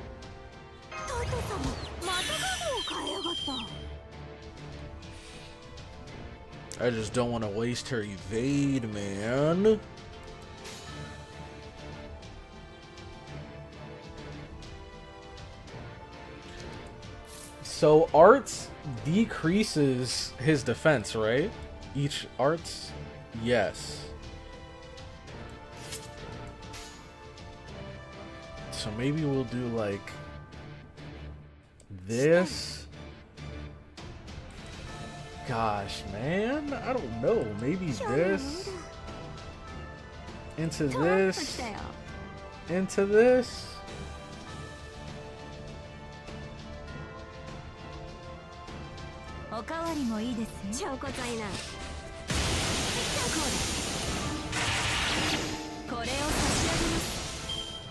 I just don't want to waste her evade, man. So arts decreases his defense, right? Each arts? Yes. So maybe we'll do like this. Gosh, man. I don't know. Maybe this. Into this. Into this.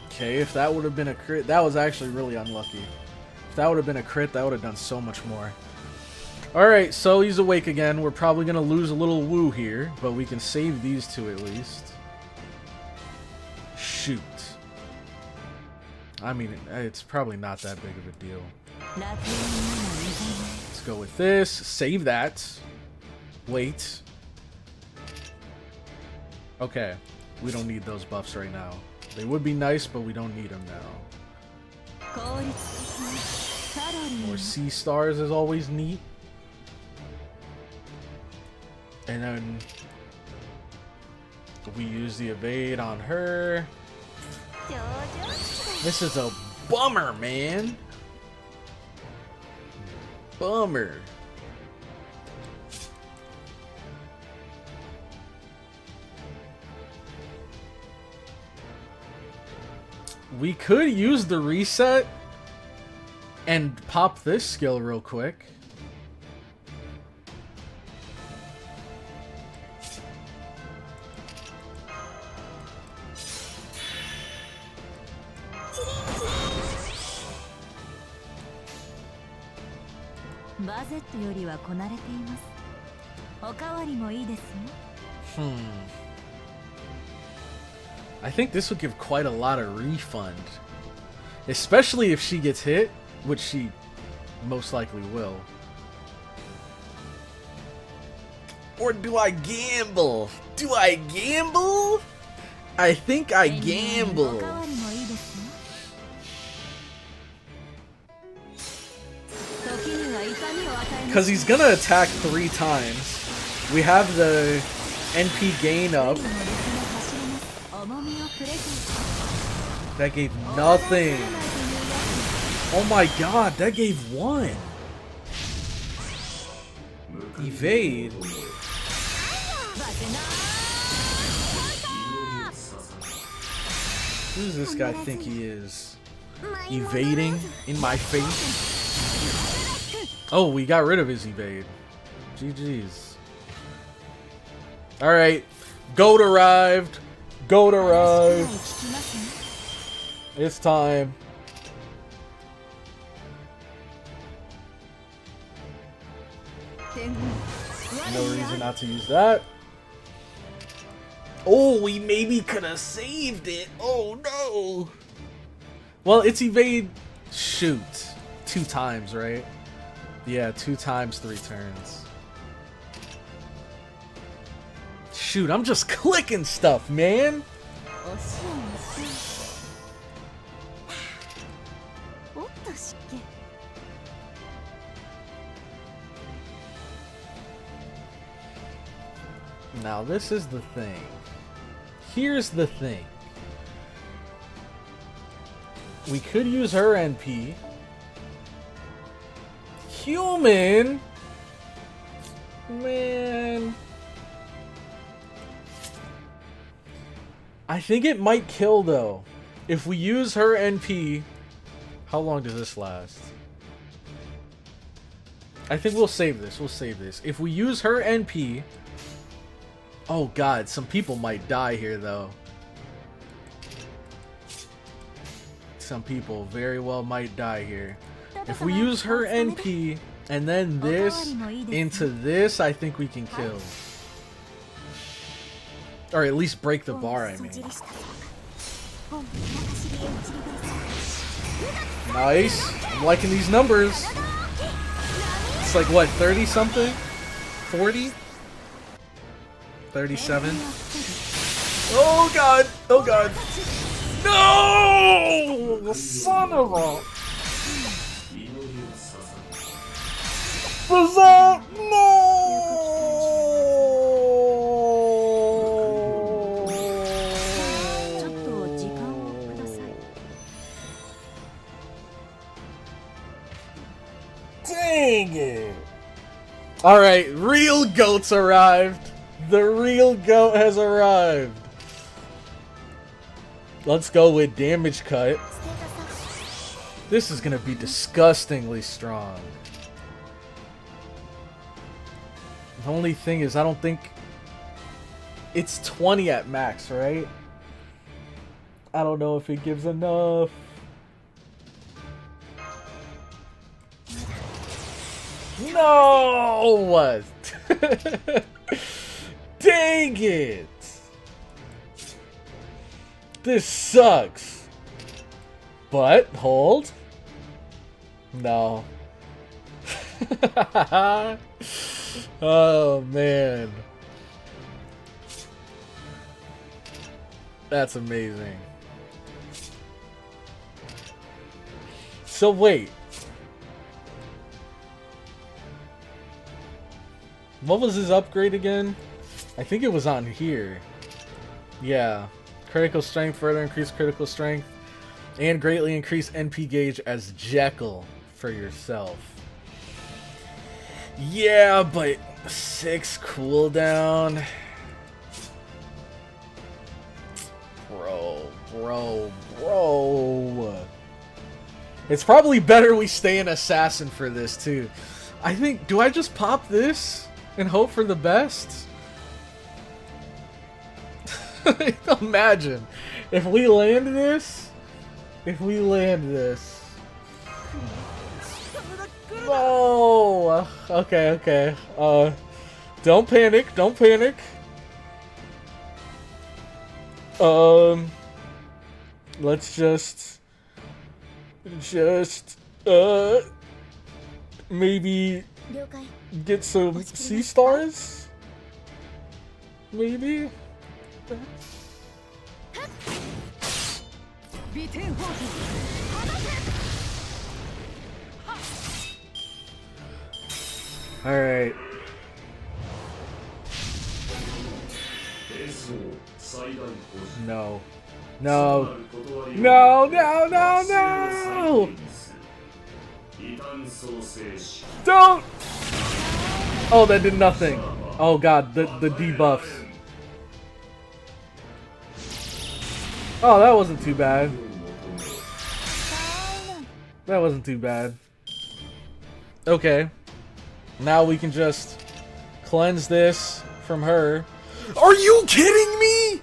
Okay, if that would have been a crit, that was actually really unlucky. If that would have been a crit, that would have done so much more. Alright, so he's awake again. We're probably going to lose a little woo here, but we can save these two at least. Shoot. I mean, it's probably not that big of a deal. Let's go with this. Save that. Wait. Okay. We don't need those buffs right now. They would be nice, but we don't need them now. More C stars is always neat. And then we use the evade on her. This is a bummer, man. Bummer. We could use the reset and pop this skill real quick. I think this would give quite a lot of refund. Especially if she gets hit, which she most likely will. Or do I gamble? Do I gamble? I think I gamble. Because he's gonna attack 3 times. We have the NP gain up. That gave nothing. Oh my god, that gave 1. Evade. Who does this guy think he is? Evading in my face? Oh, we got rid of his evade. GG's. Alright. Goat arrived. Goat arrived. It's time. No reason not to use that. Oh, we maybe could have saved it. Oh no. Well, it's evade. Shoot. 2 times, right? Yeah, 2 times 3 turns. Shoot, I'm just clicking stuff, man. Now, this is the thing. Here's the thing. We could use her NP. Human? Man. I think it might kill, though. If we use her NP... How long does this last? I think we'll save this. We'll save this. If we use her NP... Oh god, some people might die here though. Some people very well might die here. If we use her NP and then this into this, I think we can kill. Or at least break the bar, I mean. Nice. I'm liking these numbers. It's like what, 30 something? 40? 37. Oh god! Oh god! No! Son of a... Result! No! Dang it! Alright, real goat's arrived. The real goat has arrived. Let's go with damage cut. This is gonna be disgustingly strong. The only thing is, I don't think it's 20 at max, right? I don't know if it gives enough. No! Dang it! This sucks. But, hold. No. Oh, man. That's amazing. So, wait. What was his upgrade again? I think it was on here. Yeah. Critical strength, further increase critical strength. And greatly increase NP gauge as Jekyll for yourself. Yeah, but 6 cooldown. Bro. It's probably better we stay an assassin for this too. I think, do I just pop this and hope for the best? Imagine if we land this. No. Okay. Don't panic. Let's just maybe get some sea stars. Maybe. All right. No. Don't! Oh, that did nothing. Oh god, the debuffs. Oh, that wasn't too bad. Okay. Now we can just cleanse this from her. Are you kidding me?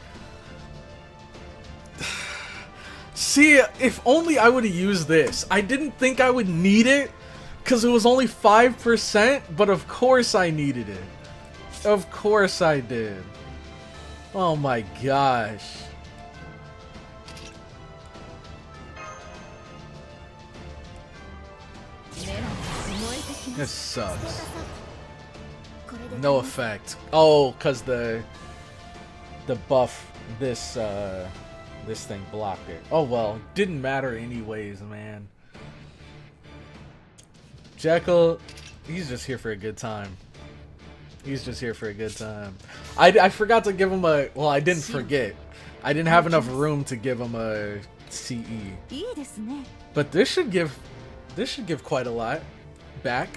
See, if only I would have used this. I didn't think I would need it because it was only 5%, but of course I needed it. Of course I did. Oh my gosh. This sucks. No effect. Oh, cause the buff this thing blocked it. Oh well, didn't matter anyways, man. Jekyll, he's just here for a good time. I forgot to give him a. Well, I didn't forget. I didn't have enough room to give him a CE. But this should give quite a lot back.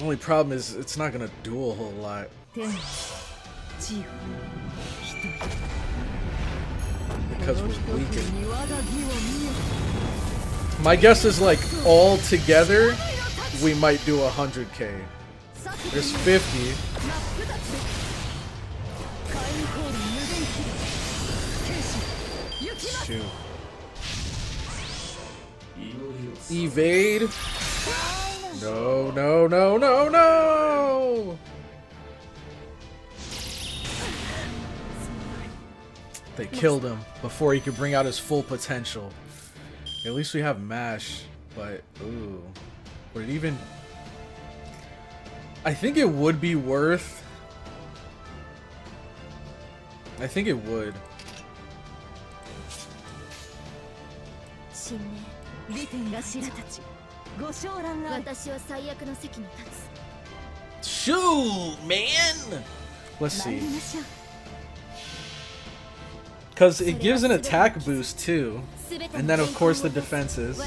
Only problem is it's not gonna do a whole lot. Because we're weakened. My guess is like all together we might do 100k. There's 50. Shoot. Evade. No. They killed him before he could bring out his full potential. At least we have mash, but ooh. Would it even... I think it would be worth... I think it would. Shoot, man! Let's see. Because it gives an attack boost too. And then of course the defenses.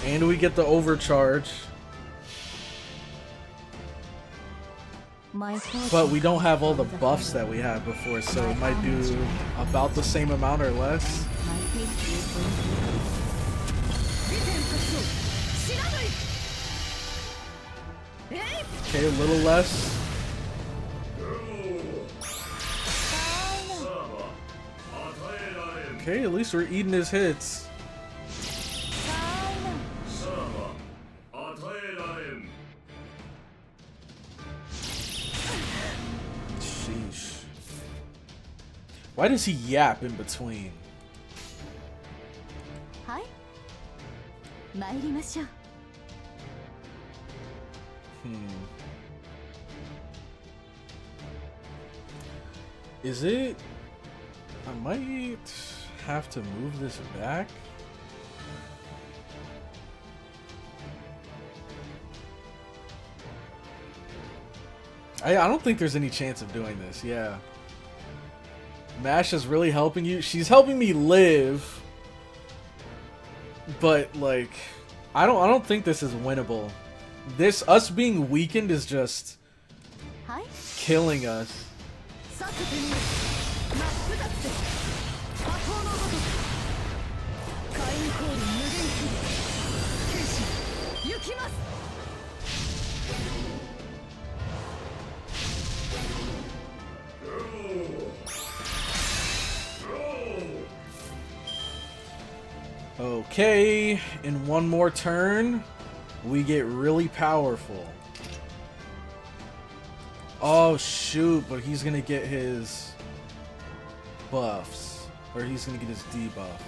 And we get the overcharge. But we don't have all the buffs that we had before, so it might do about the same amount or less. Okay, a little less. Okay, at least we're eating his hits. Sheesh. Why does he yap in between? Is it? I might have to move this back. I don't think there's any chance of doing this. Yeah. Mash is really helping you. She's helping me live. But like I don't think this is winnable. Us being weakened is just killing us. Okay, in one more turn, we get really powerful. Oh shoot, but he's gonna get his buffs. Or he's gonna get his debuff.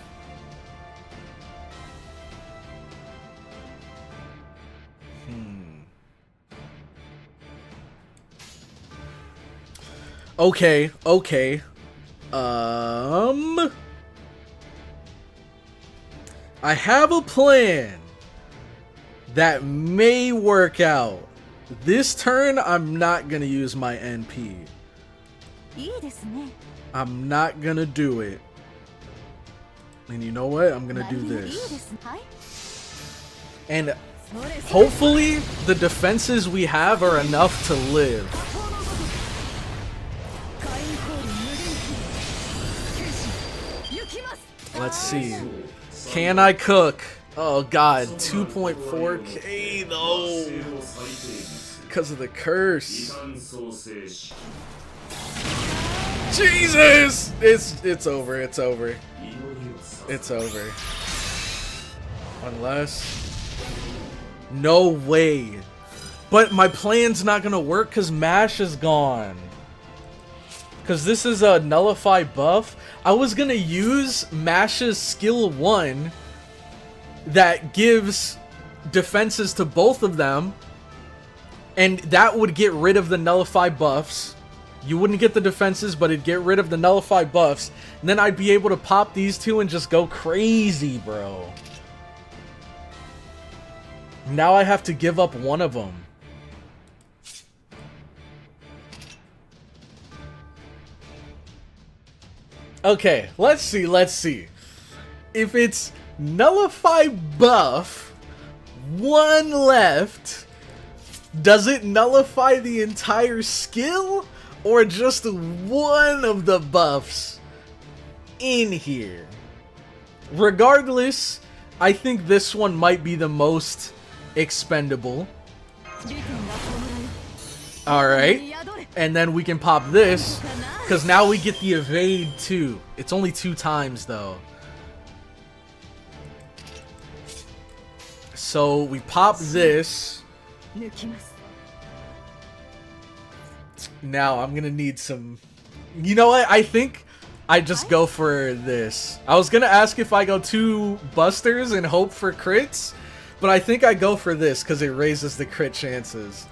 Okay. I have a plan that may work out. This turn, I'm not gonna use my NP. I'm not gonna do it. And you know what? I'm gonna do this. And hopefully, the defenses we have are enough to live. Let's see. Can I cook? Oh god, 2.4k though. Because of the curse. Jesus! It's over. It's over. Unless... No way. But my plan's not gonna work because Mash is gone. Because this is a nullify buff. I was gonna use Mash's skill 1 that gives defenses to both of them, and that would get rid of the nullify buffs. You wouldn't get the defenses, but it'd get rid of the nullify buffs, and then I'd be able to pop these two and just go crazy, bro. Now I have to give up one of them. Okay, let's see. If it's nullify buff, 1 left, does it nullify the entire skill? Or just one of the buffs in here? Regardless, I think this one might be the most expendable. Alright. And then we can pop this, because now we get the evade too. It's only 2 times though. So we pop this. Now I'm gonna need some... You know what? I think I just go for this. I was gonna ask if I go 2 busters and hope for crits, but I think I go for this because it raises the crit chances.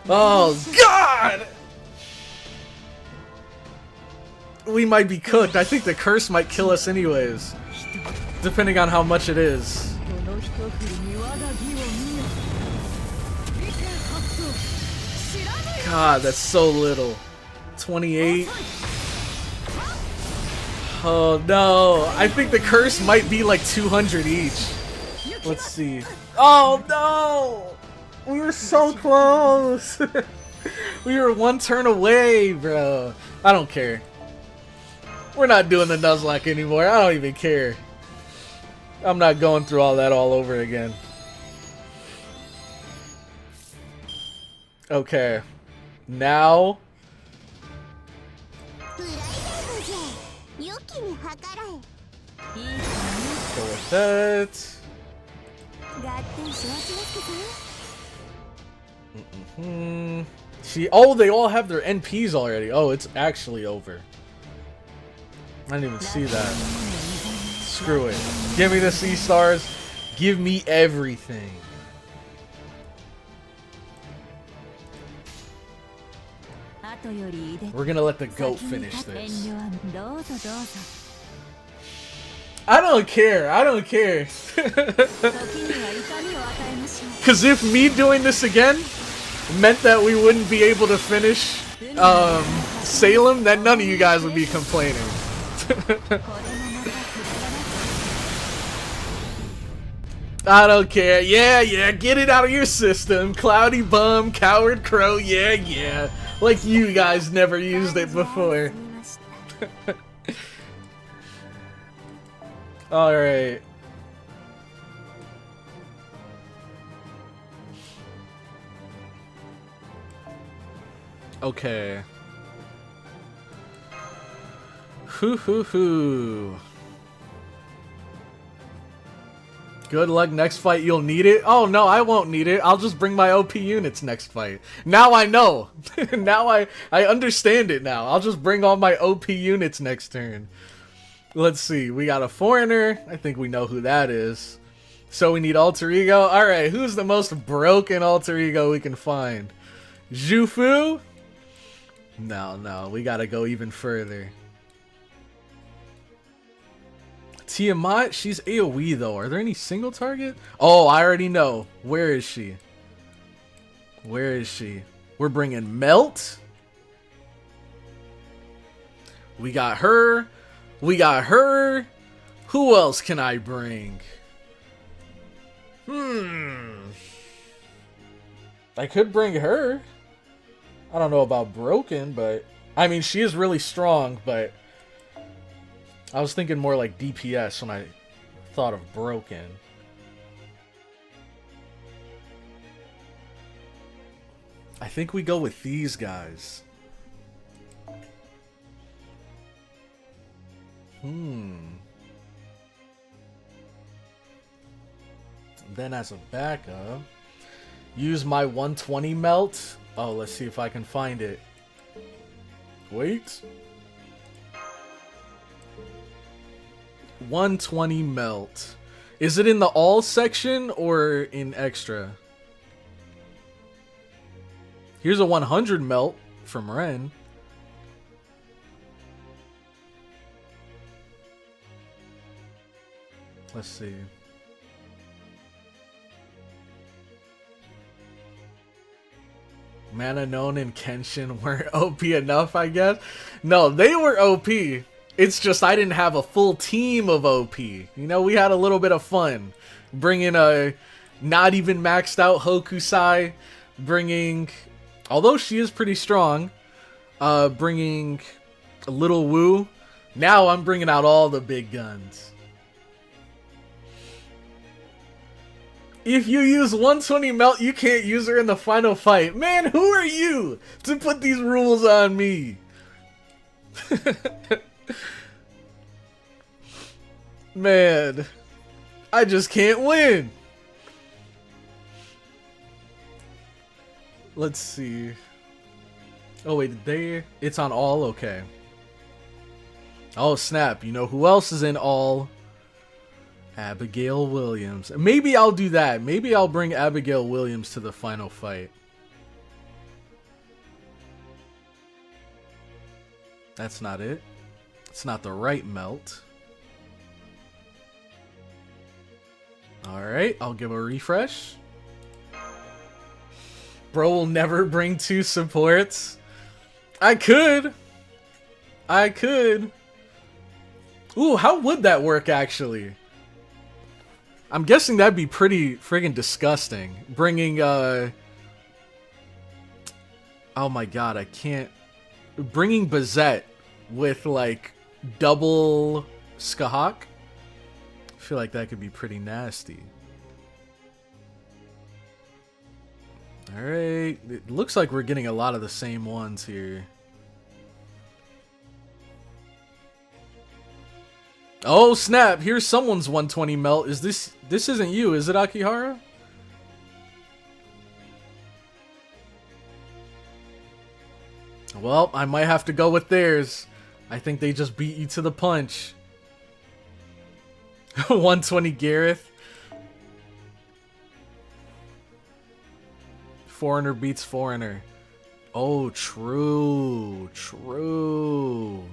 Oh god! We might be cooked. I think the curse might kill us anyways, depending on how much it is. God, that's so little. 28. Oh no, I think the curse might be like 200 each. Let's see. Oh no! We were so close! We were one turn away, bro. I don't care. We're not doing the Nuzlocke anymore. I don't even care. I'm not going through all that all over again. Okay. Now. Go with that. See, oh, they all have their NPs already. Oh, it's actually over. I didn't even see that. Screw it. Give me the C stars. Give me everything. We're gonna let the goat finish this. I don't care. I don't care. Because if me doing this again meant that we wouldn't be able to finish Salem, then none of you guys would be complaining. I don't care. Yeah, yeah, get it out of your system. Cloudy Bum, Coward Crow, yeah, yeah. Like you guys never used it before. Alright. Okay. Hoo hoo hoo. Good luck next fight, you'll need it. Oh no, I won't need it. I'll just bring my OP units next fight. Now I know. Now I understand it now. I'll just bring all my OP units next turn. Let's see. We got a foreigner. I think we know who that is. So we need alter ego. Alright, who's the most broken alter ego we can find? Jufu? No, no. We gotta go even further. Tiamat, she's AoE though. Are there any single target? Oh, I already know. Where is she? Where is she? We're bringing Melt. We got her. We got her. Who else can I bring? I could bring her. I don't know about broken, but I mean, she is really strong, but I was thinking more like DPS when I thought of broken. I think we go with these guys. Then as a backup, use my 120 melt. Oh, let's see if I can find it. Wait. 120 melt. Is it in the all section or in extra? Here's a 100 melt from Ren. Let's see. Mana Known and Kenshin weren't OP enough, I guess. No, they were OP. It's just I didn't have a full team of OP. You know, we had a little bit of fun. Bringing a not even maxed out Hokusai. Bringing, although she is pretty strong, bringing a little Wu. Now I'm bringing out all the big guns. If you use 120 melt, you can't use her in the final fight. Man, who are you to put these rules on me? Man, I just can't win. Let's see. Oh wait, it's on all? Okay. Oh snap, you know who else is in all? Abigail Williams. Maybe I'll do that. Maybe I'll bring Abigail Williams to the final fight. That's not it. It's not the right melt. Alright, I'll give a refresh. Bro will never bring two supports. I could. I could. Ooh, how would that work actually? I'm guessing that'd be pretty friggin' disgusting. Bringing, oh my god, I can't... Bringing Bazette with, like, double Skahak? I feel like that could be pretty nasty. Alright, it looks like we're getting a lot of the same ones here. Oh snap, here's someone's 120 melt. Is this isn't you, is it, Akihara? Well, I might have to go with theirs. I think they just beat you to the punch. 120 Gareth. Foreigner beats foreigner. Oh, true. True.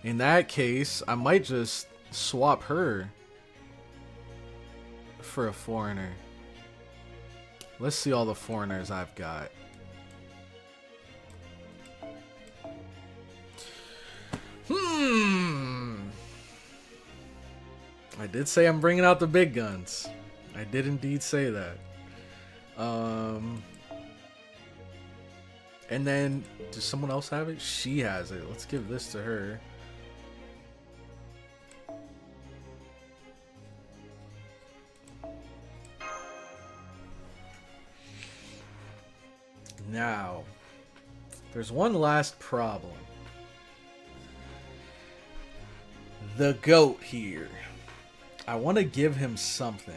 In that case, I might just swap her for a foreigner. Let's see all the foreigners I've got. I did say I'm bringing out the big guns. I did indeed say that. And then, does someone else have it? She has it. Let's give this to her. Now, there's one last problem. The goat here. I want to give him something.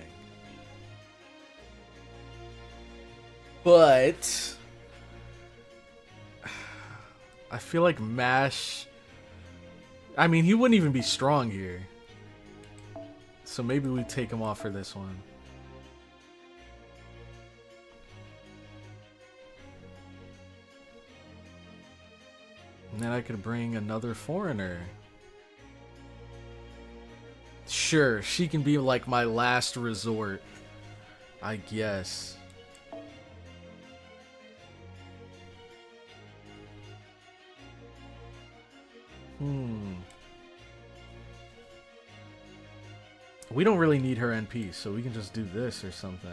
But I feel like Mash... I mean, he wouldn't even be strong here. So maybe we take him off for this one. And then I could bring another foreigner. Sure, she can be like my last resort, I guess. We don't really need her NP, so we can just do this or something.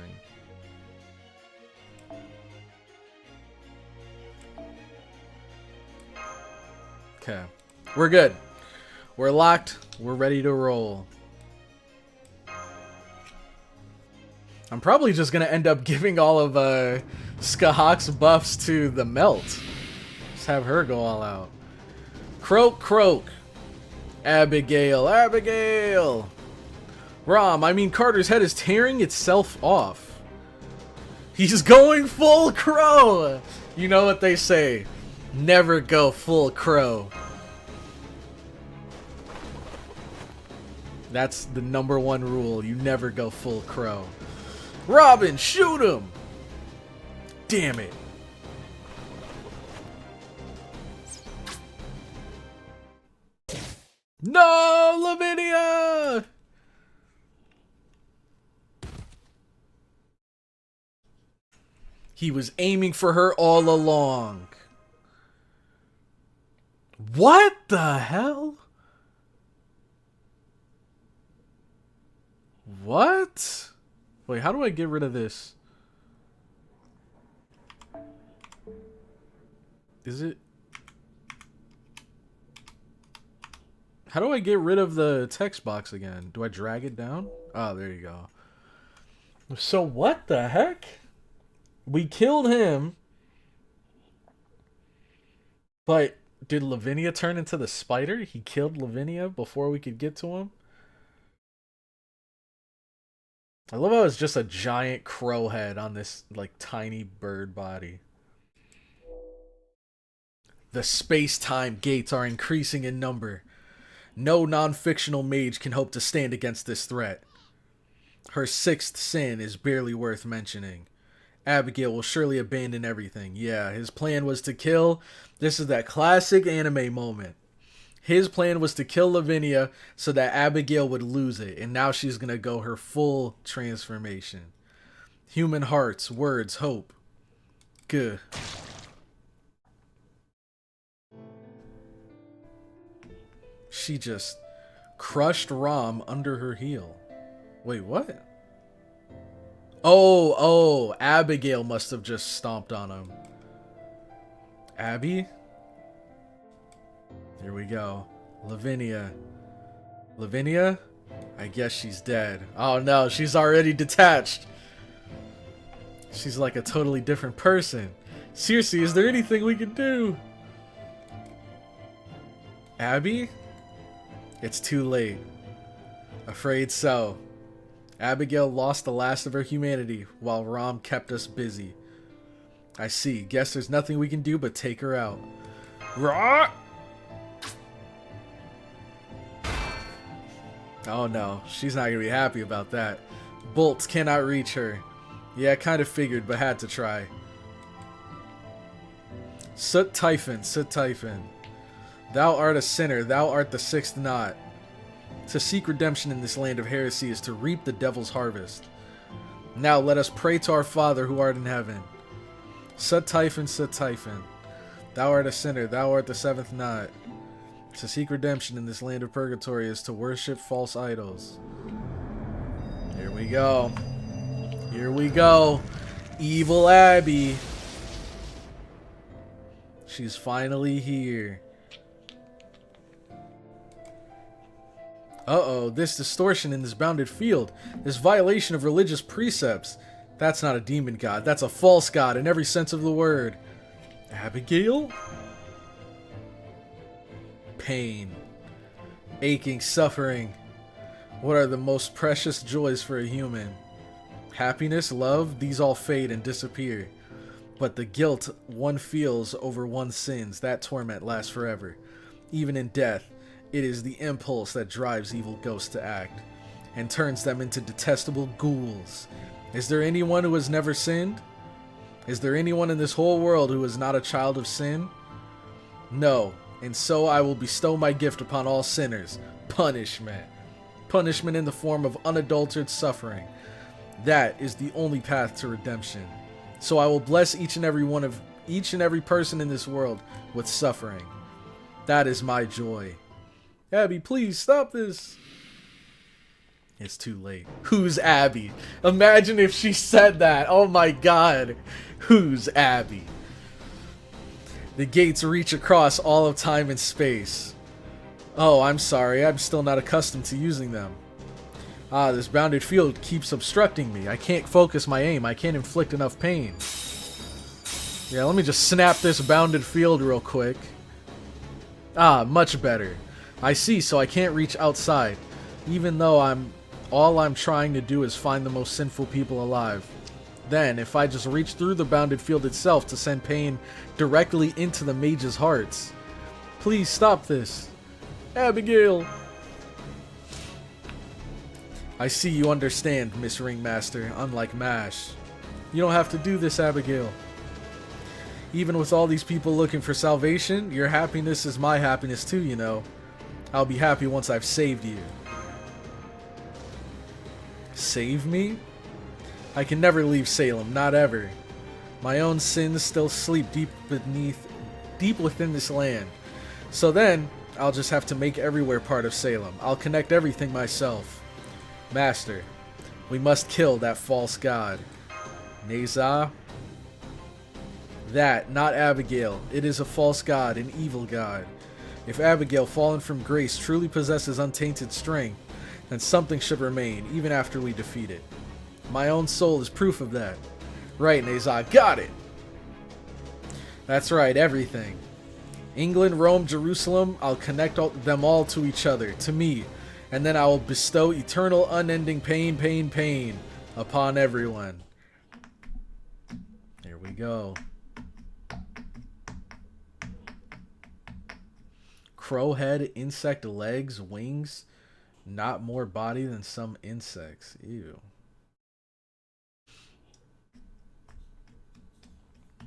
Okay. We're good. We're locked. We're ready to roll. I'm probably just going to end up giving all of Skahak's buffs to the Melt. Just have her go all out. Croak, croak. Abigail, Abigail. Rom, I mean Carter's head is tearing itself off. He's going full crow. You know what they say. Never go full crow. That's the #1 rule. You never go full crow. Robin, shoot him! Damn it. No, Lavinia! He was aiming for her all along. What the hell? What? Wait, how do I get rid of this? Is it? How do I get rid of the text box again? Do I drag it down? Oh, there you go. So what the heck? We killed him. But did Lavinia turn into the spider? He killed Lavinia before we could get to him? I love how it's just a giant crow head on this, like, tiny bird body. The space-time gates are increasing in number. No non-fictional mage can hope to stand against this threat. Her sixth sin is barely worth mentioning. Abigail will surely abandon everything. Yeah, his plan was to kill... This is that classic anime moment. His plan was to kill Lavinia so that Abigail would lose it. And now she's going to go her full transformation. Human hearts, words, hope. Good. She just crushed Rom under her heel. Wait, what? Oh, Abigail must have just stomped on him. Abby? Here we go. Lavinia. Lavinia? I guess she's dead. Oh no, she's already detached. She's like a totally different person. Seriously, is there anything we can do? Abby? It's too late. Afraid so. Abigail lost the last of her humanity while Rom kept us busy. I see. Guess there's nothing we can do but take her out. Rah! Oh no, she's not gonna be happy about that. Bolts cannot reach her. Yeah, kind of figured, but had to try. Soot Typhon, Soot Typhon. Thou art a sinner, thou art the sixth knot. To seek redemption in this land of heresy is to reap the devil's harvest. Now let us pray to our Father who art in heaven. Soot Typhon, Soot Typhon. Thou art a sinner, thou art the seventh knot. To seek redemption in this land of purgatory is to worship false idols. Here we go. Here we go. Evil Abby. She's finally here. Uh-oh, this distortion in this bounded field. This violation of religious precepts. That's not a demon god. That's a false god in every sense of the word. Abigail? Pain. Aching, suffering. What are the most precious joys for a human? Happiness, love, these all fade and disappear. But the guilt one feels over one's sins, that torment lasts forever. Even in death, it is the impulse that drives evil ghosts to act, and turns them into detestable ghouls. Is there anyone who has never sinned? Is there anyone in this whole world who is not a child of sin? No, and so I will bestow my gift upon all sinners. Punishment. Punishment in the form of unadulterated suffering. That is the only path to redemption. So I will bless each and every person in this world with suffering. That is my joy. Abby, please stop this. It's too late. Who's Abby? Imagine if she said that. Oh my god. Who's Abby? The gates reach across all of time and space. Oh, I'm sorry. I'm still not accustomed to using them. Ah, this bounded field keeps obstructing me. I can't focus my aim. I can't inflict enough pain. Yeah, let me just snap this bounded field real quick. Ah, much better. I see, so I can't reach outside. Even though all I'm trying to do is find the most sinful people alive. Then, if I just reach through the bounded field itself to send pain directly into the mage's hearts. Please stop this. Abigail! I see you understand, Miss Ringmaster, unlike MASH. You don't have to do this, Abigail. Even with all these people looking for salvation, your happiness is my happiness too, you know. I'll be happy once I've saved you. Save me? I can never leave Salem, not ever. My own sins still sleep deep within this land. So then, I'll just have to make everywhere part of Salem. I'll connect everything myself. Master, we must kill that false god. Neza? That, not Abigail. It is a false god, an evil god. If Abigail, fallen from grace, truly possesses untainted strength, then something should remain, even after we defeat it. My own soul is proof of that. Right, Neza, got it! That's right, everything. England, Rome, Jerusalem, I'll connect them all to each other, to me, and then I will bestow eternal, unending pain upon everyone. Here we go. Crow head, insect legs, wings, not more body than some insects. Ew.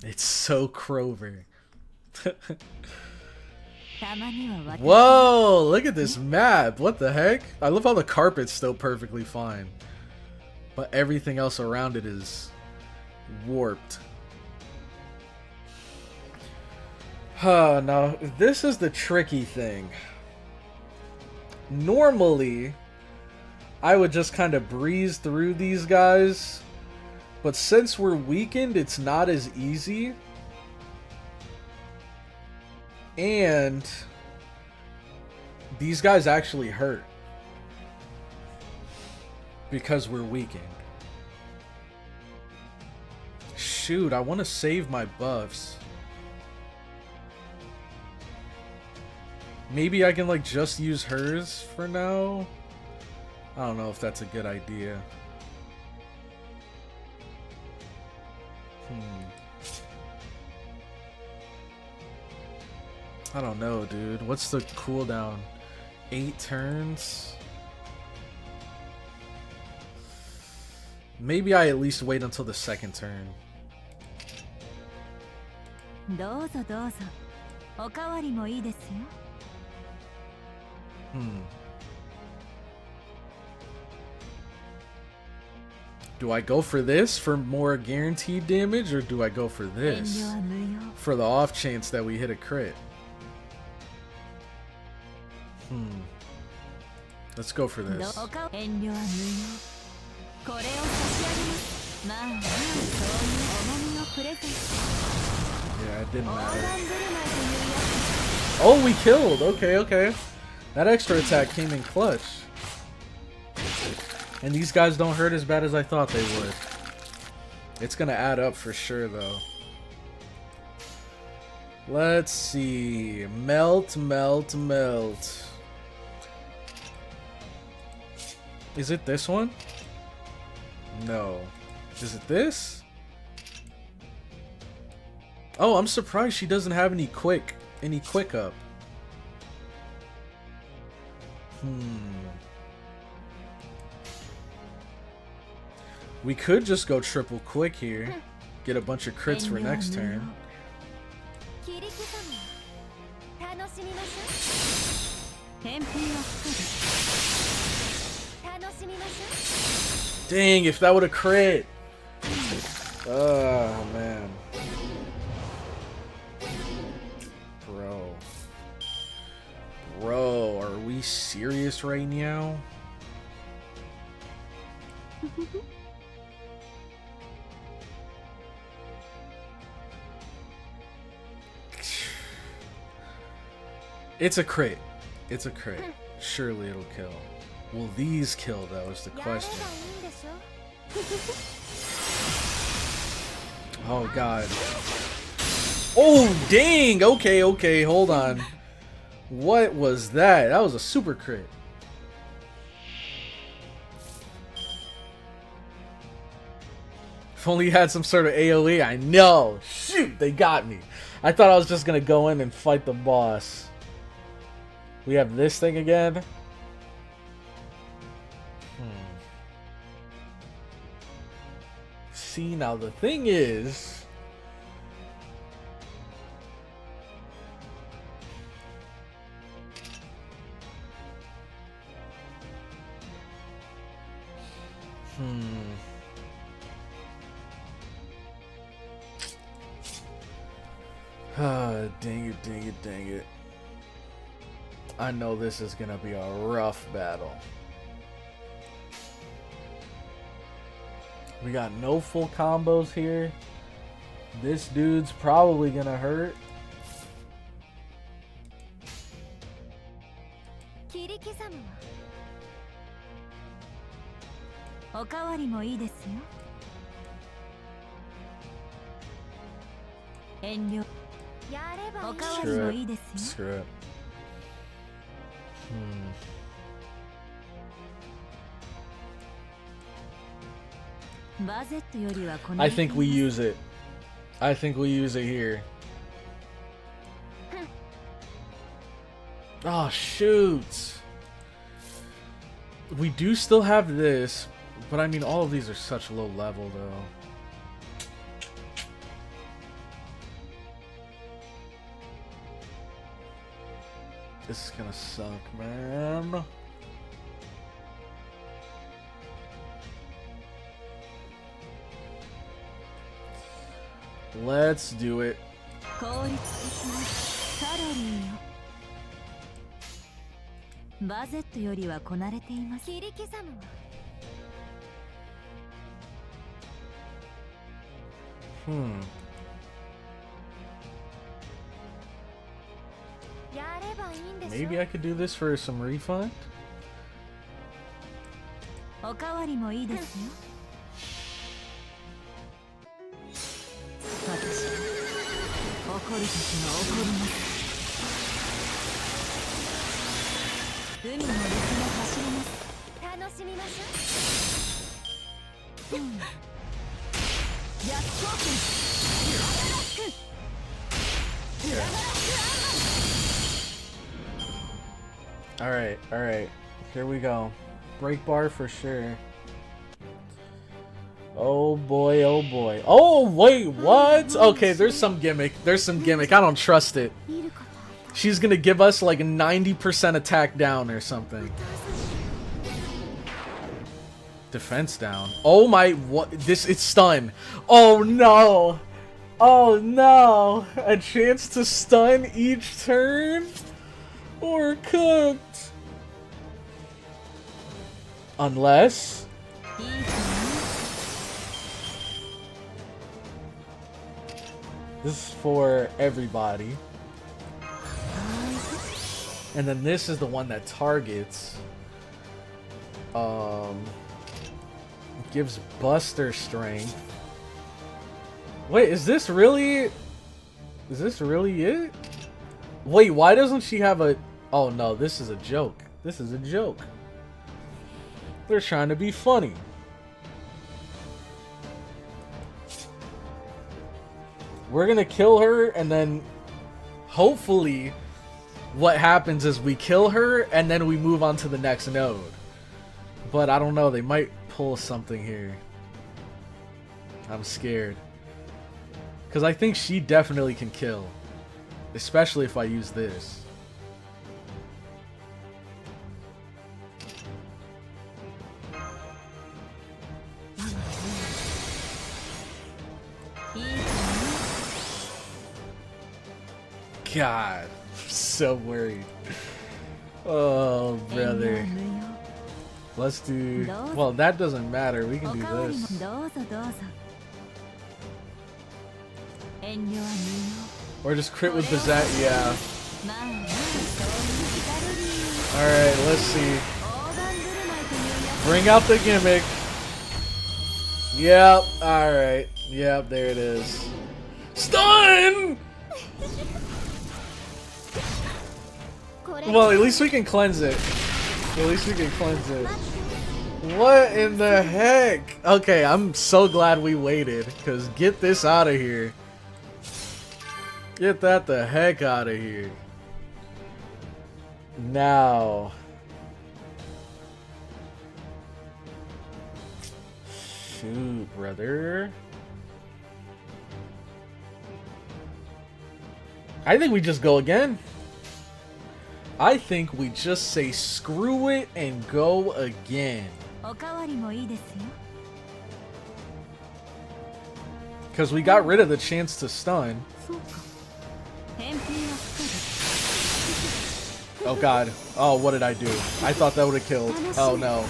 It's so Crover. Whoa, look at this map. What the heck? I love how the carpet's still perfectly fine, but everything else around it is warped. Now, this is the tricky thing. Normally, I would just kind of breeze through these guys But since we're weakened, it's not as easy. And these guys actually hurt because we're weakened. Shoot, I want to save my buffs. Maybe I can like just use hers for now. I don't know if that's a good idea. I don't know, dude. What's the cooldown? 8 turns? Maybe I at least wait until the second turn. Do I go for this for more guaranteed damage, or do I go for this for the off chance that we hit a crit? Let's go for this. Yeah, it didn't matter. Oh, we killed! Okay, okay. That extra attack came in clutch. And these guys don't hurt as bad as I thought they would. It's gonna add up for sure, though. Let's see. Melt, melt, melt. Is it this one? No. Is it this? Oh, I'm surprised she doesn't have any quick up. We could just go triple quick here. Get a bunch of crits for next turn. Dang, if that would have crit. Oh, man. Bro, are we serious right now? It's a crit. It's a crit. Surely it'll kill. Will these kill, though, is the question. Oh, God. Oh, dang! Okay, okay, hold on. What was that? That was a super crit. If only you had some sort of AoE. I know. Shoot, they got me. I thought I was just going to go in and fight the boss. We have this thing again. See, now the thing is... dang it, dang it, dang it. I know this is gonna be a rough battle. We got no full combos here. This dude's probably gonna hurt. Screw it. Screw it. I think we use it. I think we use it here. Oh, shoot. We do still have this, but I mean, all of these are such low level, though. This is gonna suck, man. Let's do it. Maybe I could do this for some refund? Alright. Here we go. Break bar for sure. Oh boy, oh boy. Oh, wait, what? Okay, there's some gimmick. I don't trust it. She's gonna give us like a 90% attack down or something. Defense down. Oh my, what? It's stun. Oh no. Oh no. A chance to stun each turn? Or cooked. Unless... this is for everybody. And then this is the one that targets. Gives Buster strength. Wait, is this really it? Wait, why doesn't she have a... oh no, this is a joke. This is a joke. They're trying to be funny. We're gonna kill her, and then hopefully what happens is we kill her and then we move on to the next node. But I don't know, they might pull something here. I'm scared. Because I think she definitely can kill. Especially if I use this. God, I'm so worried. Oh, brother. Let's do... well, that doesn't matter. We can do this. Or just crit with Bazat, yeah. Alright, let's see. Bring out the gimmick. Yep, alright. Yep, there it is. Stun! Well, at least we can cleanse it. At least we can cleanse it. What in the heck? Okay, I'm so glad we waited, because get this out of here. Get that the heck out of here. Now. Shoot, brother. I think we just go again. I think we just say screw it and go again. Because we got rid of the chance to stun. Oh god. Oh, what did I do? I thought that would have killed. Oh no.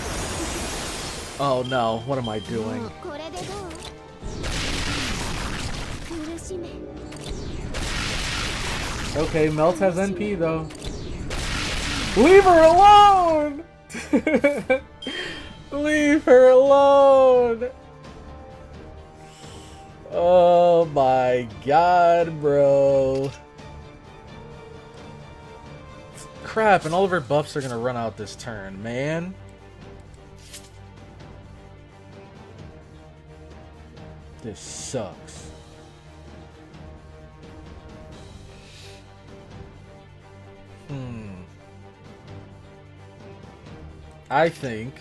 Oh no. What am I doing? Okay, Melt has NP though. Leave her alone! Leave her alone! Oh my god, bro. Crap, and all of her buffs are gonna run out this turn, man. This sucks. I think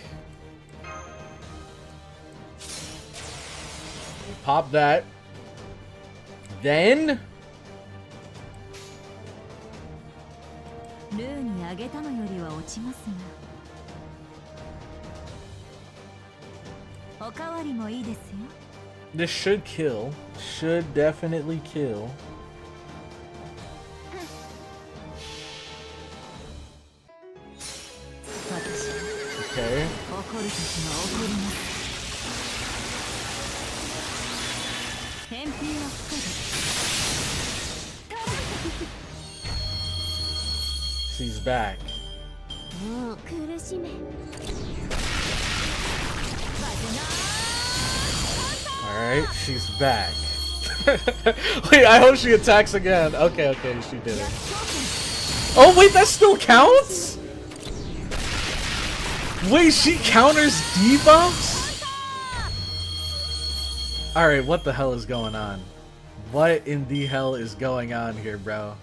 we pop that. Then this should kill. Should definitely kill. Okay. She's back. Alright, she's back. Wait, I hope she attacks again. Okay, she did it. Oh, wait, that still counts? Wait, she counters debuffs? Alright, what the hell is going on? What in the hell is going on here, bro?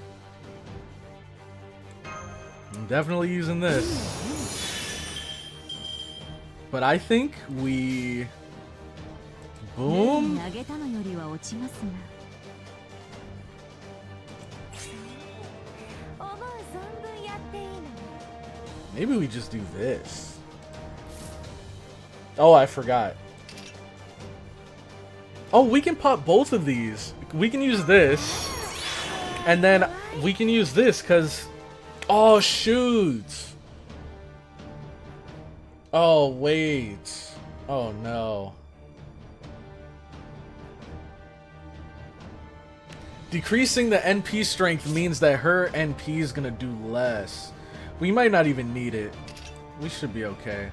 I'm definitely using this. But I think we... Boom. Maybe we just do this. Oh, I forgot. Oh, we can pop both of these. We can use this. And then we can use this because... Oh, shoot. Oh, wait. Oh, no. Decreasing the NP strength means that her NP is gonna do less. We might not even need it. We should be okay.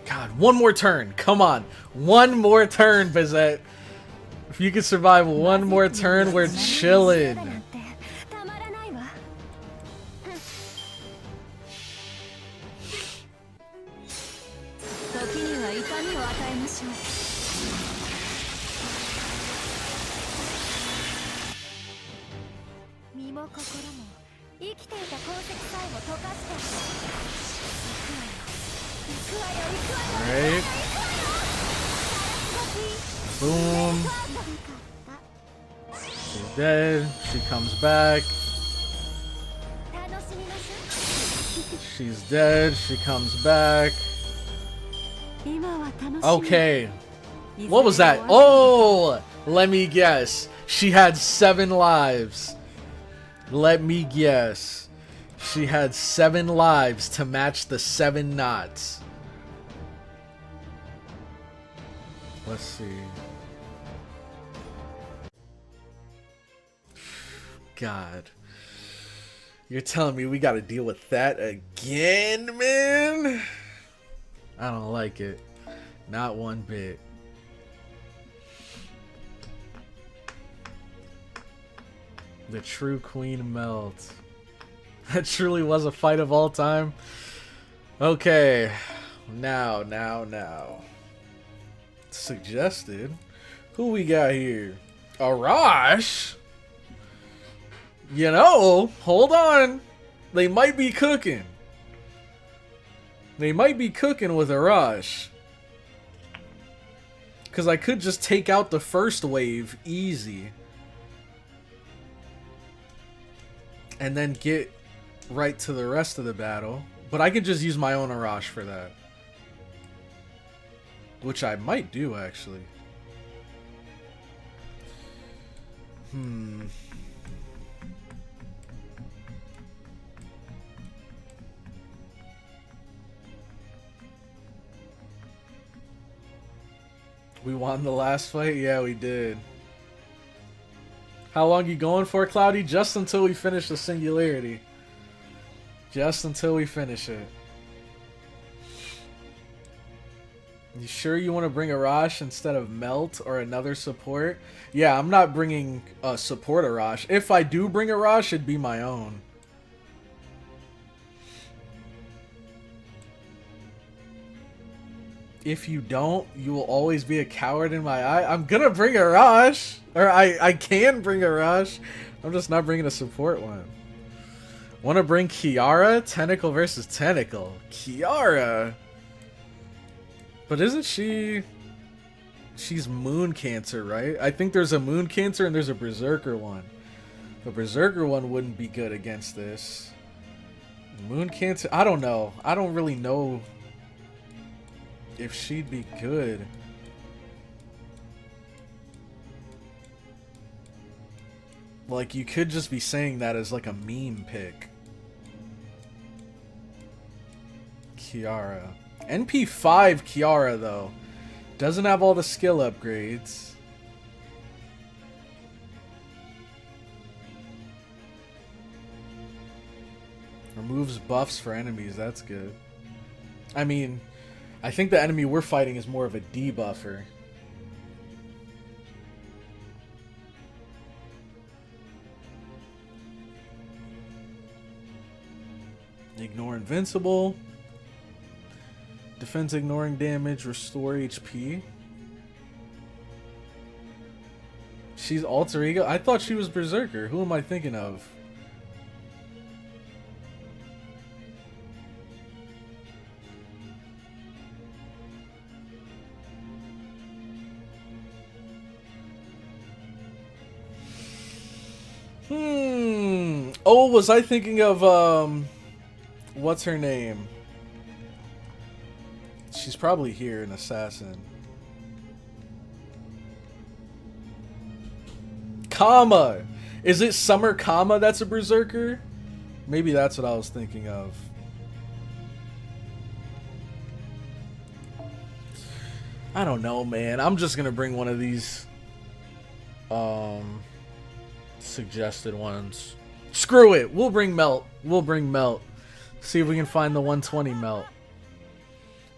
God, one more turn. Come on. One more turn, Bizette. If you can survive one more turn, we're chilling. Alright. Boom. She's dead. She comes back. She's dead. She comes back. Okay. What was that? Oh! Let me guess. She had 7 lives. Let me guess. She had 7 lives to match the 7 knots. Let's see. God. You're telling me we gotta deal with that again, man? I don't like it. Not one bit. The true queen melt. That truly was a fight of all time. Okay. Now. Suggested. Who we got here? Arash? You know, hold on. They might be cooking. They might be cooking with Arash. Because I could just take out the first wave easy. And then get right to the rest of the battle. But I can just use my own Arash for that. Which I might do, actually. We won the last fight? Yeah, we did. How long you going for, Cloudy? Just until we finish the Singularity. Just until we finish it. You sure you want to bring Arash instead of Melt or another support? Yeah, I'm not bringing a support Arash. If I do bring Arash, it'd be my own. If you don't, you will always be a coward in my eye. I'm gonna bring Arash. Or I can bring Arash. I'm just not bringing a support one. Want to bring Kiara? Tentacle versus Tentacle. Kiara? But isn't she... She's Moon Cancer, right? I think there's a Moon Cancer and there's a Berserker one. The Berserker one wouldn't be good against this. Moon Cancer... I don't know. I don't really know if she'd be good. Like, you could just be saying that as like a meme pick. Kiara. NP5 Kiara, though. Doesn't have all the skill upgrades. Removes buffs for enemies. That's good. I mean, I think the enemy we're fighting is more of a debuffer. Ignore invincible. Defense ignoring damage. Restore HP. She's alter ego? I thought she was berserker. Who am I thinking of? Oh, was I thinking of, what's her name? She's probably here, an assassin. Kama! Is it Summer Kama that's a berserker? Maybe that's what I was thinking of. I don't know, man. I'm just gonna bring one of these suggested ones. Screw it. We'll bring Melt. We'll bring Melt. See if we can find the 120 Melt.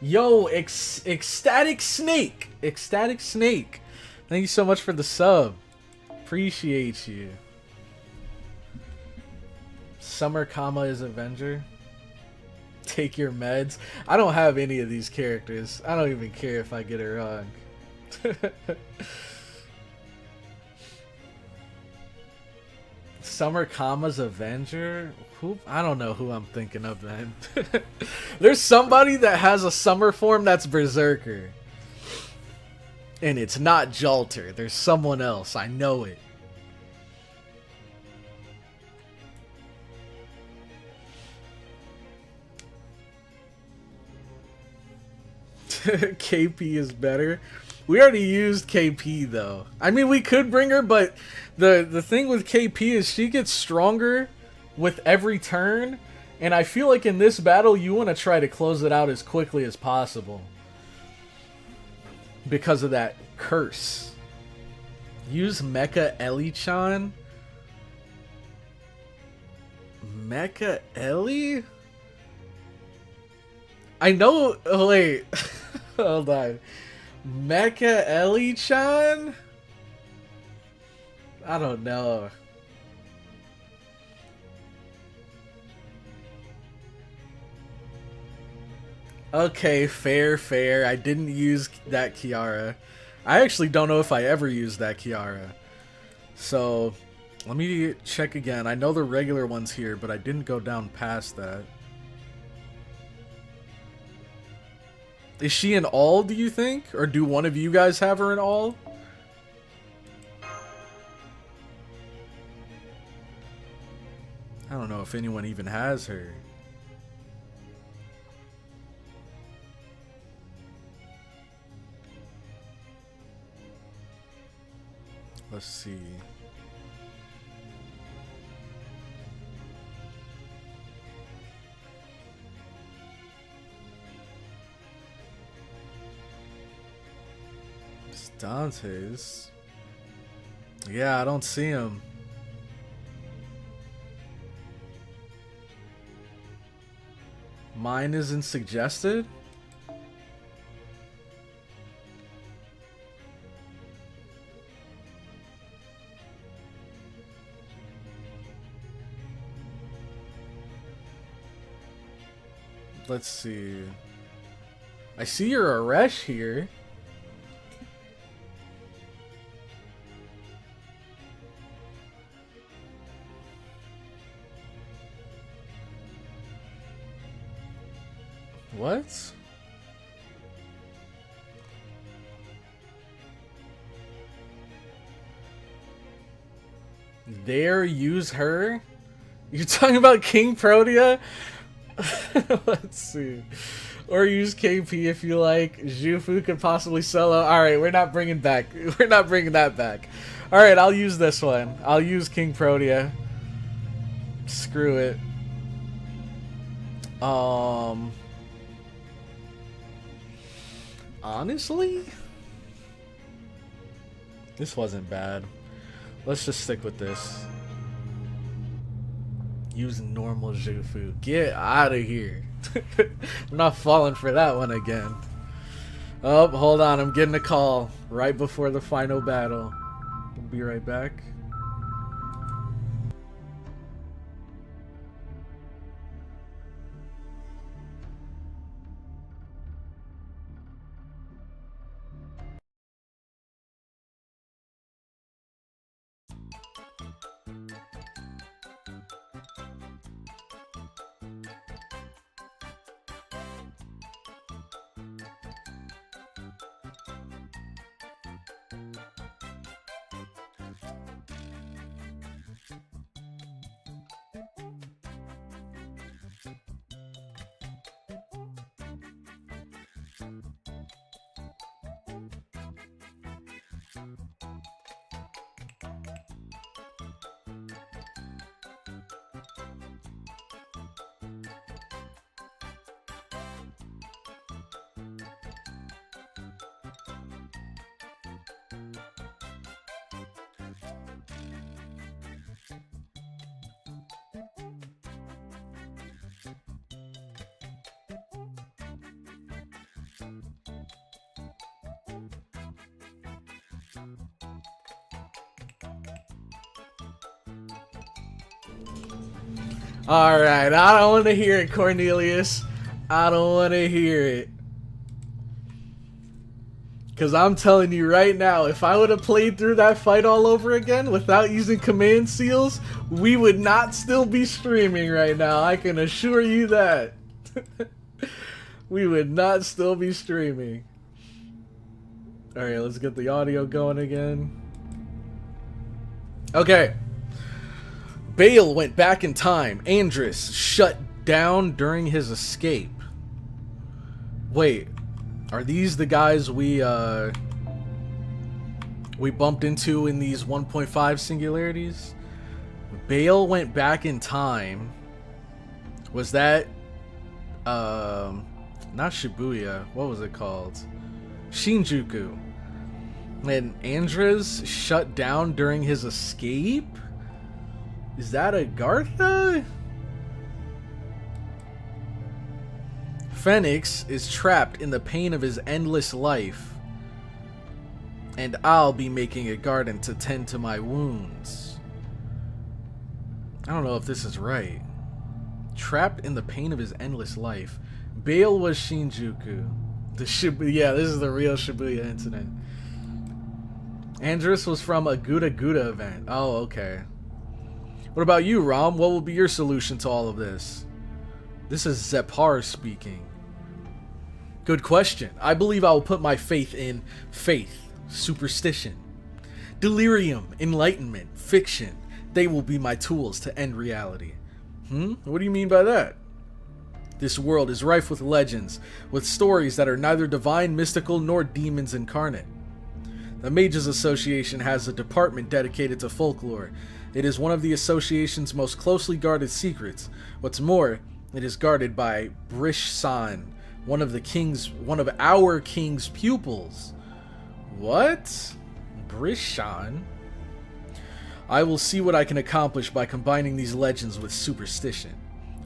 Yo, Ecstatic Snake. Ecstatic Snake. Thank you so much for the sub. Appreciate you. Summer Kama is Avenger. Take your meds. I don't have any of these characters. I don't even care if I get it wrong. Summer Kama's Avenger? Who? I don't know who I'm thinking of then. There's somebody that has a summer form that's Berserker. And it's not Jalter. There's someone else. I know it. KP is better. We already used KP though. I mean, we could bring her, but the thing with KP is she gets stronger with every turn, and I feel like in this battle you want to try to close it out as quickly as possible because of that curse. Use Mecha Ellie-chan. Mecha Ellie? I know. Oh, wait. Hold on. Mecha Ellie-chan? I don't know. Okay, fair. I didn't use that Kiara. I actually don't know if I ever used that Kiara. So, let me check again. I know the regular one's here, but I didn't go down past that. Is she in all, do you think? Or do one of you guys have her in all? I don't know if anyone even has her. Let's see. It's Dante's. Yeah, I don't see him. Mine isn't suggested? Let's see. I see your Aresh here. What? Dare use her? You're talking about King Protea? Let's see. Or use KP if you like. Jufu could possibly solo. Alright, we're not bringing back. We're not bringing that back. Alright, I'll use this one. I'll use King Protea. Screw it. Honestly, this wasn't bad. Let's just stick with this. Use normal Jufu. Get out of here. I'm not falling for that one again. Oh, hold on. I'm getting a call right before the final battle. We'll be right back. Alright, I don't want to hear it, Cornelius. I don't want to hear it. Because I'm telling you right now, if I would have played through that fight all over again without using command seals, we would not still be streaming right now. I can assure you that. We would not still be streaming. Alright, let's get the audio going again. Okay. Bale went back in time. Andrus shut down during his escape. Wait, are these the guys we bumped into in these 1.5 singularities? Bale went back in time. Was that not Shibuya? What was it called? Shinjuku. And Andrus shut down during his escape? Is that Agartha? Phoenix is trapped in the pain of his endless life, and I'll be making a garden to tend to my wounds. I don't know if this is right. Trapped in the pain of his endless life. Bale was Shinjuku. Yeah, this is the real Shibuya incident. Andrus was from a Guda Guda event. Oh, okay. What about you, Rom? What will be your solution to all of this? This is Zepar speaking. Good question. I believe I will put my faith in faith, superstition, delirium, enlightenment, fiction. They will be my tools to end reality. What do you mean by that? This world is rife with legends, with stories that are neither divine, mystical, nor demons incarnate. The Mages Association has a department dedicated to folklore. It is one of the association's most closely guarded secrets. What's more, it is guarded by Brish-san, one of our king's pupils. What? Brish-san? I will see what I can accomplish by combining these legends with superstition.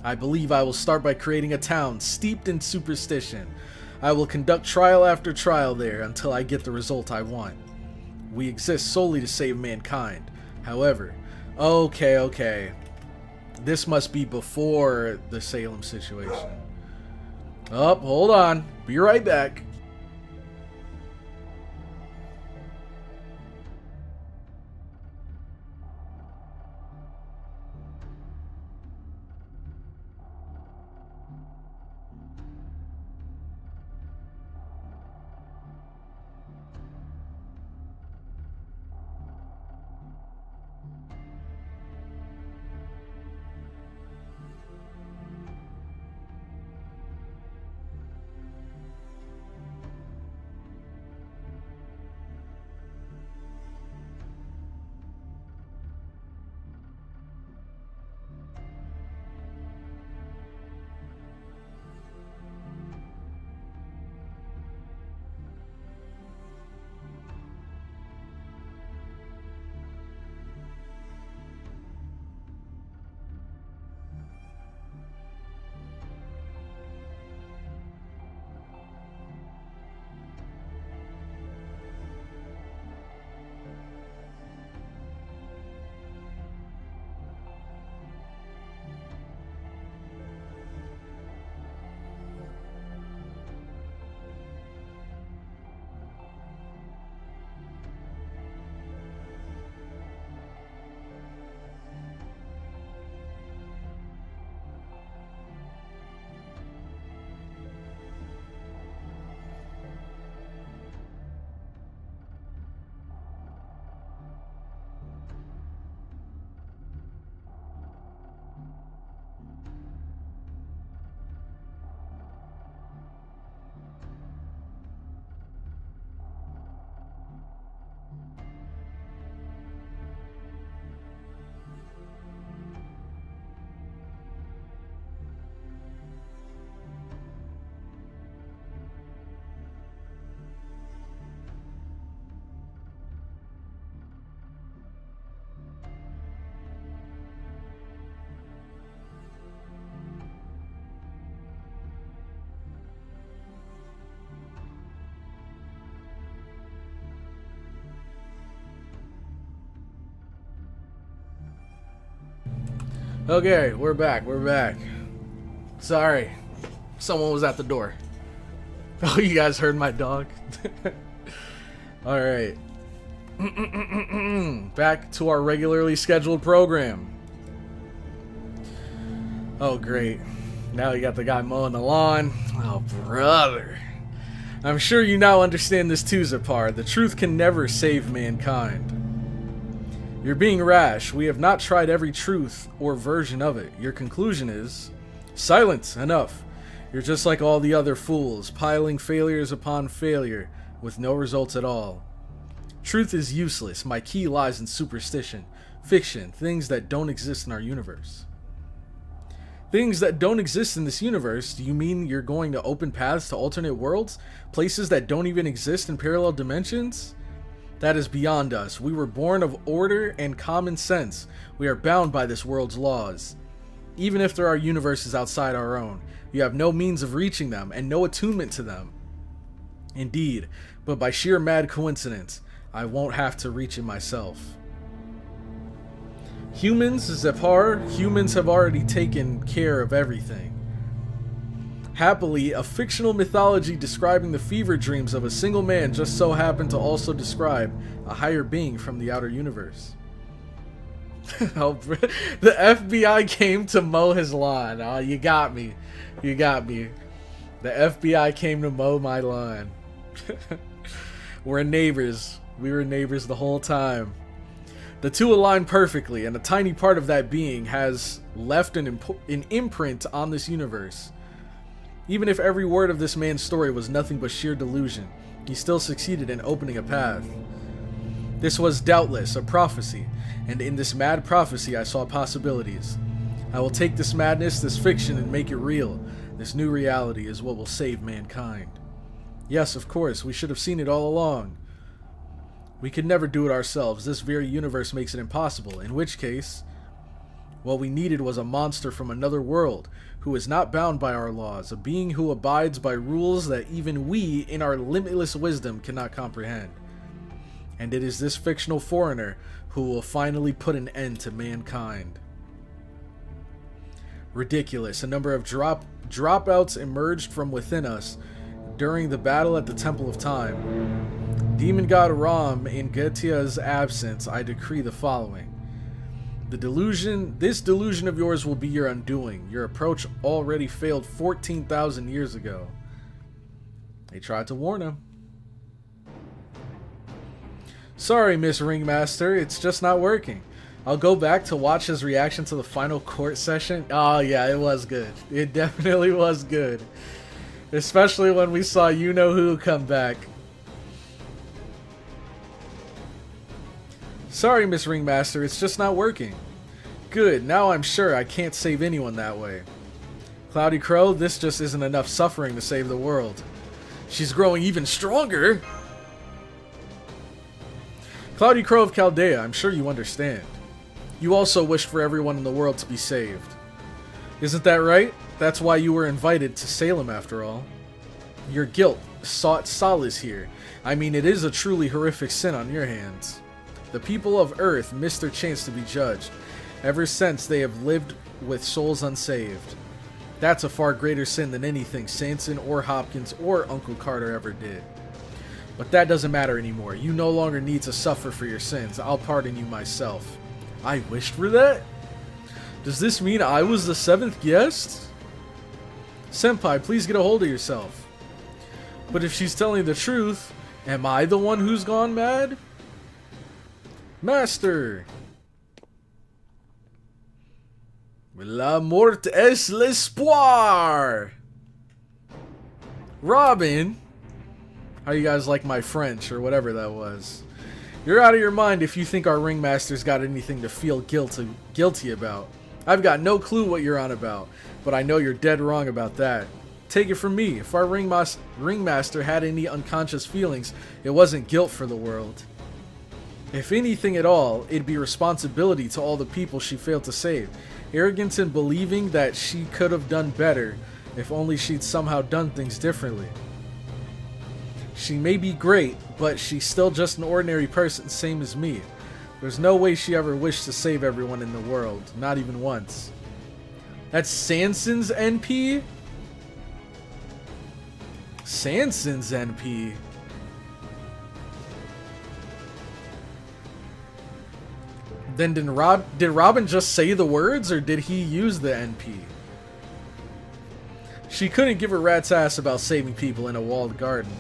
I believe I will start by creating a town steeped in superstition. I will conduct trial after trial there until I get the result I want. We exist solely to save mankind. However, okay. This must be before the Salem situation. Oh, hold on. Be right back. Okay, we're back. We're back. Sorry. Someone was at the door. Oh, you guys heard my dog? Alright. Back to our regularly scheduled program. Oh, great. Now you got the guy mowing the lawn. Oh, brother. I'm sure you now understand this too, Zipar. The truth can never save mankind. You're being rash. We have not tried every truth or version of it. Your conclusion is... Silence! Enough. You're just like all the other fools, piling failures upon failure, with no results at all. Truth is useless. My key lies in superstition, fiction, things that don't exist in our universe. Things that don't exist in this universe? Do you mean you're going to open paths to alternate worlds? Places that don't even exist in parallel dimensions? That is beyond us. We were born of order and common sense. We are bound by this world's laws. Even if there are universes outside our own, you have no means of reaching them and no attunement to them. Indeed, but by sheer mad coincidence, I won't have to reach it myself. Humans, Zepar, humans have already taken care of everything. Happily, a fictional mythology describing the fever dreams of a single man just so happened to also describe a higher being from the outer universe. Oh, the FBI came to mow his lawn. Oh, you got me. You got me. The FBI came to mow my lawn. We're neighbors. We were neighbors the whole time. The two align perfectly, and a tiny part of that being has left an imprint on this universe. Even if every word of this man's story was nothing but sheer delusion, he still succeeded in opening a path. This was doubtless a prophecy, and in this mad prophecy I saw possibilities. I will take this madness, this fiction, and make it real. This new reality is what will save mankind. Yes, of course, we should have seen it all along. We could never do it ourselves. This very universe makes it impossible, in which case, what we needed was a monster from another world, who is not bound by our laws, a being who abides by rules that even we, in our limitless wisdom, cannot comprehend. And it is this fictional foreigner who will finally put an end to mankind. Ridiculous. A number of dropouts emerged from within us during the battle at the Temple of Time. Demon God Ram, in Getia's absence, I decree the following. This delusion of yours will be your undoing. Your approach already failed 14,000 years ago. They tried to warn him. Sorry, Miss Ringmaster, it's just not working. I'll go back to watch his reaction to the final court session. Oh yeah, it was good. It definitely was good. Especially when we saw you-know-who come back. Sorry, Miss Ringmaster, it's just not working. Good, now I'm sure I can't save anyone that way. CloudyCrow, this just isn't enough suffering to save the world. She's growing even stronger! CloudyCrow of Chaldea, I'm sure you understand. You also wished for everyone in the world to be saved. Isn't that right? That's why you were invited to Salem after all. Your guilt sought solace here. I mean, it is a truly horrific sin on your hands. The people of Earth missed their chance to be judged. Ever since, they have lived with souls unsaved. That's a far greater sin than anything Sanson or Hopkins or Uncle Carter ever did. But that doesn't matter anymore. You no longer need to suffer for your sins. I'll pardon you myself. I wished for that? Does this mean I was the 7th guest? Senpai, please get a hold of yourself. But if she's telling the truth, am I the one who's gone mad? Master! La mort es l'espoir! Robin! How you guys like my French, or whatever that was? You're out of your mind if you think our ringmaster's got anything to feel guilty about. I've got no clue what you're on about, but I know you're dead wrong about that. Take it from me, if our ringmaster had any unconscious feelings, it wasn't guilt for the world. If anything at all, it'd be responsibility to all the people she failed to save. Arrogance in believing that she could have done better if only she'd somehow done things differently. She may be great, but she's still just an ordinary person, same as me. There's no way she ever wished to save everyone in the world. Not even once. That's Sanson's NP? Sanson's NP? Then did Robin just say the words, or did he use the NP? She couldn't give a rat's ass about saving people in a walled garden.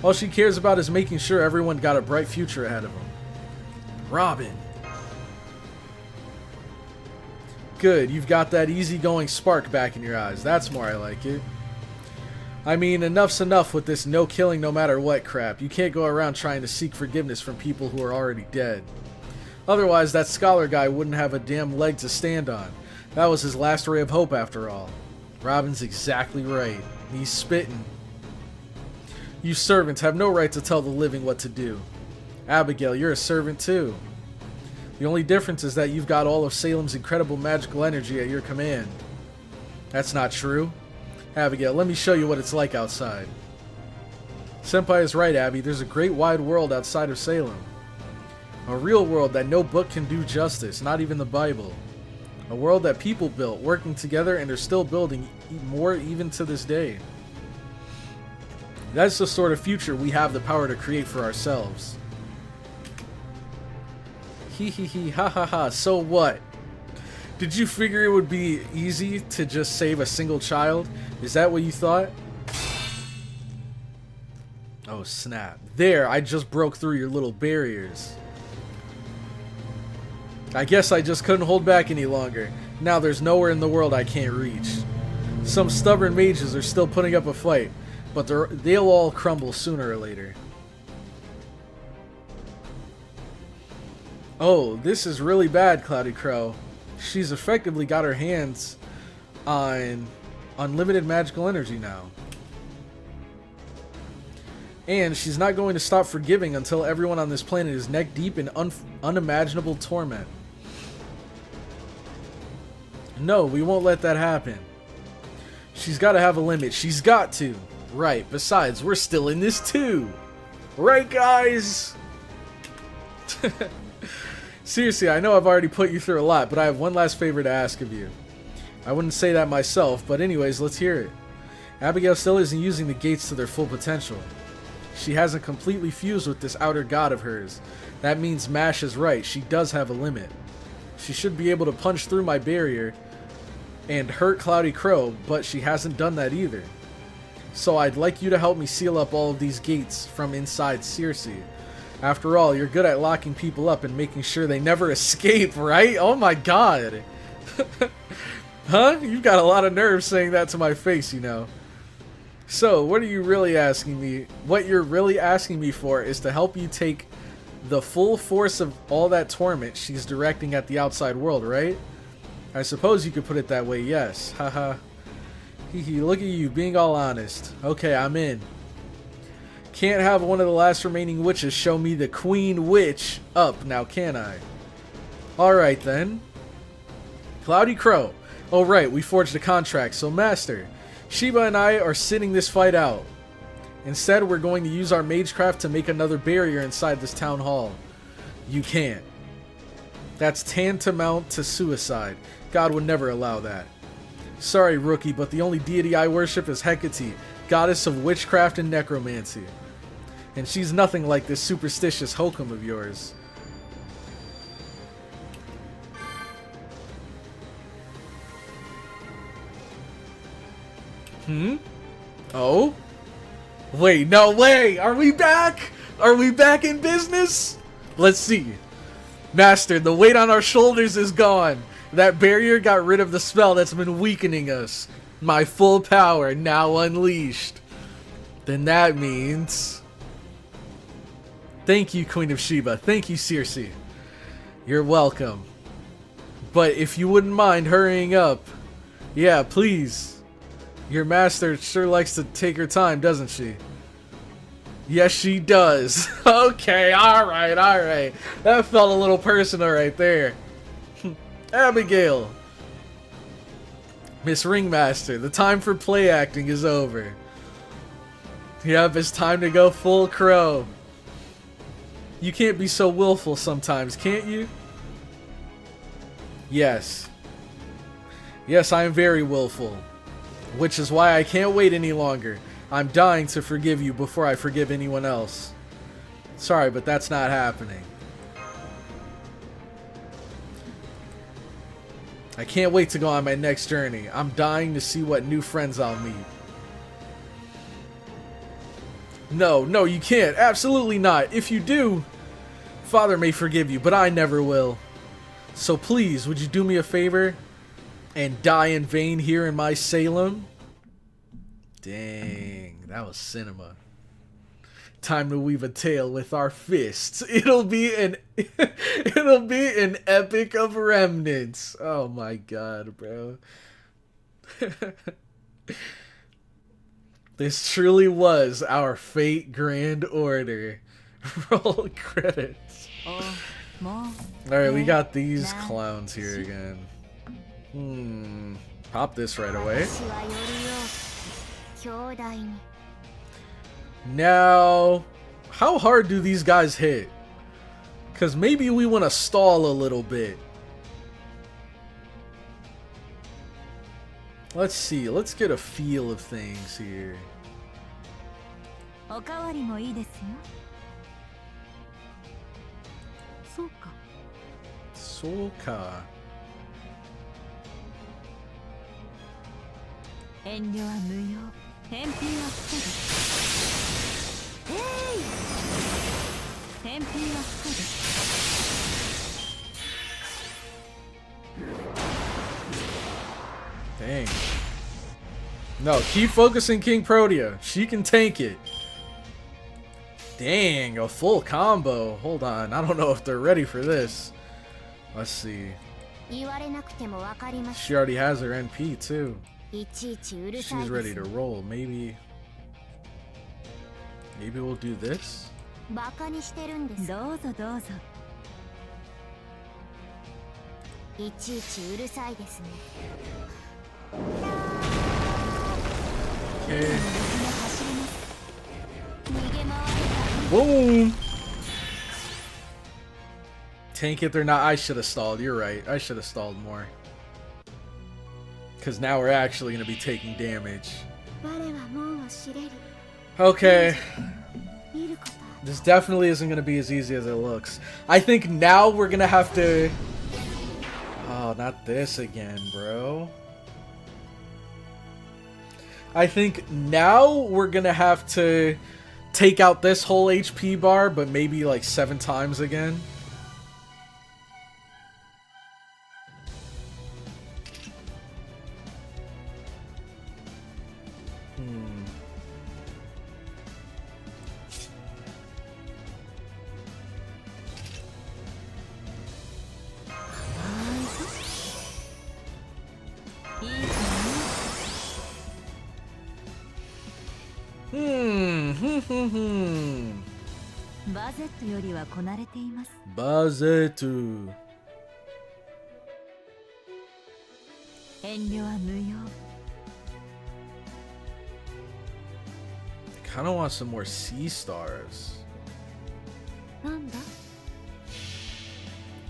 All she cares about is making sure everyone got a bright future ahead of them. Robin. Good, you've got that easygoing spark back in your eyes. That's more I like it. I mean, enough's enough with this no killing no matter what crap. You can't go around trying to seek forgiveness from people who are already dead. Otherwise, that scholar guy wouldn't have a damn leg to stand on. That was his last ray of hope after all. Robin's exactly right. He's spitting. You servants have no right to tell the living what to do. Abigail, you're a servant too. The only difference is that you've got all of Salem's incredible magical energy at your command. That's not true. Abigail, let me show you what it's like outside. Senpai is right, Abby. There's a great wide world outside of Salem. A real world that no book can do justice, not even the Bible. A world that people built, working together, and are still building more even to this day. That's the sort of future we have the power to create for ourselves. Hee hee hee, ha ha ha, so what? Did you figure it would be easy to just save a single child? Is that what you thought? Oh snap. There, I just broke through your little barriers. I guess I just couldn't hold back any longer. Now there's nowhere in the world I can't reach. Some stubborn mages are still putting up a fight, but they'll all crumble sooner or later. Oh, this is really bad, CloudyCrow. She's effectively got her hands on unlimited magical energy now. And she's not going to stop forgiving until everyone on this planet is neck deep in unimaginable torment. No, we won't let that happen. She's got to have a limit. She's got to. Right. Besides, we're still in this too. Right, guys? Seriously, I know I've already put you through a lot, but I have one last favor to ask of you. I wouldn't say that myself, but anyways, let's hear it. Abigail still isn't using the gates to their full potential. She hasn't completely fused with this outer god of hers. That means Mash is right. She does have a limit. She should be able to punch through my barrier and hurt CloudyCrow, but she hasn't done that either. So I'd like you to help me seal up all of these gates from inside Circe. After all, you're good at locking people up and making sure they never escape, right? Oh my god. Huh? You've got a lot of nerve saying that to my face, you know. So, what are you really asking me? What you're really asking me for is to help you take the full force of all that torment she's directing at the outside world, right? I suppose you could put it that way, yes. Haha. Hee look at you, being all honest. Okay, I'm in. Can't have one of the last remaining witches show me the Queen Witch up, now can I? Alright then. CloudyCrow. Oh right, we forged a contract, so Master, Sheba and I are sitting this fight out. Instead, we're going to use our magecraft to make another barrier inside this town hall. You can't. That's tantamount to suicide. God would never allow that. Sorry, rookie, but the only deity I worship is Hecate, goddess of witchcraft and necromancy. And she's nothing like this superstitious hokum of yours. Oh? Wait, no way! Are we back? Are we back in business? Let's see. Master, the weight on our shoulders is gone. That barrier got rid of the spell that's been weakening us. My full power now unleashed. Then that means... Thank you, Queen of Sheba. Thank you, Circe. You're welcome. But if you wouldn't mind hurrying up... Yeah, please. Your master sure likes to take her time, doesn't she? Yes, she does. Okay, alright. That felt a little personal right there. Abigail. Miss Ringmaster, the time for play acting is over. Yep, it's time to go full crow. You can't be so willful sometimes, can't you? Yes. Yes, I am very willful. Which is why I can't wait any longer. I'm dying to forgive you before I forgive anyone else. Sorry, but that's not happening. I can't wait to go on my next journey. I'm dying to see what new friends I'll meet. No, no, you can't. Absolutely not. If you do, Father may forgive you, but I never will. So please, would you do me a favor and die in vain here in my Salem? Dang, that was cinema. Time to weave a tale with our fists. It'll be an epic of remnants. Oh my god, bro. This truly was our fate grand order. Roll credits. Alright, we got these clowns here again. Pop this right away. Now, how hard do these guys hit? Because maybe we want to stall a little bit. Let's see. Let's get a feel of things here. Soka. Dang. No, keep focusing King Protea. She can tank it. Dang, a full combo. Hold on. I don't know if they're ready for this. Let's see. She already has her NP too. She's ready to roll. Maybe we'll do this. Okay. Boom! Tank it, they're not. I should have stalled. You're right. I should have stalled more. Because now we're actually going to be taking damage. Okay. This definitely isn't going to be as easy as it looks. I think now we're going to have to... Oh, not this again, bro. I think now we're going to have to take out this whole HP bar, but maybe like 7 times again. Bazetu. I kind of want some more sea stars.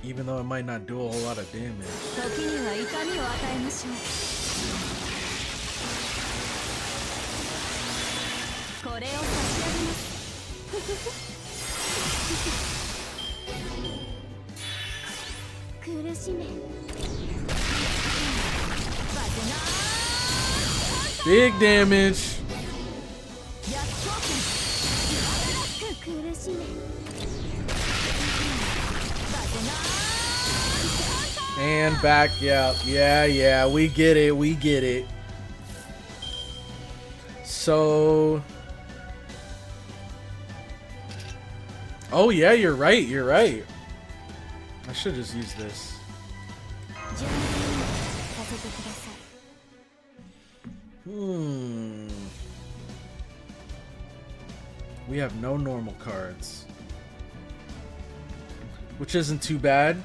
Even though it might not do a whole lot of damage. Big damage. And back, yeah, we get it. So... Oh yeah, you're right. I should just use this. We have no normal cards. Which isn't too bad,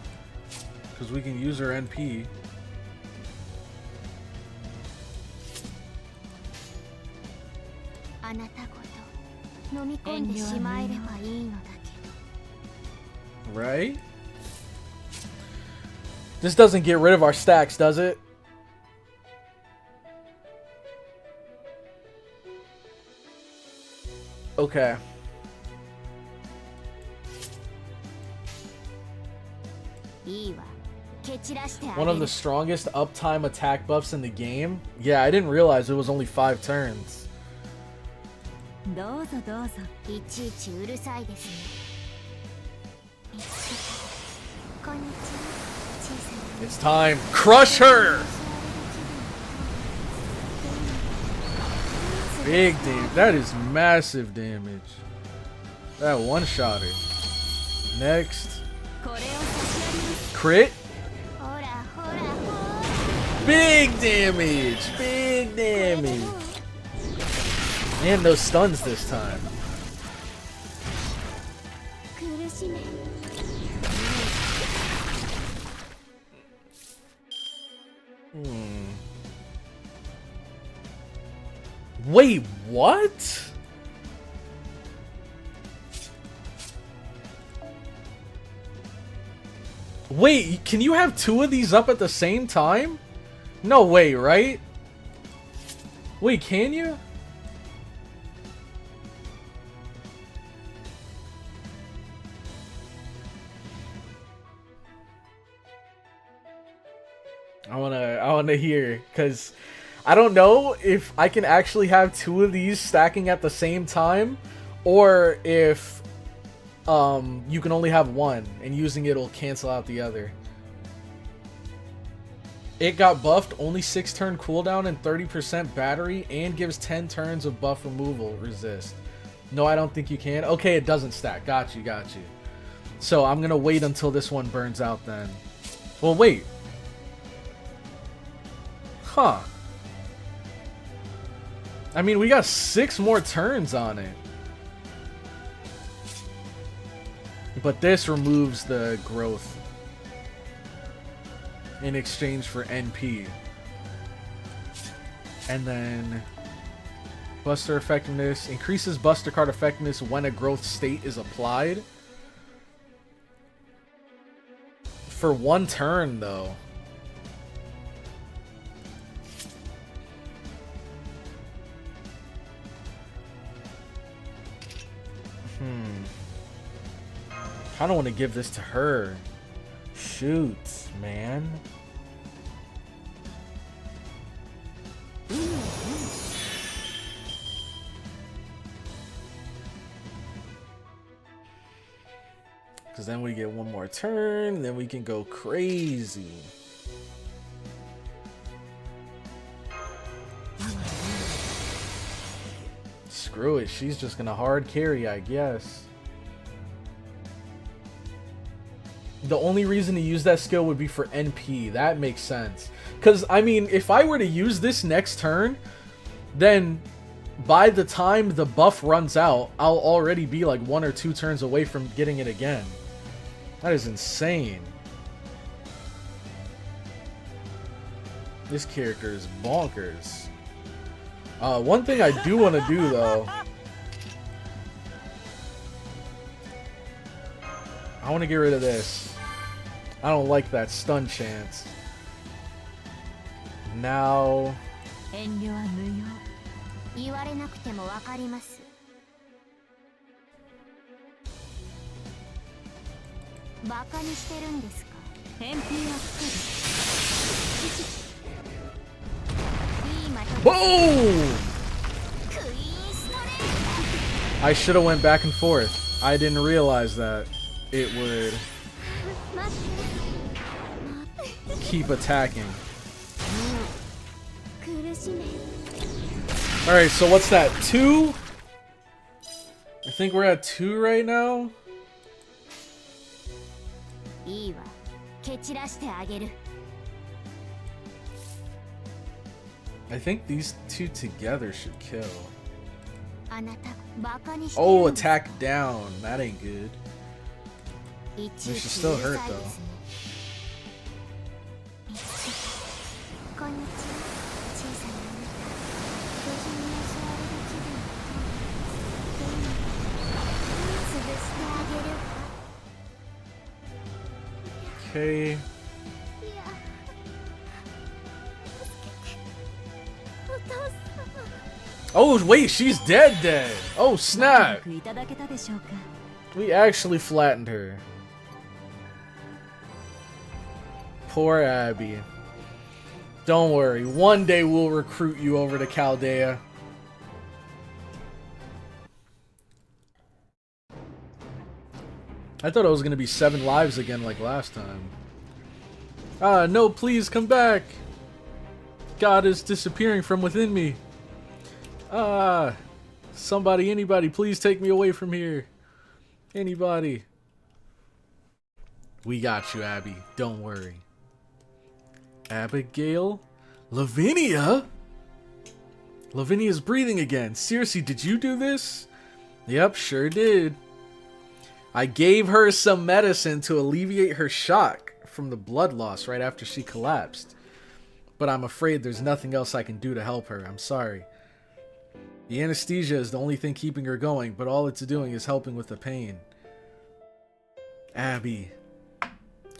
because we can use our NP. Right? This doesn't get rid of our stacks, does it? Okay. One of the strongest uptime attack buffs in the game? Yeah, I didn't realize it was only 5 turns. It's time. Crush her! Big damage. That is massive damage. That one-shotter. Next. Crit. Big damage. Big damage. And no stuns this time. Wait, what? Wait, can you have 2 of these up at the same time? No way, right? Wait, can you? I wanna hear, cause I don't know if I can actually have 2 of these stacking at the same time, or if you can only have 1 and using it will cancel out the other. It got buffed, only 6 turn cooldown and 30% battery, and gives 10 turns of buff removal resist. No, I don't think you can. Okay, it doesn't stack. Got you, got you. So I'm gonna wait until this one burns out then. Well, wait. Huh. I mean, we got 6 more turns on it. But this removes the growth in exchange for NP. And then Buster effectiveness increases Buster card effectiveness when a growth state is applied. For 1 turn though. I don't want to give this to her. Shoot, man. Because then we get 1 more turn, and then we can go crazy. Screw it, she's just gonna hard carry, I guess. The only reason to use that skill would be for NP. That makes sense. Because, I mean, if I were to use this next turn, then by the time the buff runs out, I'll already be like 1 or 2 turns away from getting it again. That is insane. This character is bonkers. One thing I do want to do, though... I want to get rid of this. I don't like that stun chance. Now... Boom! I should have went back and forth. I didn't realize that it would keep attacking. Alright, so what's that? 2? I think we're at 2 right now. I think these 2 together should kill. Oh, attack down. That ain't good. This should still hurt though. Okay. Oh, wait, she's dead. Oh, snap. We actually flattened her. Poor Abby. Don't worry, one day we'll recruit you over to Chaldea. I thought it was gonna be 7 lives again like last time. Ah, no, please come back. God is disappearing from within me. Ah, somebody, anybody, please take me away from here. Anybody. We got you, Abby. Don't worry. Abigail? Lavinia? Lavinia's breathing again. Seriously, did you do this? Yep, sure did. I gave her some medicine to alleviate her shock from the blood loss right after she collapsed. But I'm afraid there's nothing else I can do to help her. I'm sorry. The anesthesia is the only thing keeping her going, but all it's doing is helping with the pain. Abby,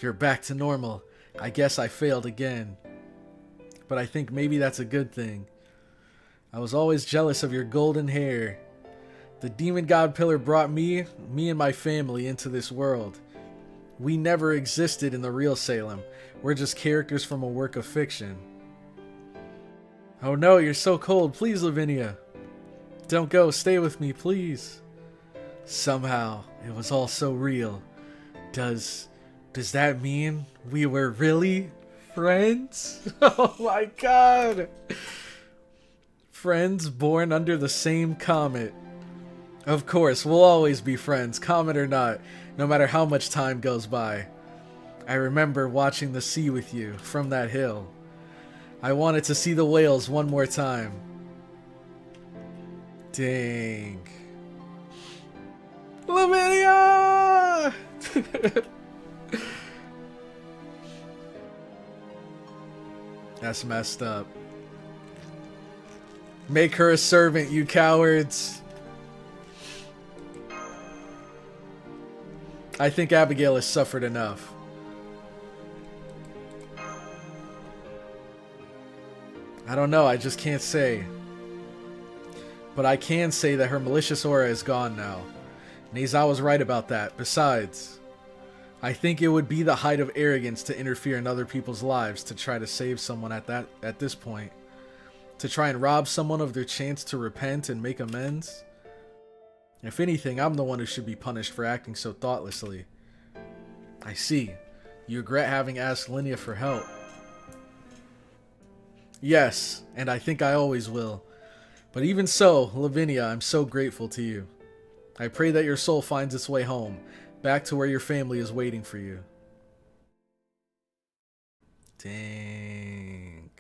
you're back to normal. I guess I failed again. But I think maybe that's a good thing. I was always jealous of your golden hair. The demon god pillar brought me and my family into this world. We never existed in the real Salem. We're just characters from a work of fiction. Oh no, you're so cold. Please, Lavinia. Don't go. Stay with me, please. Somehow, it was all so real. Does that mean we were really friends? Oh my god. Friends born under the same comet. Of course, we'll always be friends, comet or not, no matter how much time goes by. I remember watching the sea with you from that hill. I wanted to see the whales one more time. Dang. Lavinia! That's messed up. Make her a servant, you cowards. I think Abigail has suffered enough. I don't know, I just can't say. But I can say that her malicious aura is gone now. Neizawa's right about that. Besides, I think it would be the height of arrogance to interfere in other people's lives to try to save someone at this point. To try and rob someone of their chance to repent and make amends. If anything, I'm the one who should be punished for acting so thoughtlessly. I see. You regret having asked Linnea for help. Yes, and I think I always will. But even so, Lavinia, I'm so grateful to you. I pray that your soul finds its way home, back to where your family is waiting for you. Dang.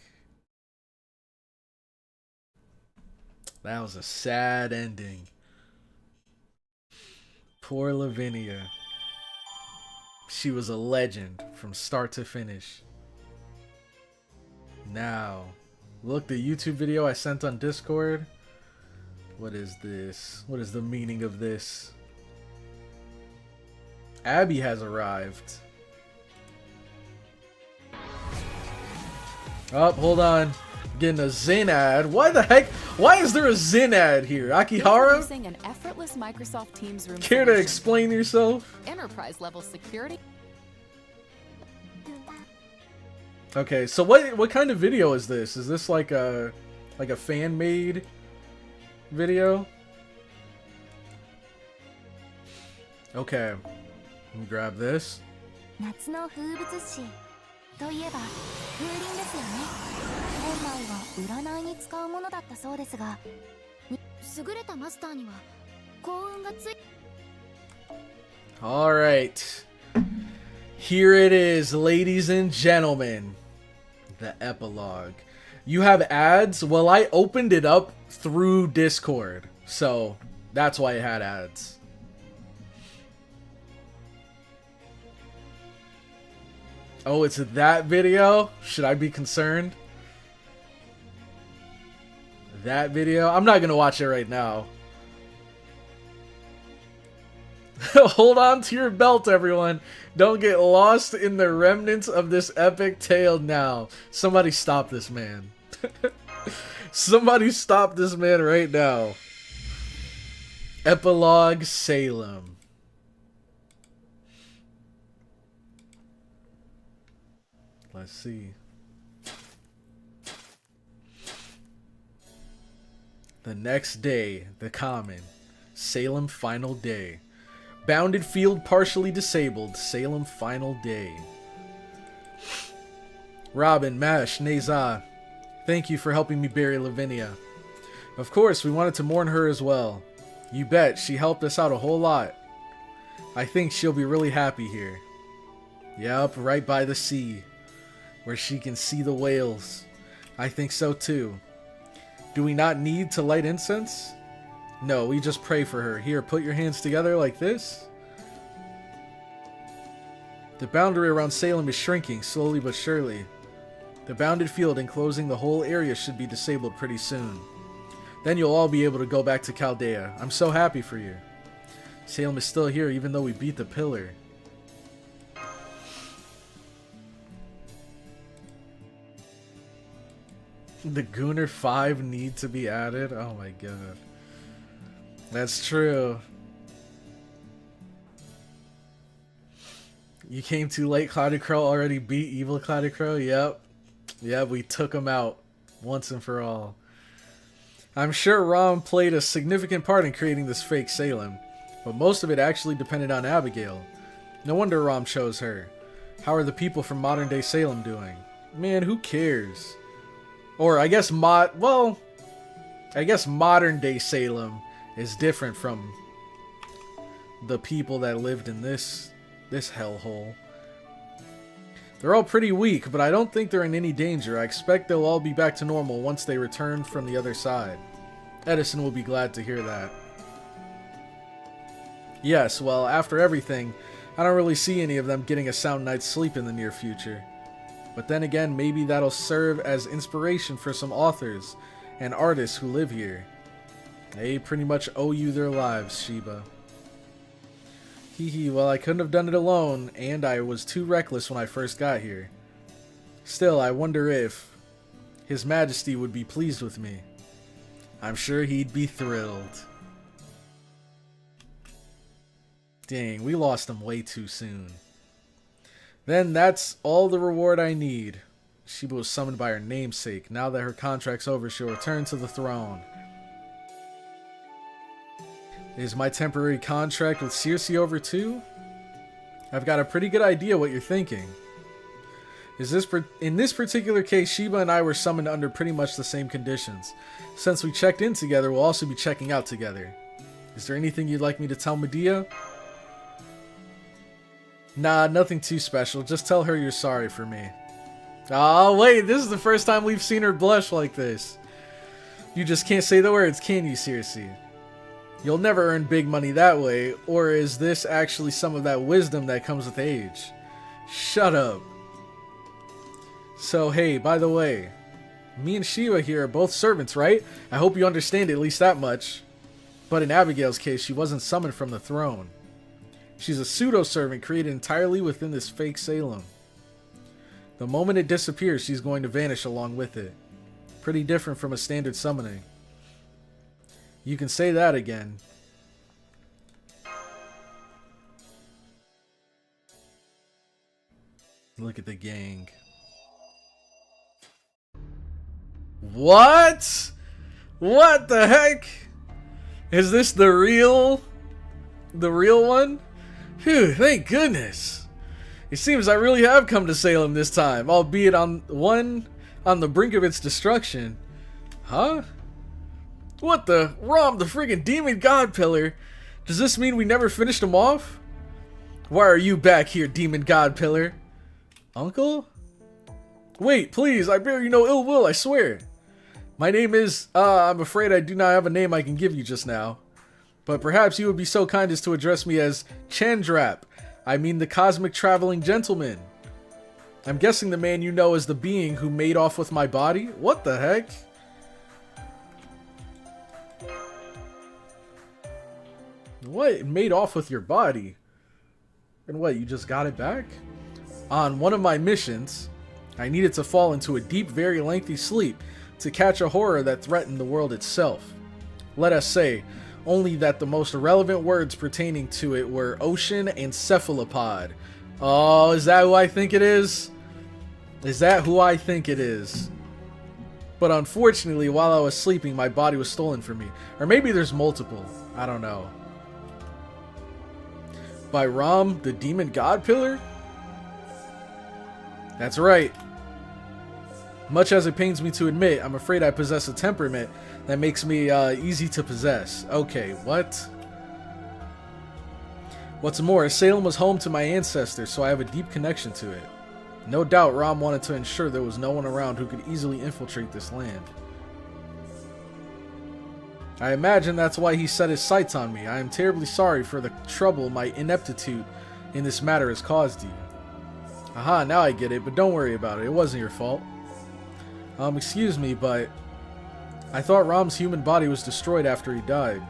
That was a sad ending. Poor Lavinia. She was a legend from start to finish. Now, look, the YouTube video I sent on Discord. What is this? What is the meaning of this? Abby has arrived. Oh, hold on. Getting a Zen ad. Why the heck? Why is there a Zen ad here? Akihara? Using an effortless Microsoft Teams room Care to explain yourself? Enterprise level security. Okay, so what kind of video is this? Is this like a fan made video? Okay. Let me grab this. 夏の風物詩といえば風鈴ですよね。本来は占いに使うものだったそうですが、優れたマスターには幸運がつい。All right. Here it is, ladies and gentlemen. The epilogue. You have ads? Well, I opened it up through Discord, so that's why it had ads. Oh, it's that video? Should I be concerned? That video? I'm not gonna watch it right now. Hold on to your belt, everyone. Don't get lost in the remnants of this epic tale now. Somebody stop this man. Somebody stop this man right now. Epilogue Salem. Let's see. The next day, the common. Salem final day. Bounded field partially disabled. Salem final day. Robin, Mash, Neza, thank you for helping me bury Lavinia. Of course, we wanted to mourn her as well. You bet, she helped us out a whole lot. I think she'll be really happy here. Yup, right by the sea, where she can see the whales. I think so too. Do we not need to light incense? No, we just pray for her. Here, put your hands together like this. The boundary around Salem is shrinking, slowly but surely. The bounded field enclosing the whole area should be disabled pretty soon. Then you'll all be able to go back to Chaldea. I'm so happy for you. Salem is still here even though we beat the pillar. The Gooner 5 need to be added? Oh my god. That's true. You came too late, CloudyCrow already beat evil CloudyCrow? Yep. Yep, we took him out once and for all. I'm sure Rom played a significant part in creating this fake Salem, but most of it actually depended on Abigail. No wonder Rom chose her. How are the people from modern day Salem doing? Man, who cares? Or I guess modern day Salem is different from the people that lived in this hellhole. They're all pretty weak, but I don't think they're in any danger. I expect they'll all be back to normal once they return from the other side. Edison will be glad to hear that. Yes, well, after everything, I don't really see any of them getting a sound night's sleep in the near future. But then again, maybe that'll serve as inspiration for some authors and artists who live here. They pretty much owe you their lives, Sheba. Hehe, well, I couldn't have done it alone, and I was too reckless when I first got here. Still, I wonder if His Majesty would be pleased with me. I'm sure he'd be thrilled. Dang, we lost him way too soon. Then that's all the reward I need. Sheba was summoned by her namesake. Now that her contract's over, she'll return to the throne. Is my temporary contract with Circe over too? I've got a pretty good idea what you're thinking. In this particular case, Sheba and I were summoned under pretty much the same conditions. Since we checked in together, we'll also be checking out together. Is there anything you'd like me to tell Medea? Nah, nothing too special. Just tell her you're sorry for me. Oh, wait, this is the first time we've seen her blush like this. You just can't say the words, can you, Circe? You'll never earn big money that way, or is this actually some of that wisdom that comes with age? Shut up. So, hey, by the way, me and Sheba here are both servants, right? I hope you understand at least that much. But in Abigail's case, she wasn't summoned from the throne. She's a pseudo-servant created entirely within this fake Salem. The moment it disappears, she's going to vanish along with it. Pretty different from a standard summoning. You can say that again. Look at the gang. What? What the heck? Is this the real one? Phew, thank goodness. It seems I really have come to Salem this time, albeit on the brink of its destruction. Huh? What the? Rom, the friggin' demon god pillar. Does this mean we never finished him off? Why are you back here, demon god pillar? Uncle? Wait, please, I bear you no ill will, I swear. My name is, I'm afraid I do not have a name I can give you just now. But perhaps you would be so kind as to address me as Chandrap. I mean the cosmic traveling gentleman. I'm guessing the man you know as the being who made off with my body? What the heck? What? It made off with your body? And what, you just got it back? On one of my missions, I needed to fall into a deep, very lengthy sleep to catch a horror that threatened the world itself. Let us say, only that the most relevant words pertaining to it were ocean and cephalopod. Oh, is that who I think it is? Is that who I think it is? But unfortunately, while I was sleeping, my body was stolen from me. Or maybe there's multiple. I don't know. By Ram, the demon god pillar? That's right. Much as it pains me to admit, I'm afraid I possess a temperament that makes me easy to possess. Okay, what? What's more, Salem was home to my ancestors, so I have a deep connection to it. No doubt Ram wanted to ensure there was no one around who could easily infiltrate this land. I imagine that's why he set his sights on me. I am terribly sorry for the trouble my ineptitude in this matter has caused you. Aha, now I get it, but don't worry about it. It wasn't your fault. Excuse me, but I thought Ram's human body was destroyed after he died.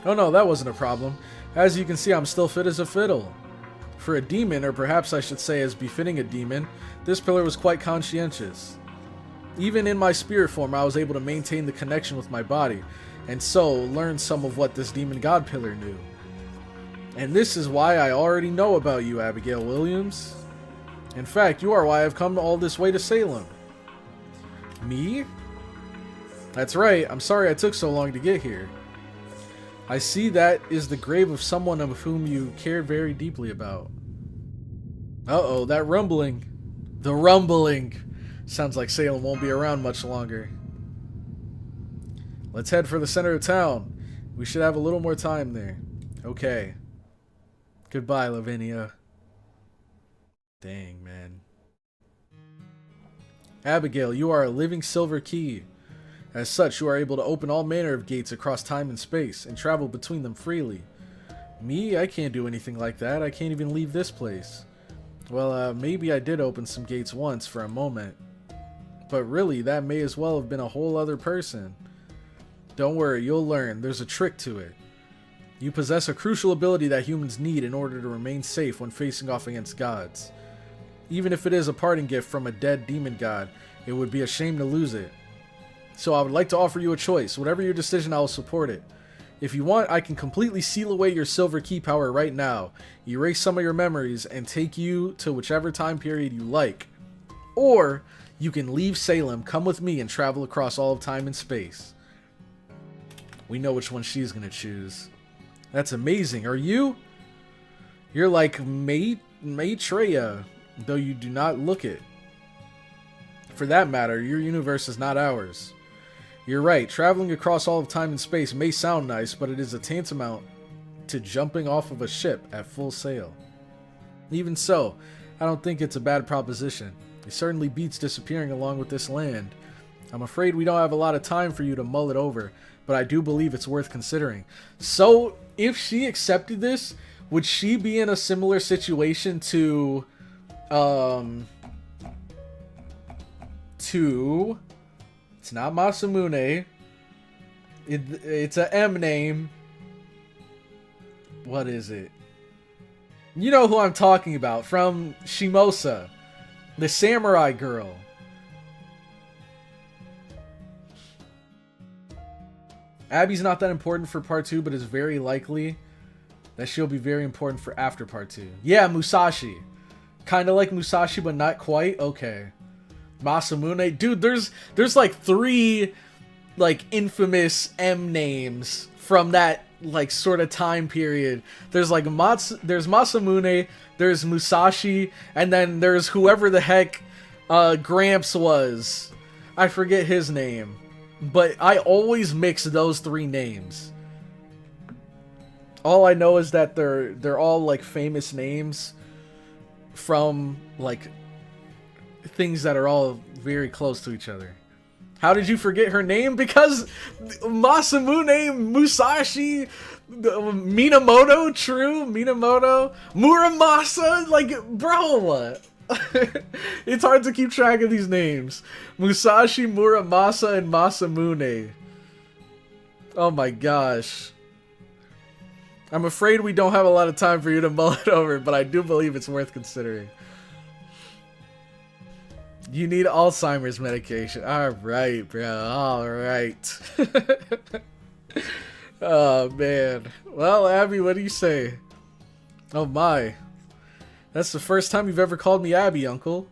Oh no, that wasn't a problem. As you can see, I'm still fit as a fiddle. For a demon, or perhaps I should say as befitting a demon, this pillar was quite conscientious. Even in my spirit form, I was able to maintain the connection with my body, and so learn some of what this demon god pillar knew. And this is why I already know about you, Abigail Williams. In fact, you are why I've come all this way to Salem. Me? That's right, I'm sorry I took so long to get here. I see that is the grave of someone of whom you care very deeply about. Uh-oh, that rumbling. The rumbling. Sounds like Salem won't be around much longer. Let's head for the center of town. We should have a little more time there. Okay. Goodbye, Lavinia. Dang, man. Abigail, you are a living silver key. As such, you are able to open all manner of gates across time and space, and travel between them freely. Me? I can't do anything like that. I can't even leave this place. Well, maybe I did open some gates once for a moment. But really, that may as well have been a whole other person. Don't worry, you'll learn. There's a trick to it. You possess a crucial ability that humans need in order to remain safe when facing off against gods. Even if it is a parting gift from a dead demon god, it would be a shame to lose it. So I would like to offer you a choice. Whatever your decision, I will support it. If you want, I can completely seal away your silver key power right now, erase some of your memories, and take you to whichever time period you like. Or, you can leave Salem, come with me, and travel across all of time and space. We know which one she's gonna choose. That's amazing. Are you? You're like Maitreya, though you do not look it. For that matter, your universe is not ours. You're right, traveling across all of time and space may sound nice, but it is a tantamount to jumping off of a ship at full sail. Even so, I don't think it's a bad proposition. It certainly beats disappearing along with this land. I'm afraid we don't have a lot of time for you to mull it over, but I do believe it's worth considering. So, if she accepted this, would she be in a similar situation to it's not Masamune. It's a M name. What is it? You know who I'm talking about from Shimosa, the samurai girl. Abby's not that important for part 2, but it's very likely that she'll be very important for after part 2. Yeah, Musashi. Kind of like Musashi, but not quite. Okay. Masamune. Dude, there's like 3 like infamous M names from that like sort of time period. There's like there's Masamune, there's Musashi, and then there's whoever the heck Gramps was. I forget his name. But I always mix those 3 names. All I know is that they're all like famous names from like things that are all very close to each other. How did you forget her name? Because Masamune, Musashi, Minamoto, true, Minamoto, Muramasa, like, bro, it's hard to keep track of these names. Musashi, Muramasa, and Masamune. Oh my gosh. I'm afraid we don't have a lot of time for you to mull it over, but I do believe it's worth considering. You need Alzheimer's medication. Alright, bro. Alright. Oh, man. Well, Abby, what do you say? Oh, my. That's the first time you've ever called me Abby, Uncle.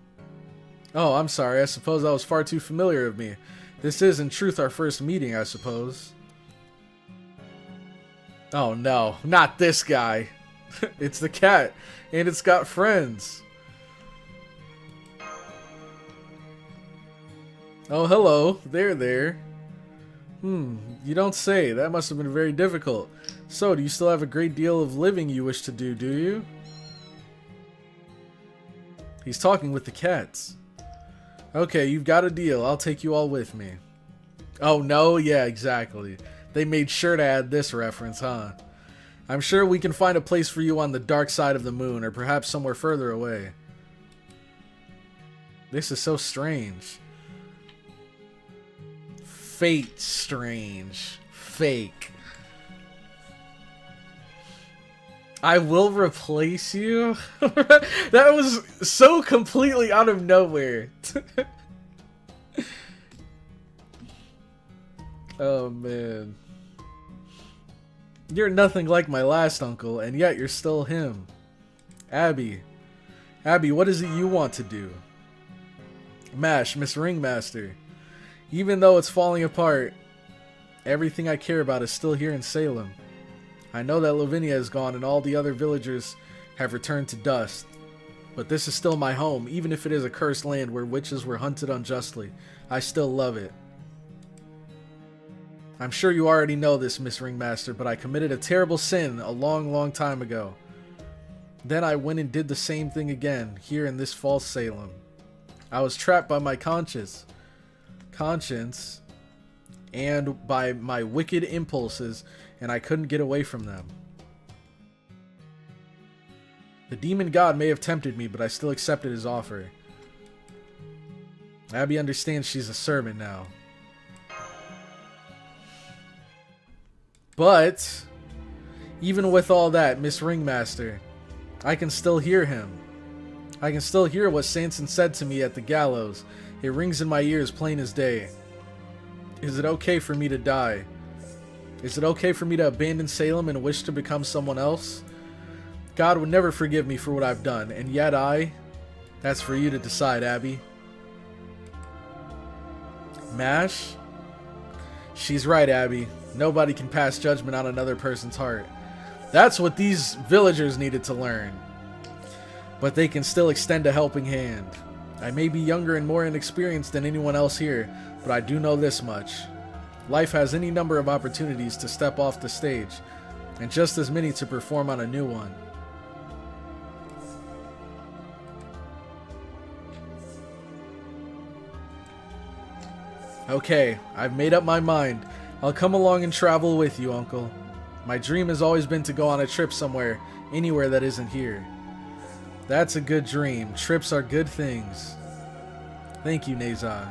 Oh, I'm sorry. I suppose that was far too familiar of me. This is, in truth, our first meeting, I suppose. Oh, no. Not this guy. It's the cat. And it's got friends. Oh, hello. There. You don't say. That must have been very difficult. So, do you still have a great deal of living you wish to do you? He's talking with the cats. Okay, you've got a deal. I'll take you all with me. Oh, no? Yeah, exactly. They made sure to add this reference, huh? I'm sure we can find a place for you on the dark side of the moon, or perhaps somewhere further away. This is so strange. Fate strange. Fake. I will replace you? That was so completely out of nowhere. Oh, man. You're nothing like my last uncle, and yet you're still him. Abby. Abby, what is it you want to do? Mash, Miss Ringmaster. Even though it's falling apart, everything I care about is still here in Salem. I know that Lavinia is gone and all the other villagers have returned to dust. But this is still my home, even if it is a cursed land where witches were hunted unjustly. I still love it. I'm sure you already know this, Miss Ringmaster, but I committed a terrible sin a long time ago. Then I went and did the same thing again, here in this false Salem. I was trapped by my conscience, and by my wicked impulses, and I couldn't get away from them. The demon god may have tempted me, but I still accepted his offer. Abby understands she's a servant now. But, even with all that, Miss Ringmaster, I can still hear him. I can still hear what Sanson said to me at the gallows. It rings in my ears plain as day. Is it okay for me to die? Is it okay for me to abandon Salem and wish to become someone else? God would never forgive me for what I've done, and yet that's for you to decide, Abby. Mash? She's right, Abby. Nobody can pass judgment on another person's heart. That's what these villagers needed to learn. But they can still extend a helping hand. I may be younger and more inexperienced than anyone else here, but I do know this much. Life has any number of opportunities to step off the stage, and just as many to perform on a new one. Okay, I've made up my mind. I'll come along and travel with you, Uncle. My dream has always been to go on a trip somewhere, anywhere that isn't here. That's a good dream. Trips are good things. Thank you, Nezan.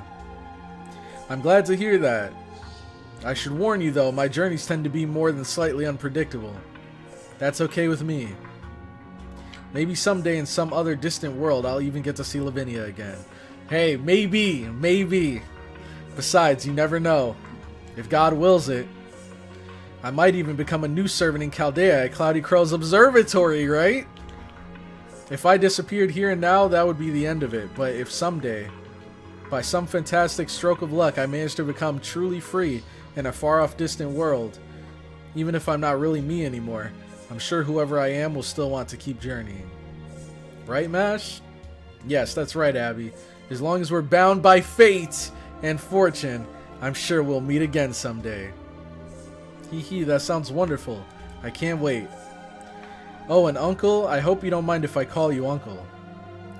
I'm glad to hear that. I should warn you, though, my journeys tend to be more than slightly unpredictable. That's okay with me. Maybe someday in some other distant world, I'll even get to see Lavinia again. Hey, maybe. Besides, you never know. If God wills it, I might even become a new servant in Chaldea at CloudyCrow's observatory, right? If I disappeared here and now, that would be the end of it. But if someday, by some fantastic stroke of luck, I manage to become truly free in a far-off distant world, even if I'm not really me anymore, I'm sure whoever I am will still want to keep journeying. Right, Mash? Yes, that's right, Abby. As long as we're bound by fate and fortune, I'm sure we'll meet again someday. Hee, that sounds wonderful. I can't wait. Oh, and Uncle, I hope you don't mind if I call you Uncle.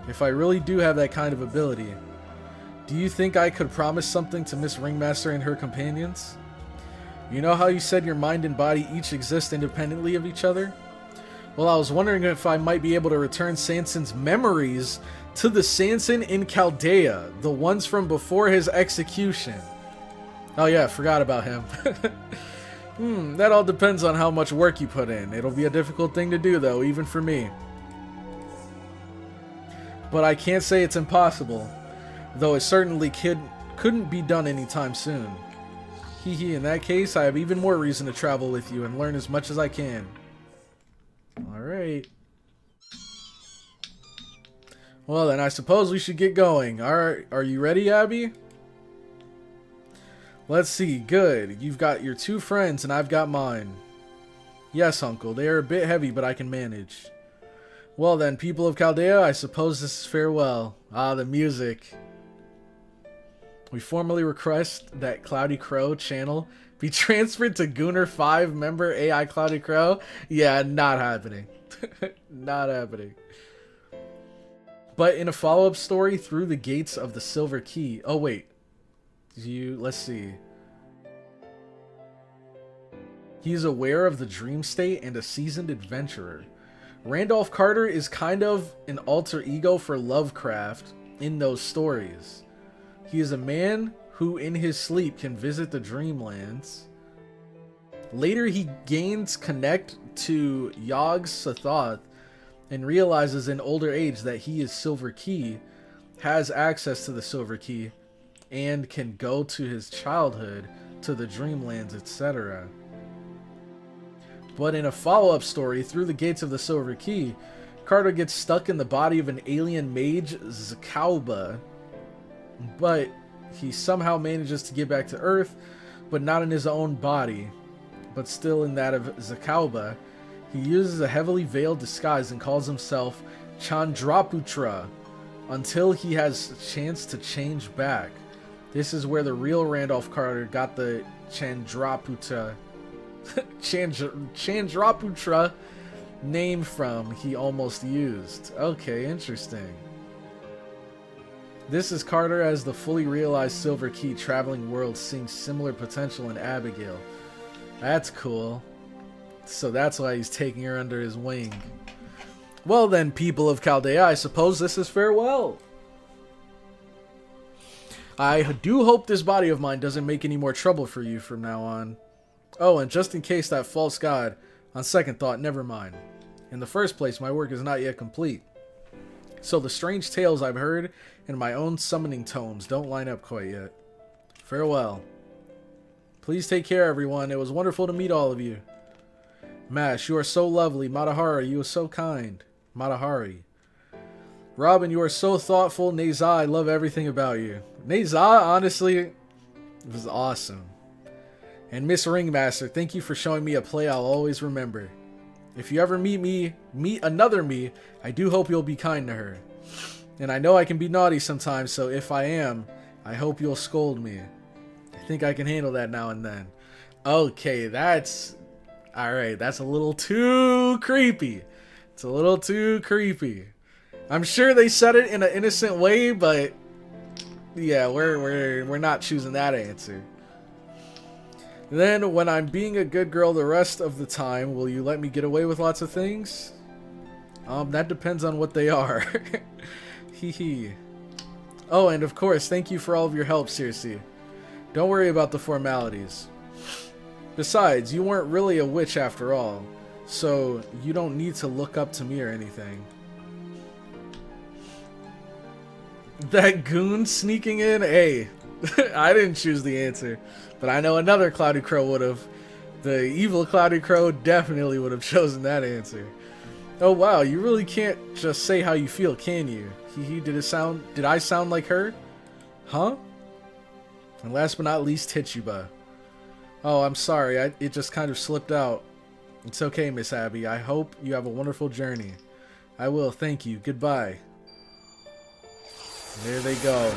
If I really do have that kind of ability, do you think I could promise something to Miss Ringmaster and her companions? You know how you said your mind and body each exist independently of each other? Well, I was wondering if I might be able to return Sanson's memories to the Sanson in Chaldea, the ones from before his execution. Oh yeah, forgot about him. That all depends on how much work you put in. It'll be a difficult thing to do, though, even for me. But I can't say it's impossible, though it certainly couldn't be done anytime soon. Hehe, in that case, I have even more reason to travel with you and learn as much as I can. Alright. Well then, I suppose we should get going. Alright, are you ready, Abby? Let's see, good. You've got your 2 friends and I've got mine. Yes, Uncle, they are a bit heavy, but I can manage. Well then, people of Chaldea, I suppose this is farewell. Ah, the music. We formally request that CloudyCrow channel be transferred to Gooner 5 member AI CloudyCrow. Yeah, not happening. Not happening. But in a follow-up story, through the gates of the Silver Key. Oh wait. Let's see. He is aware of the dream state and a seasoned adventurer. Randolph Carter is kind of an alter ego for Lovecraft in those stories. He is a man who in his sleep can visit the dreamlands. Later he gains connect to Yog-Sothoth and realizes in older age that he is Silver Key, has access to the Silver Key, and can go to his childhood, to the dreamlands, etc. But in a follow-up story, through the gates of the Silver Key, Carter gets stuck in the body of an alien mage, Zakauba, but he somehow manages to get back to Earth, but not in his own body, but still in that of Zakauba. He uses a heavily veiled disguise and calls himself Chandraputra until he has a chance to change back. This is where the real Randolph Carter got the Chandraputra name from he almost used. Okay, interesting. This is Carter as the fully realized Silver Key traveling world seeing similar potential in Abigail. That's cool. So that's why he's taking her under his wing. Well then, people of Chaldea, I suppose this is farewell. I do hope this body of mine doesn't make any more trouble for you from now on. Oh, and just in case that false god, on second thought, never mind. In the first place, my work is not yet complete. So the strange tales I've heard in my own summoning tomes don't line up quite yet. Farewell. Please take care, everyone. It was wonderful to meet all of you. Mash, you are so lovely. Matahari, you are so kind. Matahari. Robin, you are so thoughtful. Neza, I love everything about you. Neza, honestly, it was awesome. And Miss Ringmaster, thank you for showing me a play I'll always remember. If you ever meet another me, I do hope you'll be kind to her. And I know I can be naughty sometimes, so if I am, I hope you'll scold me. I think I can handle that now and then. Okay, that's... Alright, that's a little too creepy. It's a little too creepy. I'm sure they said it in an innocent way, but... Yeah, we're not choosing that answer. Then, when I'm being a good girl the rest of the time, will you let me get away with lots of things? That depends on what they are. Hee hee. Oh, and of course, thank you for all of your help, Circe. Don't worry about the formalities. Besides, you weren't really a witch after all, so you don't need to look up to me or anything. That goon sneaking in? Hey, I didn't choose the answer, but I know another CloudyCrow would have. The evil CloudyCrow definitely would have chosen that answer. Oh wow, you really can't just say how you feel, can you? Did I sound like her? Huh? And last but not least, Hichiba. Oh, I'm sorry, it just kind of slipped out. It's okay, Miss Abby. I hope you have a wonderful journey. I will, thank you. Goodbye. There they go.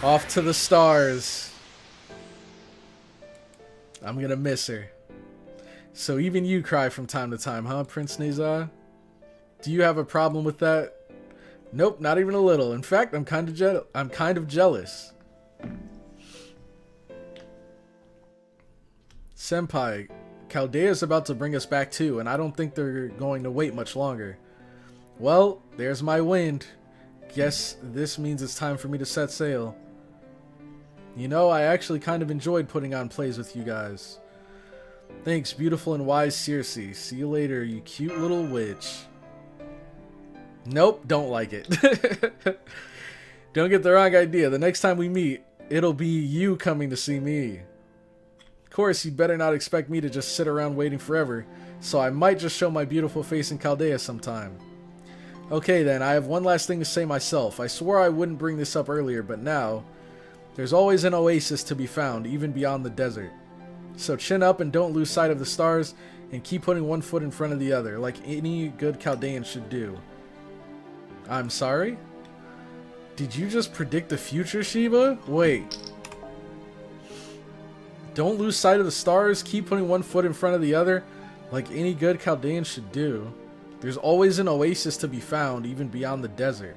Off to the stars. I'm gonna miss her. So even you cry from time to time, huh, Prince Neza? Do you have a problem with that? Nope, not even a little. In fact, I'm kind of jealous. Senpai, Chaldea's about to bring us back too, and I don't think they're going to wait much longer. Well, there's my wind. Guess this means it's time for me to set sail. You know, I actually kind of enjoyed putting on plays with you guys. Thanks, beautiful and wise Circe. See you later, you cute little witch. Nope, don't like it. Don't get the wrong idea. The next time we meet, it'll be you coming to see me. Of course, you'd better not expect me to just sit around waiting forever, so I might just show my beautiful face in Chaldea sometime. Okay then, I have one last thing to say myself. I swore I wouldn't bring this up earlier, but now, there's always an oasis to be found, even beyond the desert. So chin up and don't lose sight of the stars, and keep putting one foot in front of the other, like any good Chaldean should do. I'm sorry? Did you just predict the future, Sheba? Wait. Don't lose sight of the stars, keep putting one foot in front of the other, like any good Chaldean should do. There's always an oasis to be found, even beyond the desert.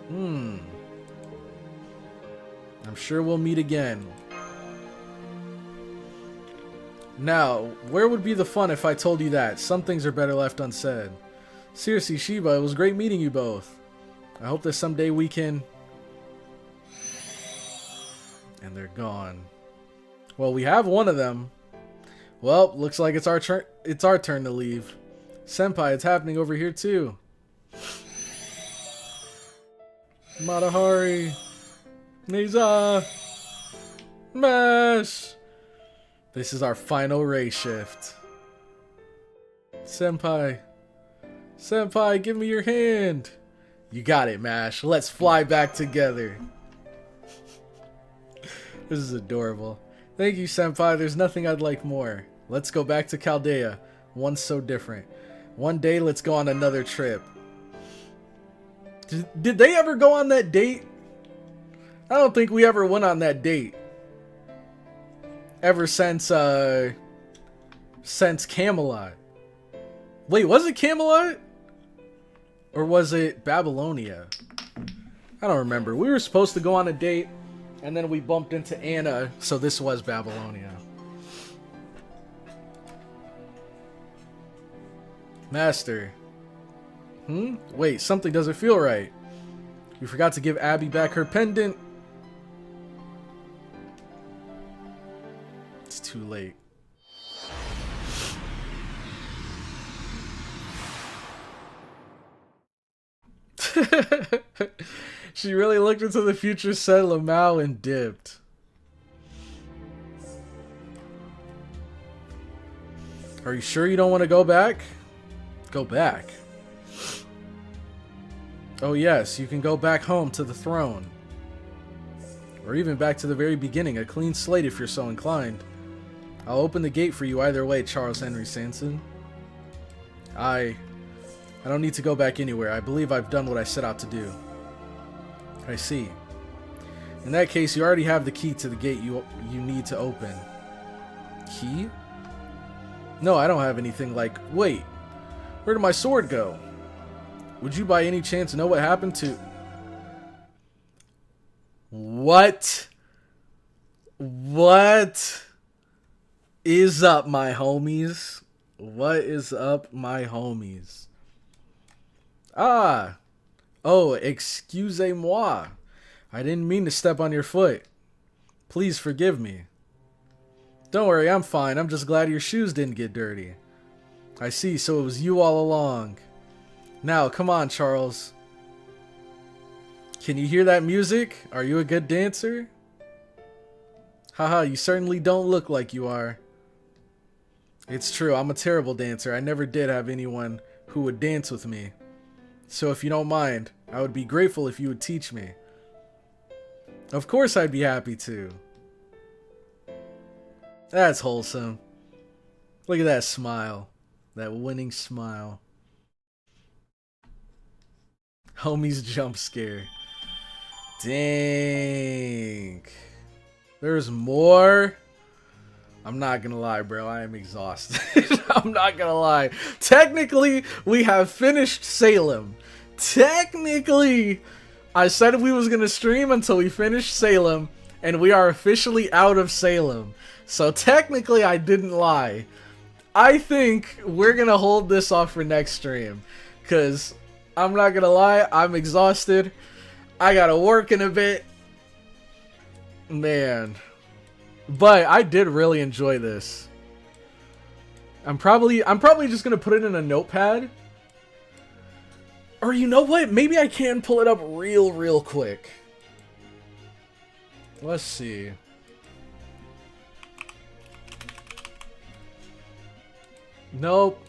I'm sure we'll meet again. Now, where would be the fun if I told you that? Some things are better left unsaid. Seriously, Sheba, it was great meeting you both. I hope that someday we can... And they're gone. Well, we have one of them. Well, looks like it's our turn to leave. Senpai, it's happening over here too. Matahari. Niza. Mash. This is our final race shift. Senpai. Senpai, give me your hand. You got it, Mash. Let's fly back together. This is adorable. Thank you, Senpai. There's nothing I'd like more. Let's go back to Chaldea. One's so different. One day, let's go on another trip. Did they ever go on that date? I don't think we ever went on that date. Ever since Camelot. Wait, was it Camelot? Or was it Babylonia? I don't remember. We were supposed to go on a date, and then we bumped into Anna, so this was Babylonia. Master. Wait, something doesn't feel right. We forgot to give Abby back her pendant. It's too late. She really looked into the future, said Lamau, and dipped. Are you sure you don't want to go back? Go back. Oh yes, you can go back home to the throne. Or even back to the very beginning, a clean slate if you're so inclined. I'll open the gate for you either way, Charles Henry Sanson. I don't need to go back anywhere. I believe I've done what I set out to do. I see. In that case, you already have the key to the gate you need to open. Key? No, I don't have anything like... Wait, where did my sword go? Would you by any chance know what happened to... What? What is up, my homies? What is up, my homies? Ah. Oh, excusez-moi. I didn't mean to step on your foot. Please forgive me. Don't worry, I'm fine. I'm just glad your shoes didn't get dirty. I see, so it was you all along. Now, come on, Charles. Can you hear that music? Are you a good dancer? Haha, you certainly don't look like you are. It's true, I'm a terrible dancer. I never did have anyone who would dance with me. So if you don't mind, I would be grateful if you would teach me. Of course I'd be happy to. That's wholesome. Look at that smile. That winning smile. Homie's jump scare. Dang. There's more? I'm not gonna lie, bro. I am exhausted. I'm not gonna lie. Technically, we have finished Salem. Technically, I said we was gonna stream until we finished Salem, and we are officially out of Salem. So technically, I didn't lie. I think we're gonna hold this off for next stream, because I'm not gonna lie, I'm exhausted. I gotta work in a bit. Man. But I did really enjoy this. I'm probably just gonna put it in a notepad. Or you know what? Maybe I can pull it up real quick. Let's see. Nope.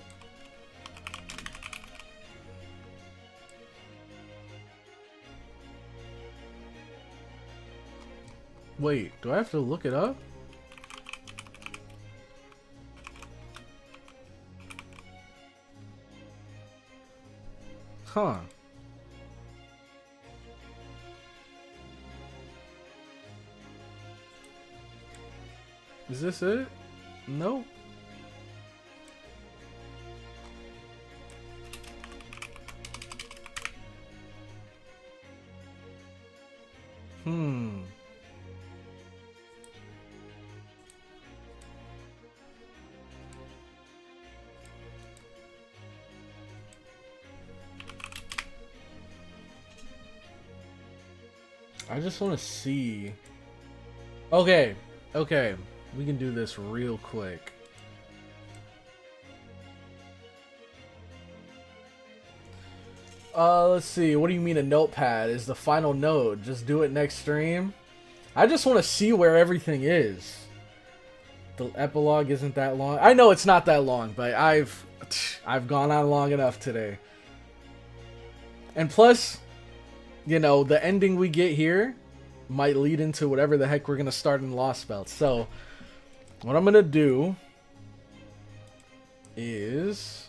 Wait, do I have to look it up? Huh. Is this it? Nope. I just want to see. Okay, okay. We can do this real quick. Let's see. What do you mean a notepad is the final node? Just do it next stream? I just want to see where everything is. The epilogue isn't that long. I know it's not that long, but I've gone on long enough today. And plus, you know, the ending we get here might lead into whatever the heck we're going to start in Lost Belt. So, what I'm going to do is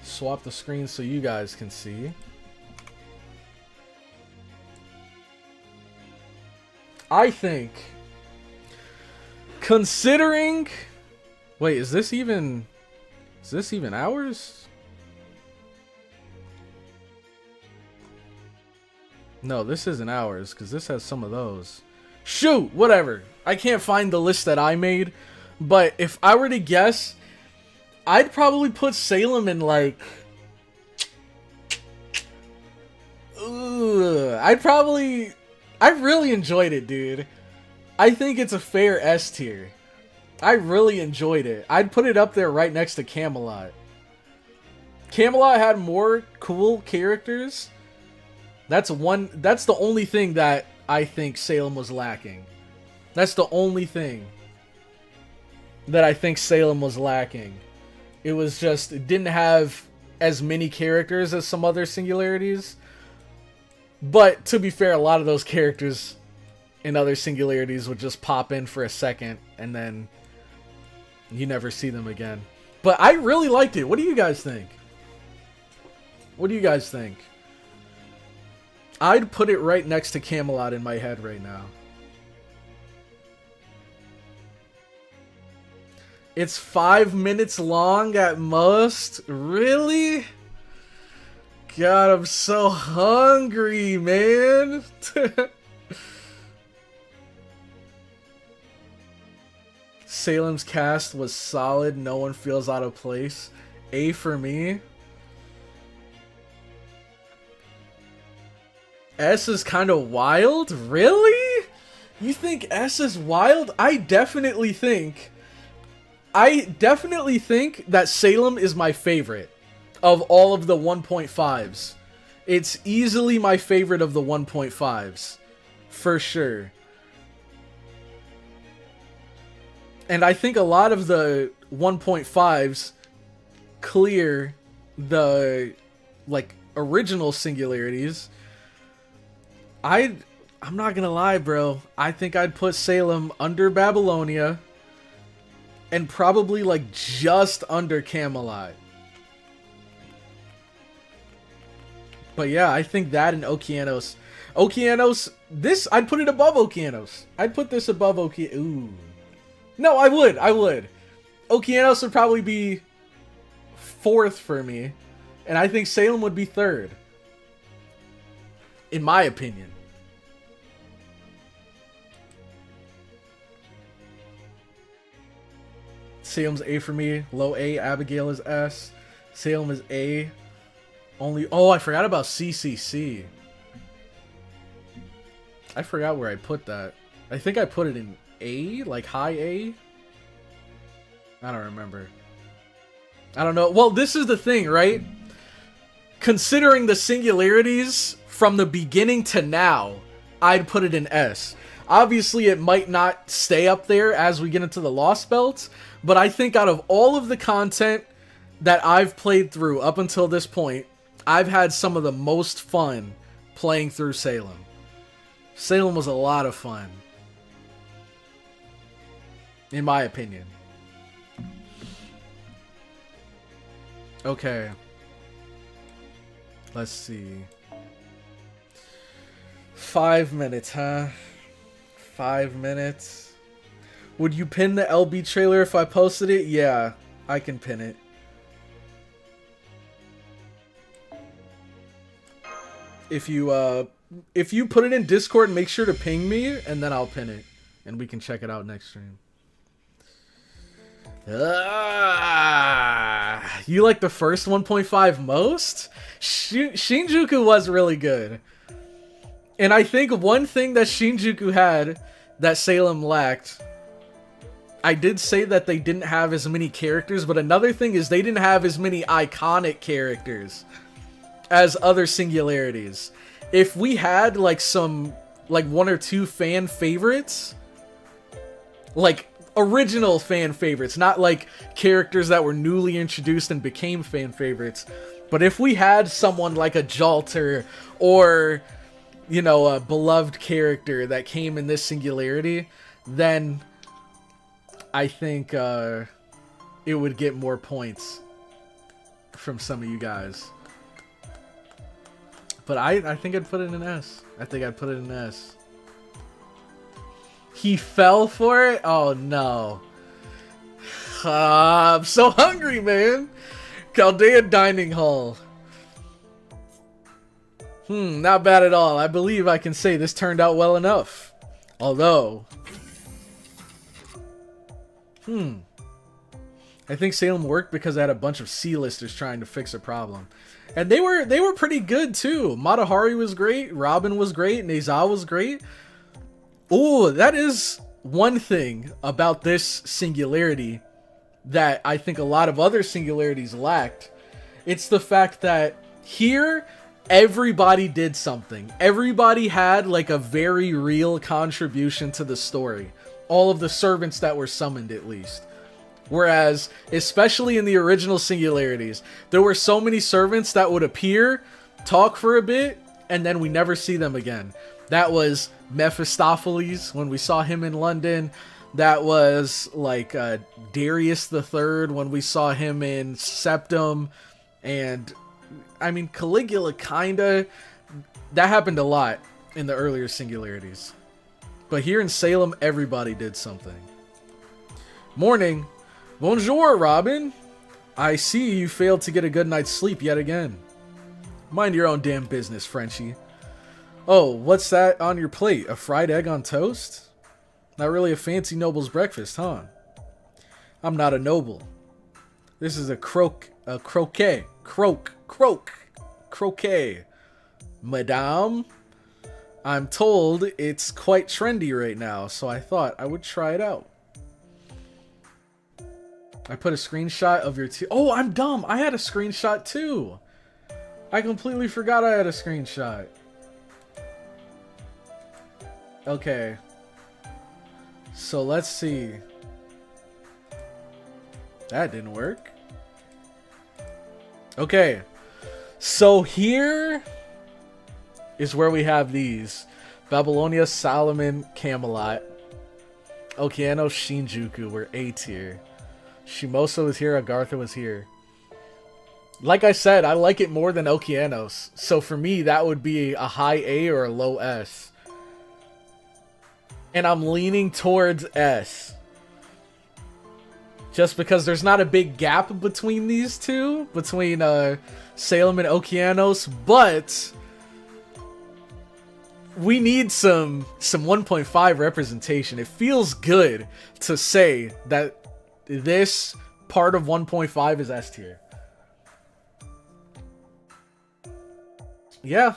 swap the screen so you guys can see. I think, considering... Wait, is this even ours? No, this isn't ours, because this has some of those. Shoot! Whatever. I can't find the list that I made, but if I were to guess, I'd probably put Salem in, like... I really enjoyed it, dude. I think it's a fair S tier. I really enjoyed it. I'd put it up there right next to Camelot. Camelot had more cool characters. That's the only thing that I think Salem was lacking. That's the only thing that I think Salem was lacking. It was just, it didn't have as many characters as some other singularities. But to be fair, a lot of those characters in other singularities would just pop in for a second and then you never see them again. But I really liked it. What do you guys think? What do you guys think? I'd put it right next to Camelot in my head right now. It's 5 minutes long at most? Really? God, I'm so hungry, man. Salem's cast was solid. No one feels out of place. A for me. S is kind of wild? Really? You think S is wild? I definitely think that Salem is my favorite of all of the 1.5s. It's easily my favorite of the 1.5s. For sure. And I think a lot of the 1.5s clear the, like, original singularities. I'm not gonna lie, bro. I think I'd put Salem under Babylonia and probably, like, just under Camelot. But yeah, I think that and Okeanos. Okeanos, this, I'd put it above Okeanos. I'd put this above Okeanos. Ooh. No, I would. Okeanos would probably be 4th for me. And I think Salem would be 3rd. In my opinion. Salem's A for me. Low A. Abigail is S. Salem is A. Only... Oh, I forgot about CCC. I forgot where I put that. I think I put it in A, like high A. I don't remember. I don't know. Well, this is the thing, right? Considering the singularities from the beginning to now, I'd put it in S. Obviously, it might not stay up there as we get into the Lost Belts, but I think out of all of the content that I've played through up until this point, I've had some of the most fun playing through Salem. Salem was a lot of fun, in my opinion. Okay. Let's see. 5 minutes, huh? 5 minutes. Would you pin the LB trailer if I posted it? Yeah, I can pin it. If you put it in Discord, make sure to ping me, and then I'll pin it, and we can check it out next stream. You like the first 1.5 most? Shinjuku was really good. And I think one thing that Shinjuku had that Salem lacked, I did say that they didn't have as many characters, but another thing is they didn't have as many iconic characters as other singularities. If we had like some, like 1 or 2 fan favorites, like original fan favorites, not like characters that were newly introduced and became fan favorites, but if we had someone like a Jalter or, you know, a beloved character that came in this singularity, then I think it would get more points from some of you guys. But I think I'd put it in S. I think I'd put it in S. He fell for it? Oh no. I'm so hungry, man. Chaldea Dining Hall. Not bad at all. I believe I can say this turned out well enough. Although, I think Salem worked because I had a bunch of C-listers trying to fix a problem. And they were pretty good too. Matahari was great, Robin was great, Neza was great. Oh, that is one thing about this singularity that I think a lot of other singularities lacked. It's the fact that here, everybody did something. Everybody had like a very real contribution to the story. All of the servants that were summoned, at least. Whereas, especially in the original singularities, there were so many servants that would appear, talk for a bit, and then we never see them again. That was Mephistopheles when we saw him in London. That was like Darius III when we saw him in Septum. And I mean, Caligula kinda. That happened a lot in the earlier singularities. But here in Salem, everybody did something. Morning. Bonjour, Robin. I see you failed to get a good night's sleep yet again. Mind your own damn business, Frenchie. Oh, what's that on your plate? A fried egg on toast? Not really a fancy noble's breakfast, huh? I'm not a noble. This is a croquet. Croquet. Madame? I'm told it's quite trendy right now, so I thought I would try it out. I put a screenshot of your Oh, I'm dumb. I had a screenshot too. I completely forgot I had a screenshot. Okay. So let's see. That didn't work. Okay. So here is where we have these. Babylonia, Solomon, Camelot. Okeanos, Shinjuku were A tier. Shimosa was here, Agartha was here. Like I said, I like it more than Okeanos. So for me, that would be a high A or a low S. And I'm leaning towards S. Just because there's not a big gap between these two. Between Salem and Okeanos. But we need some 1.5 representation. It feels good to say that this part of 1.5 is S tier. Yeah,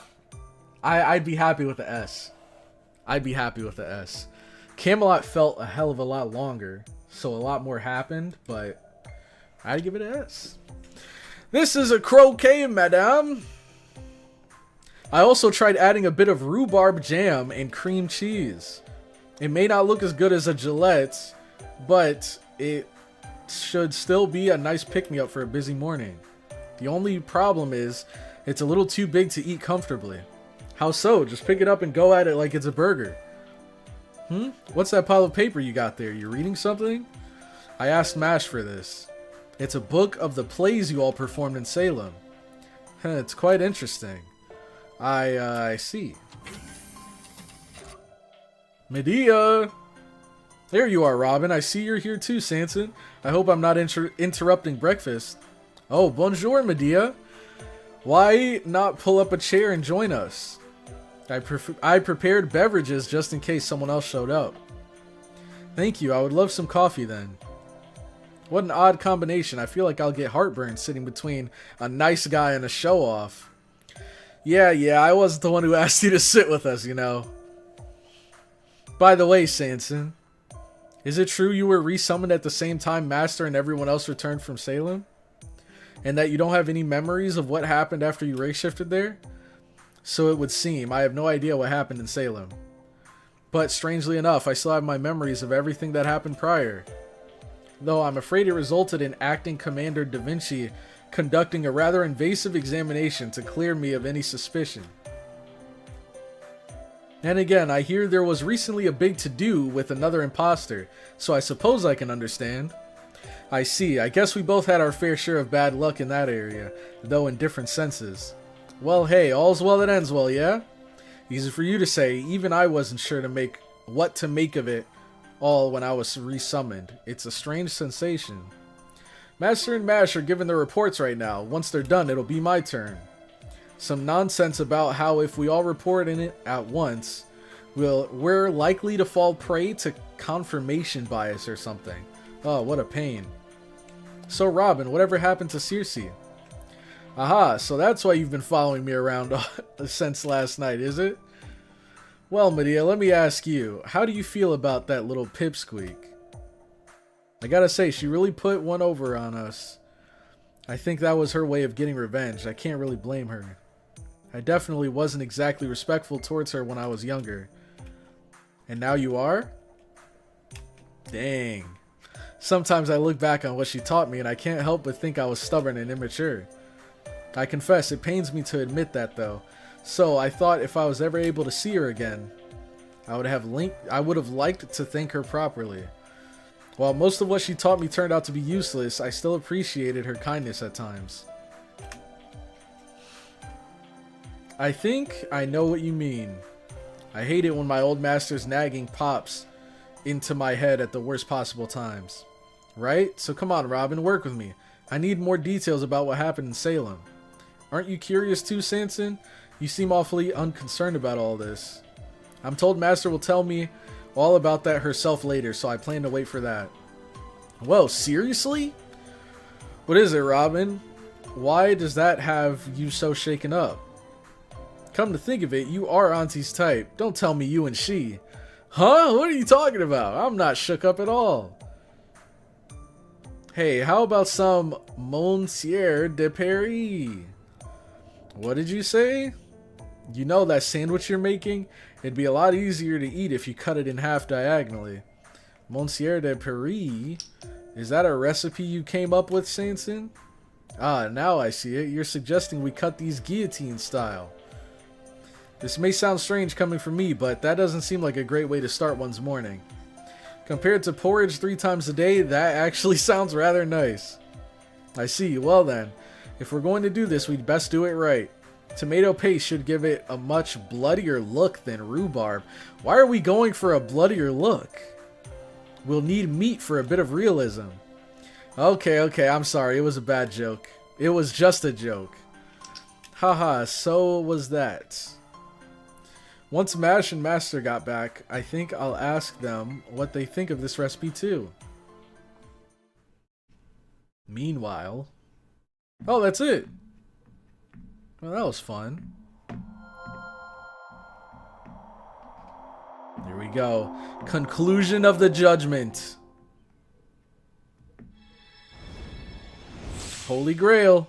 I'd be happy with the S. I'd be happy with the S. Camelot felt a hell of a lot longer, so a lot more happened, but I'd give it an S. This is a croquet, madame. I also tried adding a bit of rhubarb jam and cream cheese. It may not look as good as a Gillette, but it should still be a nice pick-me-up for a busy morning. The only problem is, it's a little too big to eat comfortably. How so? Just pick it up and go at it like it's a burger. What's that pile of paper you got there? You reading something? I asked Mash for this. It's a book of the plays you all performed in Salem. It's quite interesting. I see. Medea! There you are, Robin. I see you're here too, Sanson. I hope I'm not interrupting breakfast. Oh, bonjour, Medea. Why not pull up a chair and join us? I prepared beverages just in case someone else showed up. Thank you. I would love some coffee then. What an odd combination. I feel like I'll get heartburn sitting between a nice guy and a show-off. Yeah, I wasn't the one who asked you to sit with us, you know. By the way, Sanson, is it true you were resummoned at the same time Master and everyone else returned from Salem? And that you don't have any memories of what happened after you race shifted there? So it would seem. I have no idea what happened in Salem. But strangely enough, I still have my memories of everything that happened prior. Though I'm afraid it resulted in Acting Commander Da Vinci conducting a rather invasive examination to clear me of any suspicion. And again, I hear there was recently a big to-do with another imposter, so I suppose I can understand. I see. I guess we both had our fair share of bad luck in that area, though in different senses. Well, hey, all's well that ends well, yeah? Easy for you to say. Even I wasn't sure what to make of it all when I was resummoned. It's a strange sensation. Master and Mash are giving their reports right now. Once they're done, it'll be my turn. Some nonsense about how if we all report in it at once, we're likely to fall prey to confirmation bias or something. Oh, what a pain. So Robin, whatever happened to Circe? Aha, so that's why you've been following me around since last night, is it? Well, Medea, let me ask you, how do you feel about that little pipsqueak? I gotta say, she really put one over on us. I think that was her way of getting revenge. I can't really blame her. I definitely wasn't exactly respectful towards her when I was younger. And now you are? Dang. Sometimes I look back on what she taught me and I can't help but think I was stubborn and immature. I confess, it pains me to admit that though. So I thought if I was ever able to see her again, I would have liked to thank her properly. While most of what she taught me turned out to be useless, I still appreciated her kindness at times. I think I know what you mean. I hate it when my old master's nagging pops into my head at the worst possible times. Right? So come on, Robin, work with me. I need more details about what happened in Salem. Aren't you curious too, Sanson? You seem awfully unconcerned about all this. I'm told Master will tell me all about that herself later, so I plan to wait for that. Whoa, seriously? What is it, Robin? Why does that have you so shaken up? Come to think of it, you are Auntie's type. Don't tell me you and she. Huh? What are you talking about? I'm not shook up at all. Hey, how about some Monsieur de Paris? What did you say? You know that sandwich you're making? It'd be a lot easier to eat if you cut it in half diagonally. Monsieur de Paris? Is that a recipe you came up with, Sanson? Ah, now I see it. You're suggesting we cut these guillotine style. This may sound strange coming from me, but that doesn't seem like a great way to start one's morning. Compared to porridge 3 times a day, that actually sounds rather nice. I see. Well then, if we're going to do this, we'd best do it right. Tomato paste should give it a much bloodier look than rhubarb. Why are we going for a bloodier look? We'll need meat for a bit of realism. Okay, I'm sorry. It was a bad joke. It was just a joke. Haha, so was that. Once Mash and Master got back, I think I'll ask them what they think of this recipe too. Meanwhile... Oh, that's it! Well, that was fun. Here we go. Conclusion of the judgment. Holy Grail.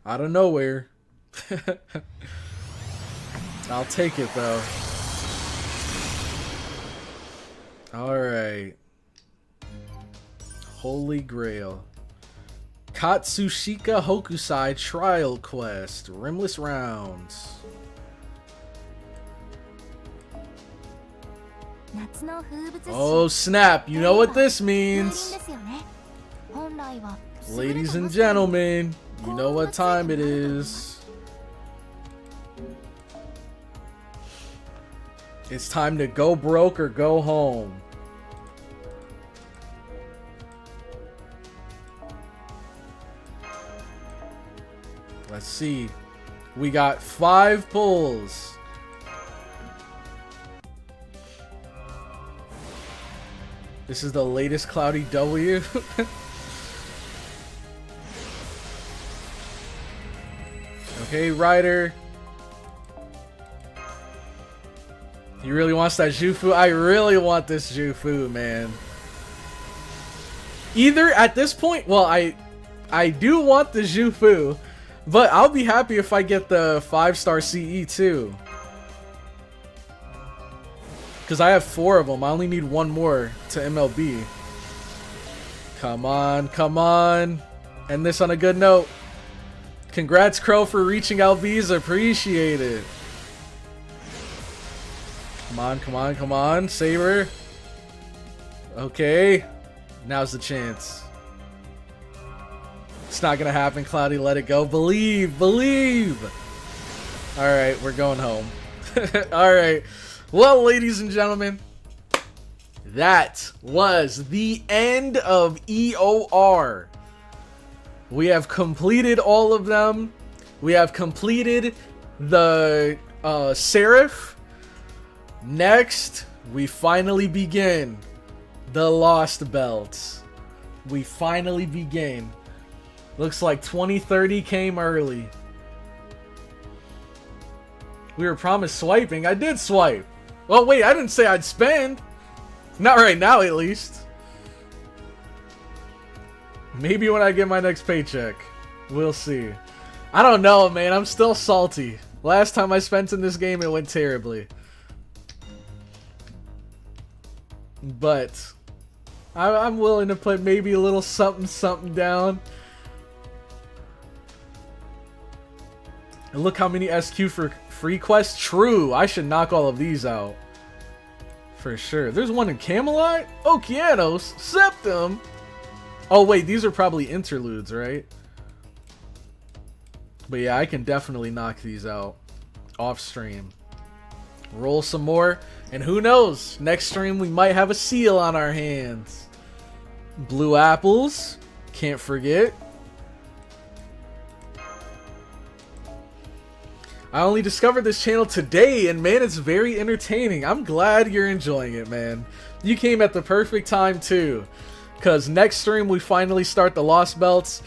Out of nowhere. I'll take it though. Alright. Holy Grail. Katsushika Hokusai Trial Quest. Rimless Rounds. Oh snap, you know what this means. Ladies and gentlemen, you know what time it is. It's time to go broke or go home. Let's see. We got 5 pulls. This is the latest Cloudy W. Okay, Ryder. He really wants that Jufu. I really want this Jufu, man. Either at this point, well, I do want the Jufu, but I'll be happy if I get the 5-star CE too. Because I have 4 of them. I only need 1 more to MLB. Come on, come on. End this on a good note. Congrats, Crow, for reaching Albiza. Appreciate it. Come on, come on, come on. Saber. Okay. Now's the chance. It's not going to happen, Cloudy. Let it go. Believe. Believe. Alright, we're going home. Alright. Well, ladies and gentlemen, that was the end of EOR. We have completed all of them. We have completed the Seraph. Next, we finally begin the Lost Belts. We finally begin. Looks like 2030 came early. We were promised swiping. I did swipe. Well, wait, I didn't say I'd spend. Not right now, at least. Maybe when I get my next paycheck. We'll see. I don't know, man. I'm still salty. Last time I spent in this game, it went terribly. But I'm willing to put maybe a little something down. And look how many SQ for free quests. True, I should knock all of these out. For sure. There's one in Camelot? Okeanos? Septum? Oh wait, these are probably interludes, right? But yeah, I can definitely knock these out. Off stream. Roll some more. And who knows? Next stream we might have a seal on our hands. Blue apples. Can't forget. I only discovered this channel today, and man, it's very entertaining. I'm glad you're enjoying it, man. You came at the perfect time, too. Because next stream, we finally start the Lost Belts.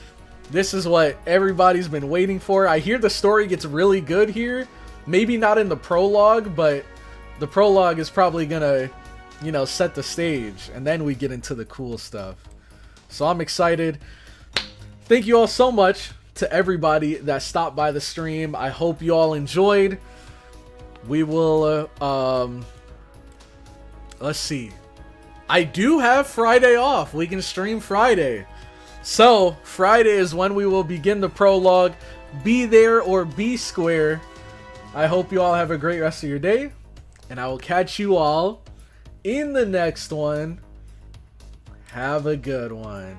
This is what everybody's been waiting for. I hear the story gets really good here. Maybe not in the prologue, but the prologue is probably gonna, you know, set the stage. And then we get into the cool stuff. So I'm excited. Thank you all so much to everybody that stopped by the stream. I hope you all enjoyed. We will let's see. I do have Friday off. We can stream Friday. So Friday is when we will begin the prologue. Be there or be square. I hope you all have a great rest of your day, and I will catch you all in the next one. Have a good one.